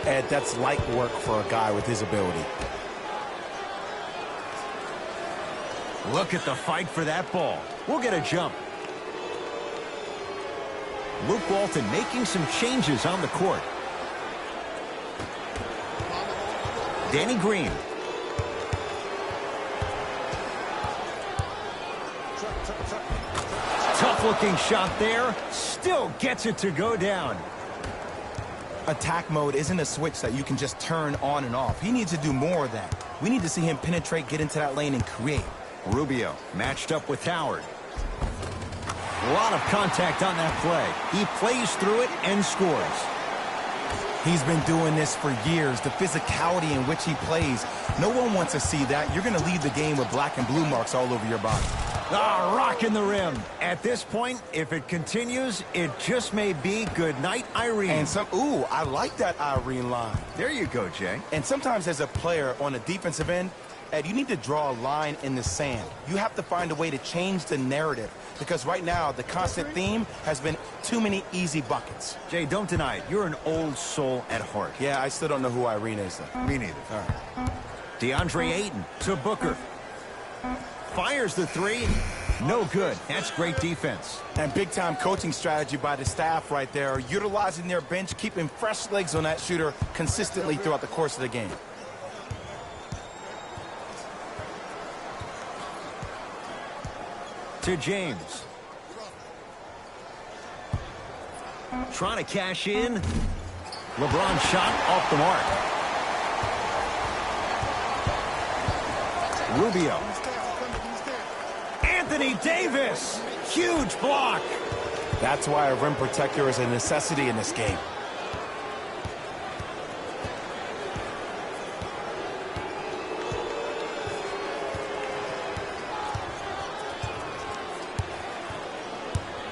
Ed, that's light work for a guy with his ability. Look at the fight for that ball. We'll get a jump. Luke Walton making some changes on the court. Danny Green. Tough-looking shot there. Still gets it to go down. Attack mode isn't a switch that you can just turn on and off. He needs to do more of that. We need to see him penetrate, get into that lane, and create. Rubio matched up with Howard. A lot of contact on that play. He plays through it and scores. He's been doing this for years. The physicality in which he plays. No one wants to see that. You're going to leave the game with black and blue marks all over your body. Ah, rocking the rim. At this point, if it continues, it just may be good night, Irene. And ooh, I like that Irene line. There you go, Jay. And sometimes as a player on the defensive end, Ed, you need to draw a line in the sand. You have to find a way to change the narrative because right now the constant theme has been too many easy buckets. Jay, don't deny it. You're an old soul at heart. Yeah, I still don't know who Irene is, though. Me neither. All right. DeAndre Ayton to Booker. Fires the three. No good. That's great defense. And big-time coaching strategy by the staff right there, utilizing their bench, keeping fresh legs on that shooter consistently throughout the course of the game. To James. Trying to cash in. LeBron shot off the mark. Rubio. Anthony Davis. Huge block. That's why a rim protector is a necessity in this game.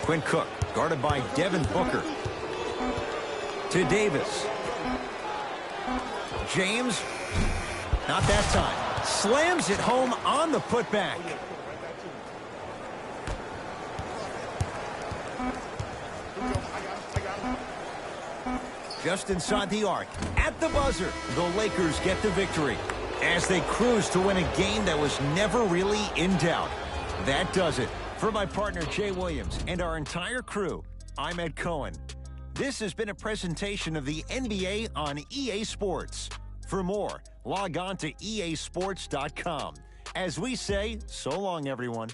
Quinn Cook, guarded by Devin Booker. To Davis. James, not that time. Slams it home on the putback. Just inside the arc. At the buzzer, the Lakers get the victory as they cruise to win a game that was never really in doubt. That does it. For my partner, Jay Williams, and our entire crew, I'm Ed Cohen. This has been a presentation of the NBA on EA Sports. For more, log on to easports.com. As we say, so long, everyone.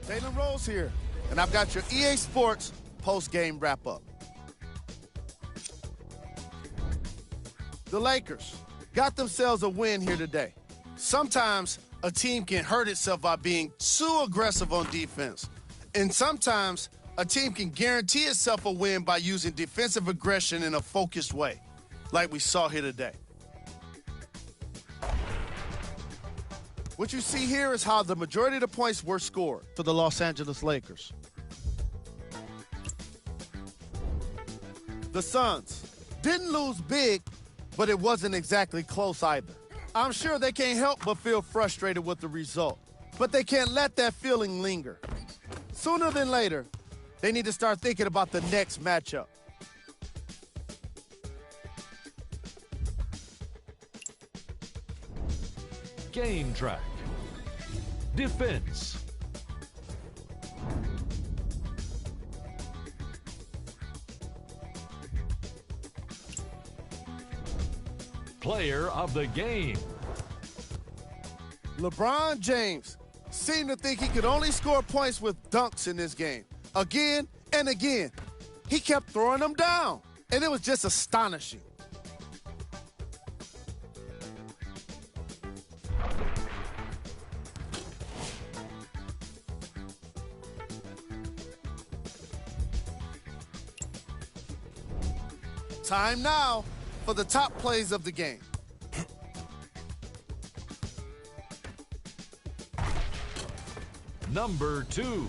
Jalen Rose here, and I've got your EA Sports post-game wrap-up. The Lakers got themselves a win here today. Sometimes a team can hurt itself by being too aggressive on defense, and sometimes a team can guarantee itself a win by using defensive aggression in a focused way, like we saw here today. What you see here is how the majority of the points were scored for the Los Angeles Lakers. The Suns Didn't lose big, but it wasn't exactly close either. I'm sure they can't help but feel frustrated with the result, but they can't let that feeling linger. Sooner than later, they need to start thinking about the next matchup. Game track. Defense. Player of the game. LeBron James seemed to think he could only score points with dunks in this game. Again and again. He kept throwing them down, and it was just astonishing. Time now for the top plays of the game. Number 2.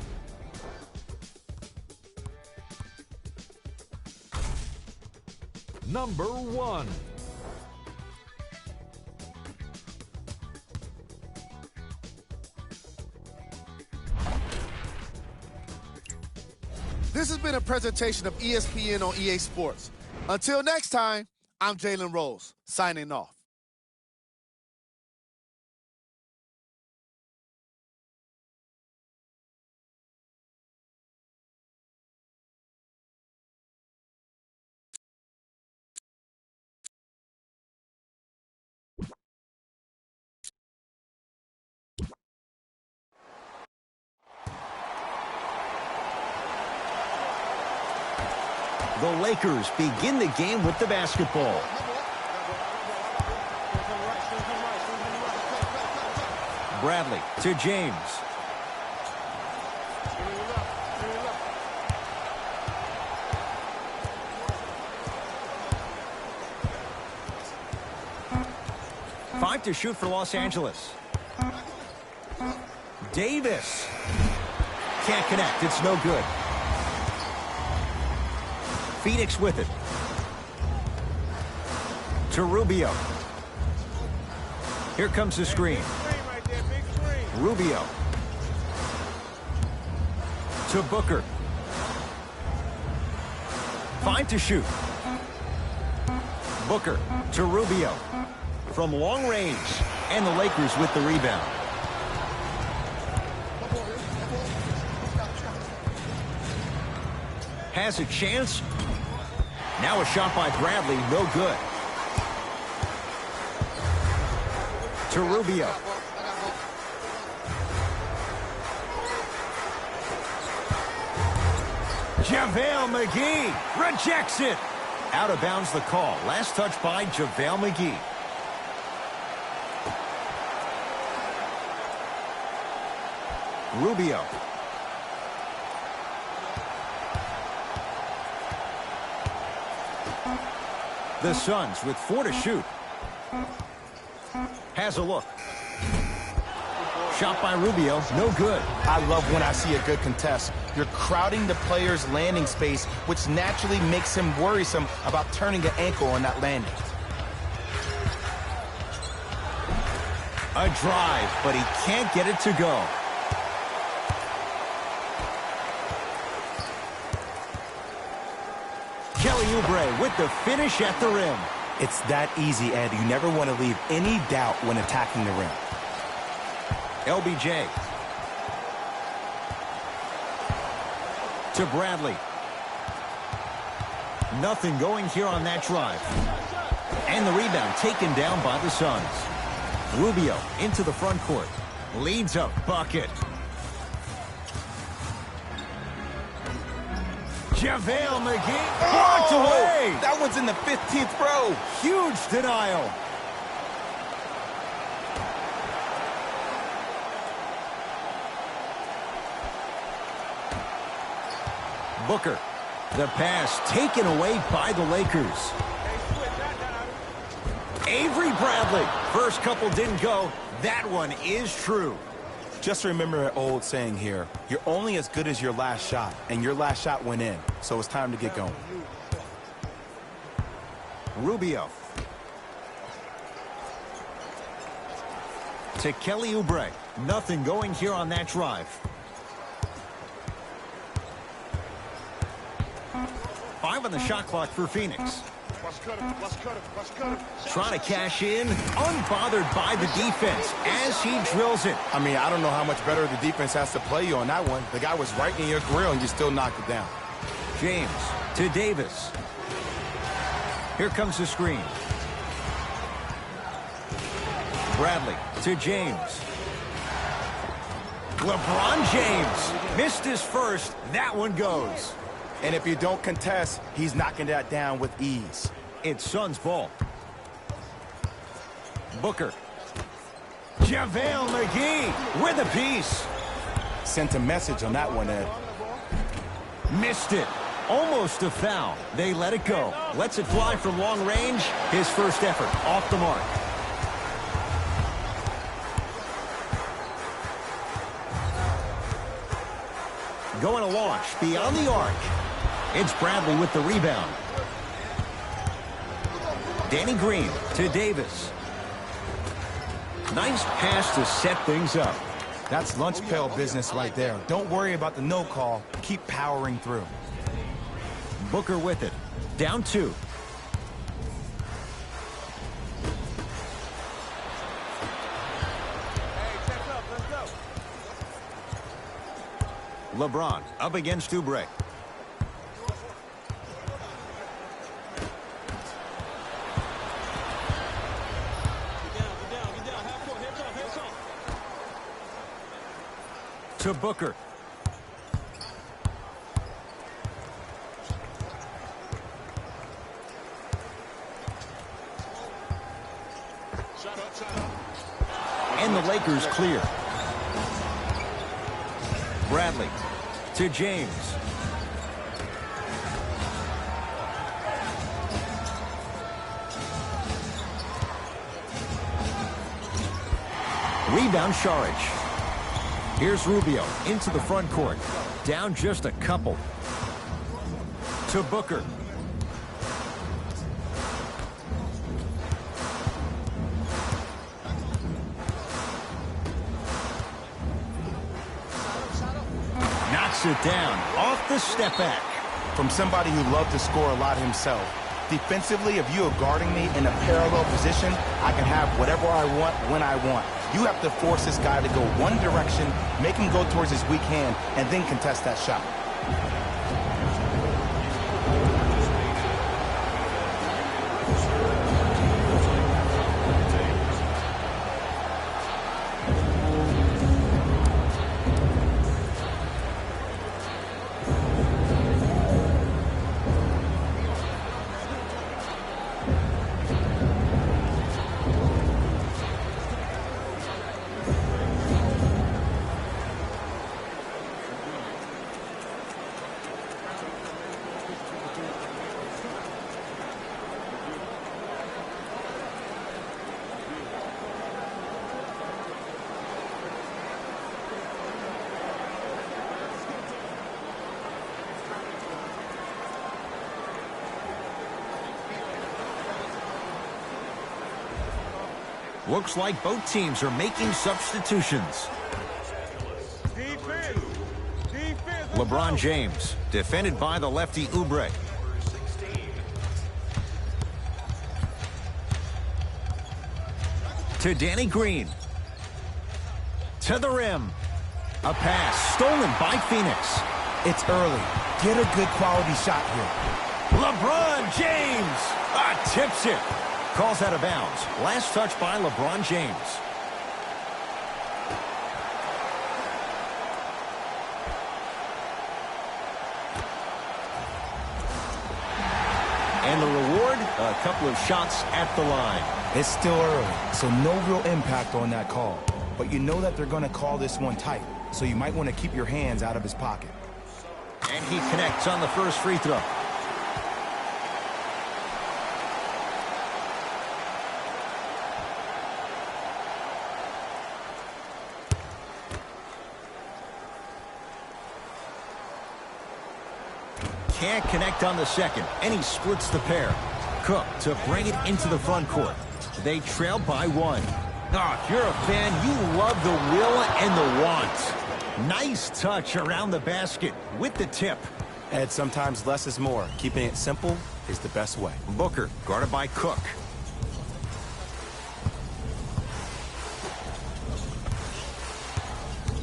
Number 1. This has been a presentation of ESPN on EA Sports. Until next time, I'm Jalen Rose, signing off. The Lakers begin the game with the basketball. Bradley to James. Five to shoot for Los Angeles. Davis. Can't connect. It's no good. Phoenix with it. To Rubio. Here comes the screen. Rubio. To Booker. 5 to shoot. Booker to Rubio. From long range. And the Lakers with the rebound. Has a chance. Now a shot by Bradley, no good. To Rubio. JaVale McGee rejects it. Out of bounds the call. Last touch by JaVale McGee. Rubio. The Suns with 4 to shoot. Has a look. Shot by Rubio, no good. I love when I see a good contest. You're crowding the player's landing space, which naturally makes him worrisome about turning an ankle on that landing. A drive, but he can't get it to go. Kelly Oubre with the finish at the rim. It's that easy, Ed. You never want to leave any doubt when attacking the rim. LBJ. To Bradley. Nothing going here on that drive. And the rebound taken down by the Suns. Rubio into the front court. Leads a bucket. JaVale McGee blocked away. That one's in the 15th row. Huge denial. Booker. The pass taken away by the Lakers. Avery Bradley. First couple didn't go. That one is true. Just remember an old saying here. You're only as good as your last shot, and your last shot went in. So it's time to get going. Rubio. To Kelly Oubre. Nothing going here on that drive. 5 on the shot clock for Phoenix. Trying to cash in, unbothered by the defense as he drills it. I mean, I don't know how much better the defense has to play you on that one. The guy was right in your grill and you still knocked it down. James to Davis. Here comes the screen. Bradley to James. LeBron James missed his first. That one goes. And if you don't contest, he's knocking that down with ease. It's Suns ball. Booker. JaVale McGee with a piece. Sent a message on that one, Ed. Missed it. Almost a foul. They let it go. Lets it fly from long range. His first effort off the mark. Going to launch beyond the arc. It's Bradley with the rebound. Danny Green to Davis. Nice pass to set things up. That's lunch pail business right there. Don't worry about the no call. Keep powering through. Booker with it. Down 2. LeBron up against Oubre. To Booker. And the Lakers clear. Bradley to James. Rebound Saric. Here's Rubio into the front court. Down just a couple. To Booker. Knocks it down off the step back. From somebody who loved to score a lot himself. Defensively, if you are guarding me in a parallel position, I can have whatever I want when I want. You have to force this guy to go one direction, make him go towards his weak hand, and then contest that shot. Looks like both teams are making substitutions. LeBron James, defended by the lefty Oubre. To Danny Green. To the rim. A pass stolen by Phoenix. It's early. Get a good quality shot here. LeBron James tips it. Calls out of bounds. Last touch by LeBron James. And the reward, a couple of shots at the line. It's still early, so no real impact on that call. But you know that they're going to call this one tight, so you might want to keep your hands out of his pocket. And he connects on the first free throw. Can't connect on the second, and he splits the pair. Cook to bring it into the front court. They trail by 1. Oh, if you're a fan, you love the will and the want. Nice touch around the basket with the tip. Ed, sometimes less is more. Keeping it simple is the best way. Booker guarded by Cook.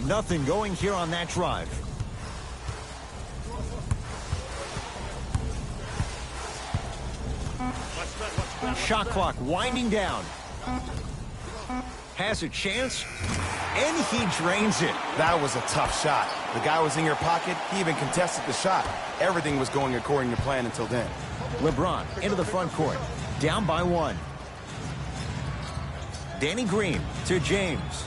Nothing going here on that drive. Shot clock winding down. Has a chance, and he drains it. That was a tough shot. The guy was in your pocket. He even contested the shot. Everything was going according to plan until then. LeBron into the front court. Down by 1. Danny Green to James.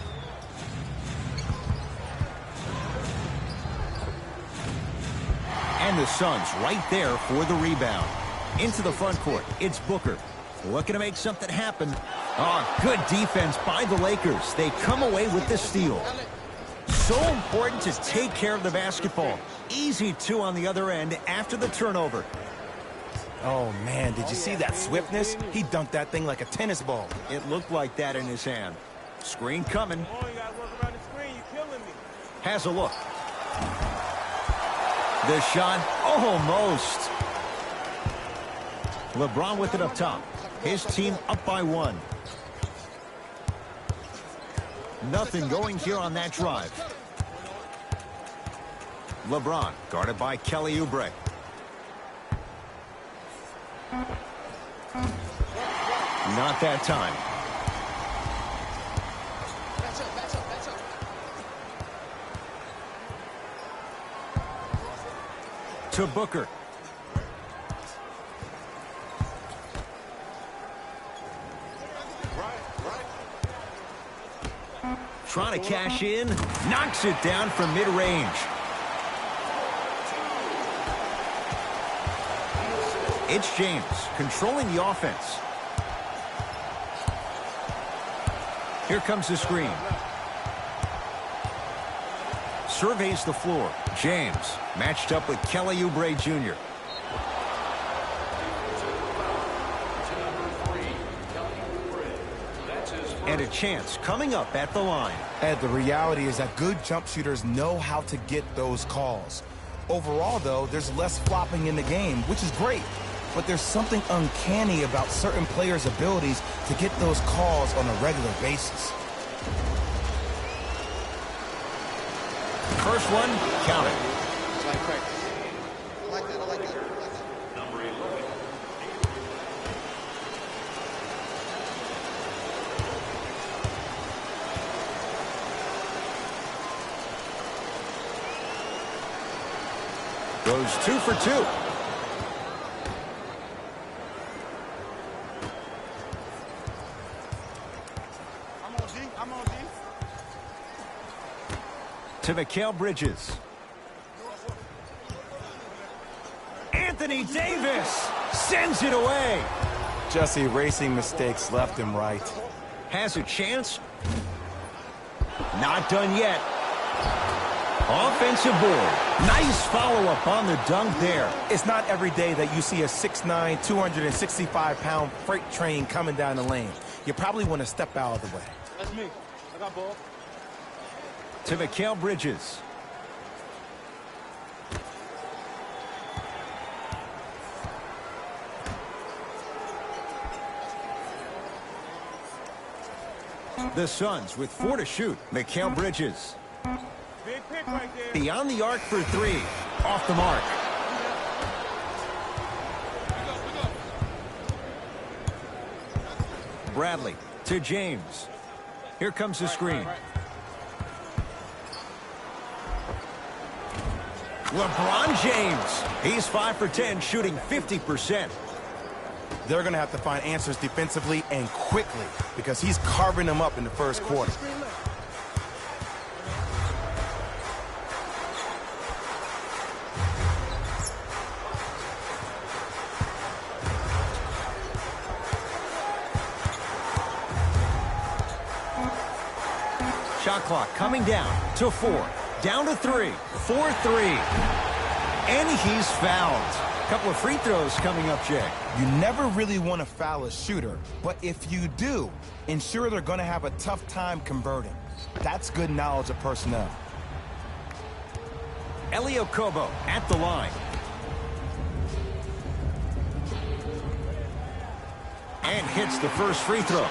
And the Suns right there for the rebound. Into the front court, it's Booker. Looking to make something happen. Oh, good defense by the Lakers. They come away with the steal. So important to take care of the basketball. Easy 2 on the other end after the turnover. Oh, man, did you see that swiftness? He dunked that thing like a tennis ball. It looked like that in his hand. Screen coming. Has a look. The shot, almost. LeBron with it up top. His team up by 1. Nothing going here on that drive. LeBron guarded by Kelly Oubre. Not that time. To Booker. Trying to cash in. Knocks it down from mid-range. It's James controlling the offense. Here comes the screen. Surveys the floor. James matched up with Kelly Oubre Jr. And a chance coming up at the line. Ed, the reality is that good jump shooters know how to get those calls. Overall, though, there's less flopping in the game, which is great. But there's something uncanny about certain players' abilities to get those calls on a regular basis. First one, count it. Number 11. Goes 2 for 2. I'm on D. To Mikal Bridges. Anthony Davis sends it away. Just erasing mistakes left and right. Has a chance. Not done yet. Offensive board. Nice follow-up on the dunk there. It's not every day that you see a 6'9", 265-pound freight train coming down the lane. You probably want to step out of the way. That's me. I got ball. To Mikal Bridges. The Suns with 4 to shoot. Mikal Bridges. Big pick right there. Beyond the arc for 3. Off the mark. Bradley to James. Here comes the screen. LeBron James. He's 5 for 10, shooting 50%. They're going to have to find answers defensively and quickly because he's carving them up in the first quarter. Shot clock coming down to 4. Down to 3. 4-3. And he's fouled. Couple of free throws coming up, Jay. You never really want to foul a shooter, but if you do, ensure they're going to have a tough time converting. That's good knowledge of personnel. Elio Kobo at the line. And hits the first free throw.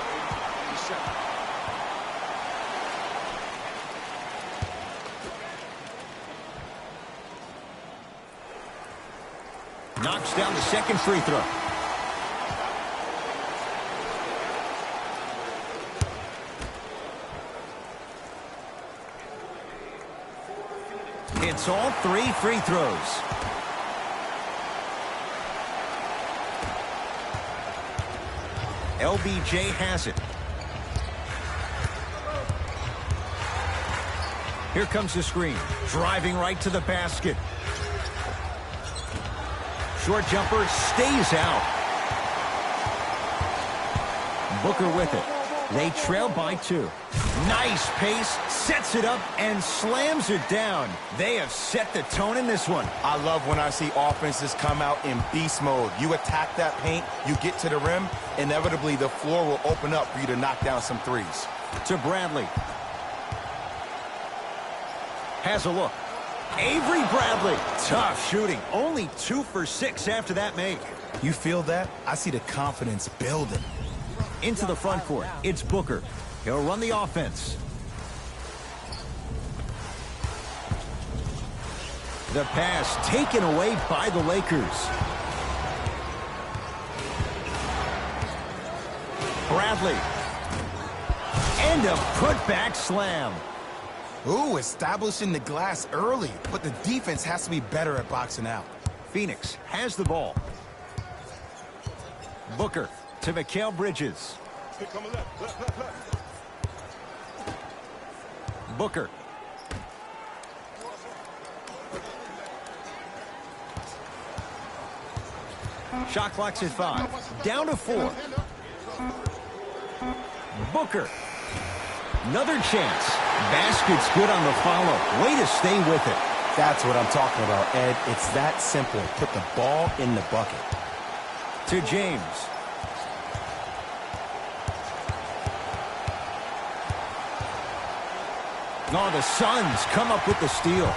Knocks down the second free throw. Hits all 3 free throws. LBJ has it. Here comes the screen. Driving right to the basket. Short jumper stays out. Booker with it. They trail by 2. Nice pace, sets it up, and slams it down. They have set the tone in this one. I love when I see offenses come out in beast mode. You attack that paint, you get to the rim, inevitably the floor will open up for you to knock down some threes. To Bradley. Has a look. Avery Bradley. Tough shooting. Only 2 for 6 after that make. You feel that? I see the confidence building. Into the front court. It's Booker. He'll run the offense. The pass taken away by the Lakers. Bradley. And a putback slam. Ooh, establishing the glass early, but the defense has to be better at boxing out. Phoenix has the ball. Booker to Mikal Bridges. Booker. Shot clock's at 5. Down to 4. Booker. Another chance. Basket's good on the follow. Way to stay with it. That's what I'm talking about, Ed. It's that simple. Put the ball in the bucket. To James. Oh, the Suns come up with the steal.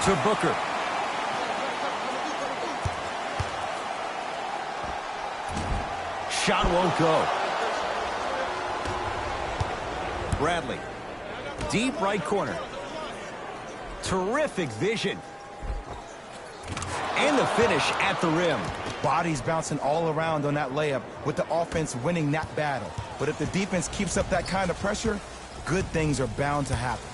To Booker. Shot won't go. Bradley. Deep right corner. Terrific vision. And the finish at the rim. Bodies bouncing all around on that layup with the offense winning that battle. But if the defense keeps up that kind of pressure, good things are bound to happen.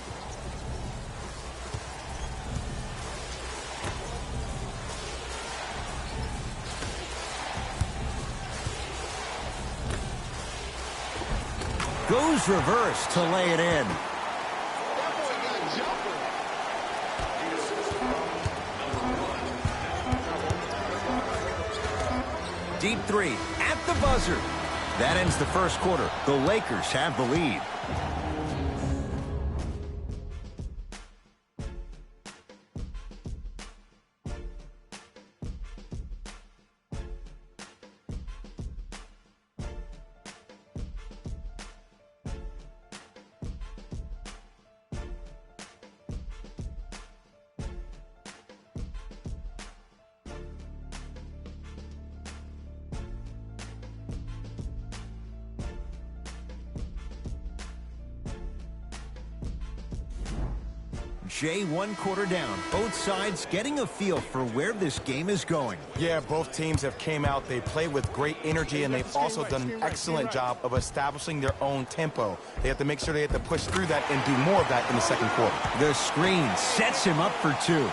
Goes reverse to lay it in. Deep 3 at the buzzer. That ends the first quarter. The Lakers have the lead. Jay, 1 quarter down. Both sides getting a feel for where this game is going. Yeah, both teams have came out. They play with great energy, and they've also done an excellent job of establishing their own tempo. They have to make sure they have to push through that and do more of that in the second quarter. The screen sets him up for 2.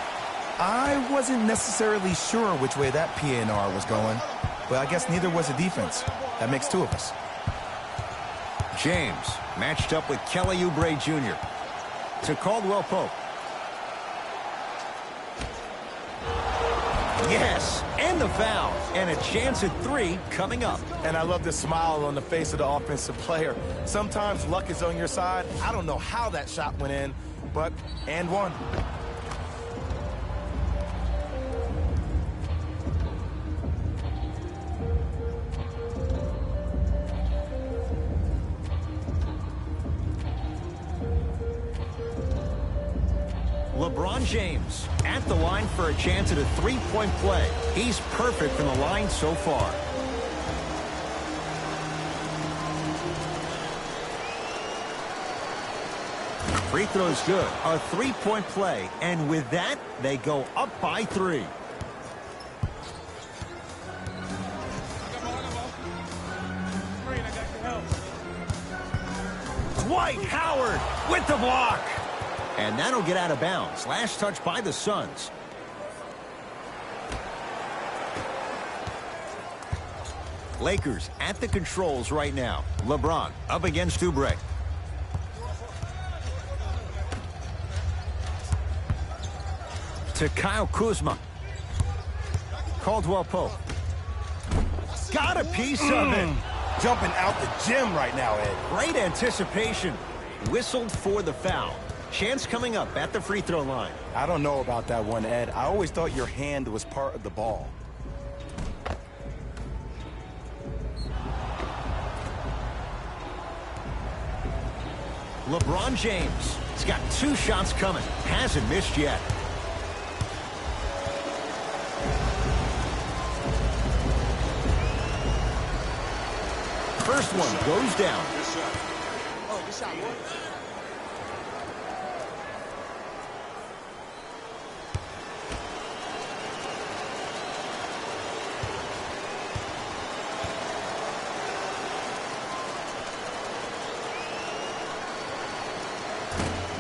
I wasn't necessarily sure which way that PNR was going, but I guess neither was the defense. That makes 2 of us. James matched up with Kelly Oubre Jr. to Caldwell Pope. Yes, and the foul, and a chance at 3 coming up. And I love the smile on the face of the offensive player. Sometimes luck is on your side. I don't know how that shot went in, but and one. LeBron James at the line for a chance at a three-point play. He's perfect from the line so far. Free throw's good. A three-point play. And with that, they go up by 3. Dwight Howard with the block. And that'll get out of bounds. Last touch by the Suns. Lakers at the controls right now. LeBron up against Oubre. To Kyle Kuzma. Caldwell Pope. Got a piece of it. Jumping out the gym right now, Ed. Great anticipation. Whistled for the foul. Chance coming up at the free throw line. I don't know about that one, Ed. I always thought your hand was part of the ball. LeBron James. He's got 2 shots coming. Hasn't missed yet. First one goes down.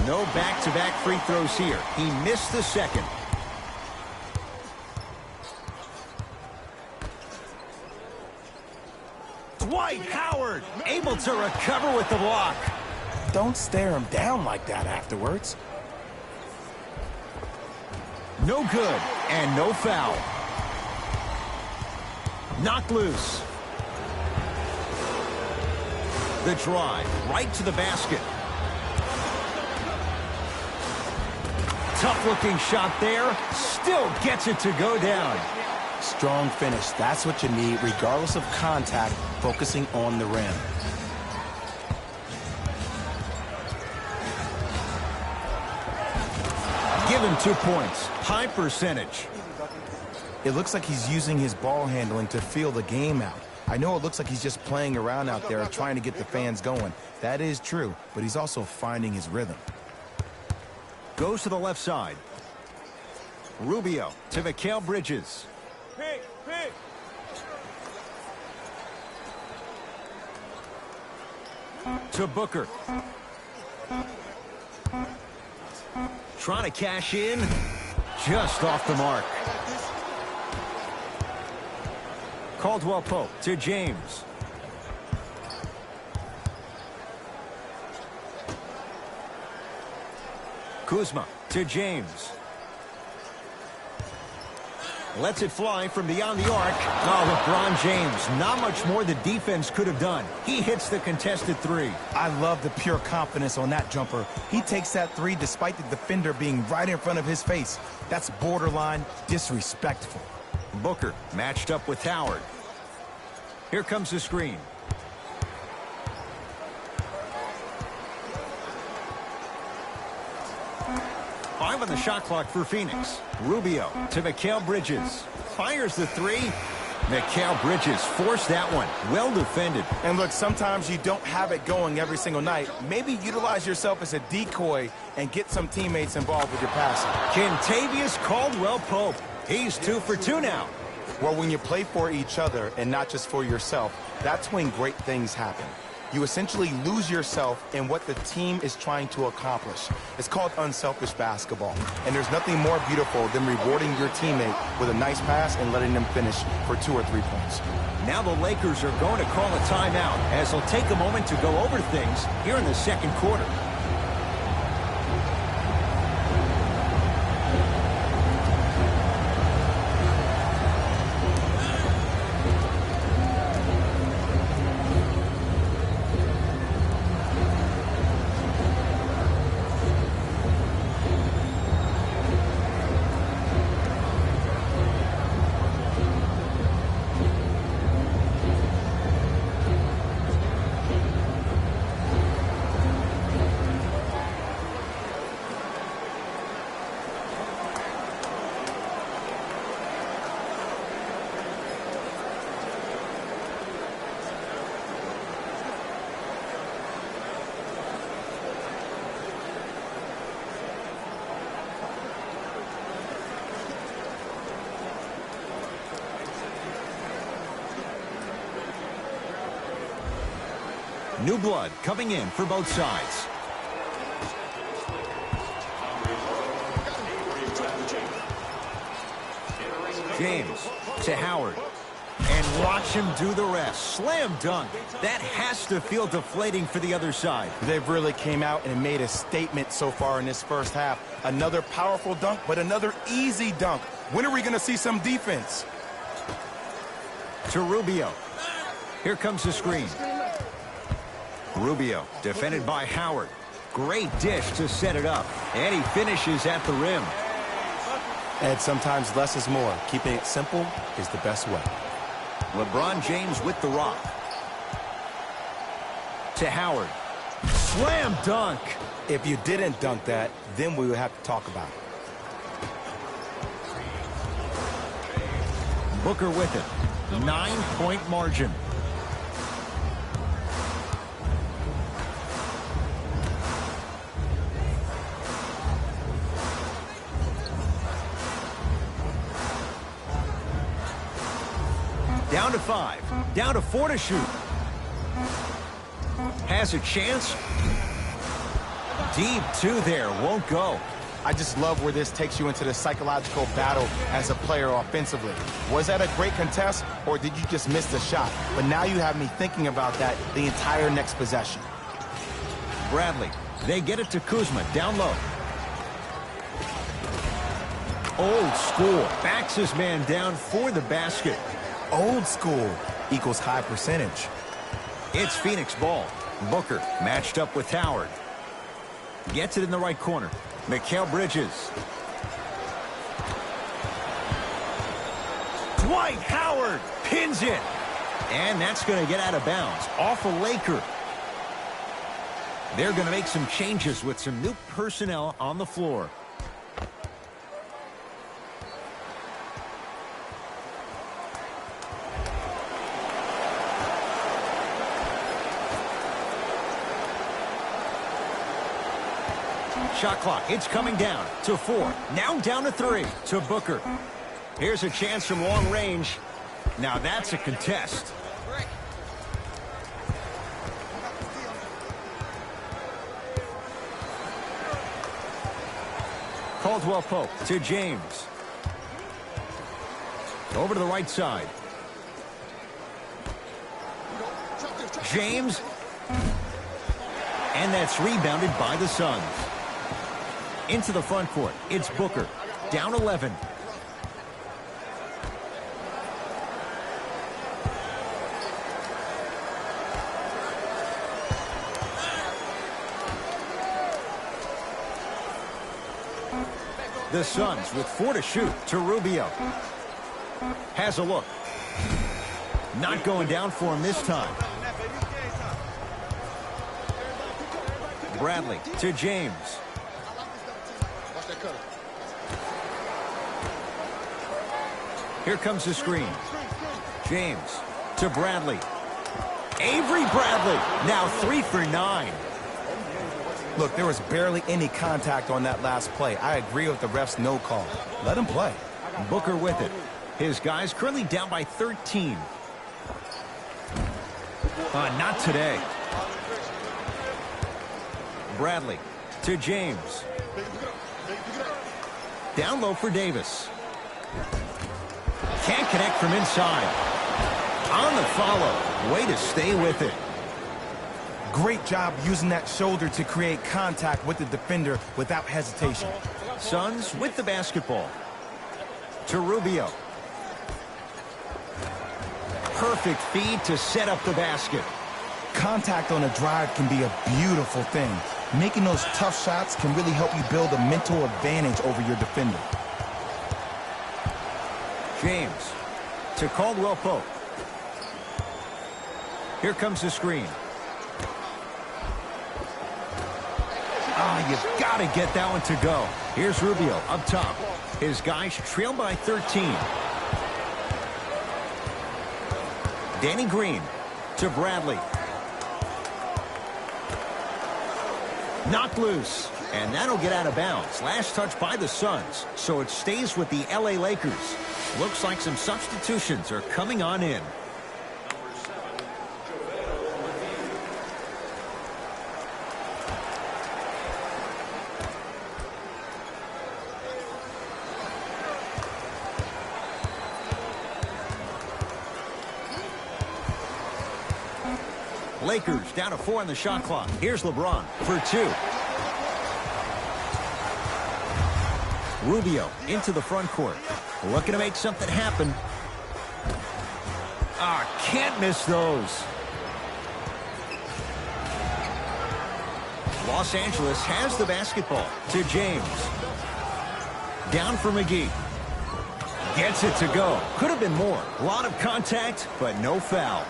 No back-to-back free throws here. He missed the second. Dwight Howard able to recover with the block. Don't stare him down like that afterwards. No good and no foul. Knocked loose. The drive right to the basket. Tough looking shot there. Still gets it to go down. Strong finish. That's what you need, regardless of contact, focusing on the rim. Give him 2 points. High percentage. It looks like he's using his ball handling to feel the game out. I know it looks like he's just playing around out there trying to get the fans going. That is true, but he's also finding his rhythm. Goes to the left side. Rubio to Mikal Bridges. Pick. To Booker. Trying to cash in. Just off the mark. Caldwell Pope to James. Kuzma to James. Lets it fly from beyond the arc. Oh, LeBron James. Not much more the defense could have done. He hits the contested 3. I love the pure confidence on that jumper. He takes that 3 despite the defender being right in front of his face. That's borderline disrespectful. Booker matched up with Howard. Here comes the screen. Five on the shot clock for Phoenix. Rubio to Mikal Bridges. Fires the 3. Mikal Bridges forced that one. Well defended. And look, sometimes you don't have it going every single night. Maybe utilize yourself as a decoy and get some teammates involved with your passing. Kentavious Caldwell Pope. He's 2 for 2 now. Well, when you play for each other and not just for yourself, that's when great things happen. You essentially lose yourself in what the team is trying to accomplish. It's called unselfish basketball. And there's nothing more beautiful than rewarding your teammate with a nice pass and letting them finish for 2 or 3 points. Now the Lakers are going to call a timeout as they'll take a moment to go over things here in the second quarter. New blood coming in for both sides. James to Howard. And watch him do the rest. Slam dunk. That has to feel deflating for the other side. They've really came out and made a statement so far in this first half. Another powerful dunk, but another easy dunk. When are we going to see some defense? To Rubio. Here comes the screen. Rubio defended by Howard. Great dish to set it up. And he finishes at the rim. And sometimes less is more. Keeping it simple is the best way. LeBron James with the rock. To Howard. Slam dunk. If you didn't dunk that, then we would have to talk about it. Booker with it. 9-point margin. Down to 5. Down to 4 to shoot. Has a chance. Deep 2 there. Won't go. I just love where this takes you into the psychological battle as a player offensively. Was that a great contest, or did you just miss the shot? But now you have me thinking about that the entire next possession. Bradley. They get it to Kuzma. Down low. Old school. Backs his man down for the basket. Old school equals high percentage. It's Phoenix ball. Booker matched up with Howard. Gets it in the right corner. Mikal Bridges. Dwight Howard pins it. And that's going to get out of bounds. Off a Laker. They're going to make some changes with some new personnel on the floor. Shot clock, it's coming down to 4. Now down to 3 to Booker. Here's a chance from long range. Now that's a contest. Caldwell Pope to James. Over to the right side. James. And that's rebounded by the Suns. Into the front court. It's Booker. Down 11. The Suns with 4 to shoot to Rubio. Has a look. Not going down for him this time. Bradley to James. Here comes the screen. James to Bradley. Avery Bradley now 3 for 9. Look, there was barely any contact on that last play. I agree with the ref's no call. Let him play. Booker with it. His guys currently down by 13. Not today. Bradley to James. Down low for Davis. Can't connect from inside. On the follow. Way to stay with it. Great job using that shoulder to create contact with the defender without hesitation. Suns with the basketball. To Rubio. Perfect feed to set up the basket. Contact on a drive can be a beautiful thing. Making those tough shots can really help you build a mental advantage over your defender. James to Caldwell Pope. Here comes the screen. You've got to get that one to go. Here's Rubio up top. His guys trail by 13. Danny Green to Bradley. Knocked loose. And that'll get out of bounds. Last touch by the Suns. So it stays with the LA Lakers. Looks like some substitutions are coming on in. Lakers down to 4 on the shot clock. Here's LeBron for 2. Rubio into the front court. Looking to make something happen. Can't miss those. Los Angeles has the basketball to James. Down for McGee. Gets it to go. Could have been more. A lot of contact, but no foul.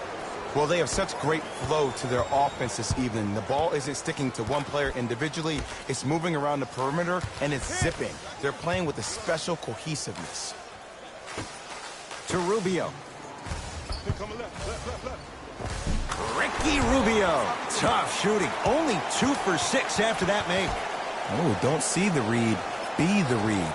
Well, they have such great flow to their offense this evening. The ball isn't sticking to one player individually. It's moving around the perimeter, and it's zipping. They're playing with a special cohesiveness. To Rubio. Ricky Rubio. Tough shooting. Only 2 for 6 after that make. Oh, don't see the read. Be the read.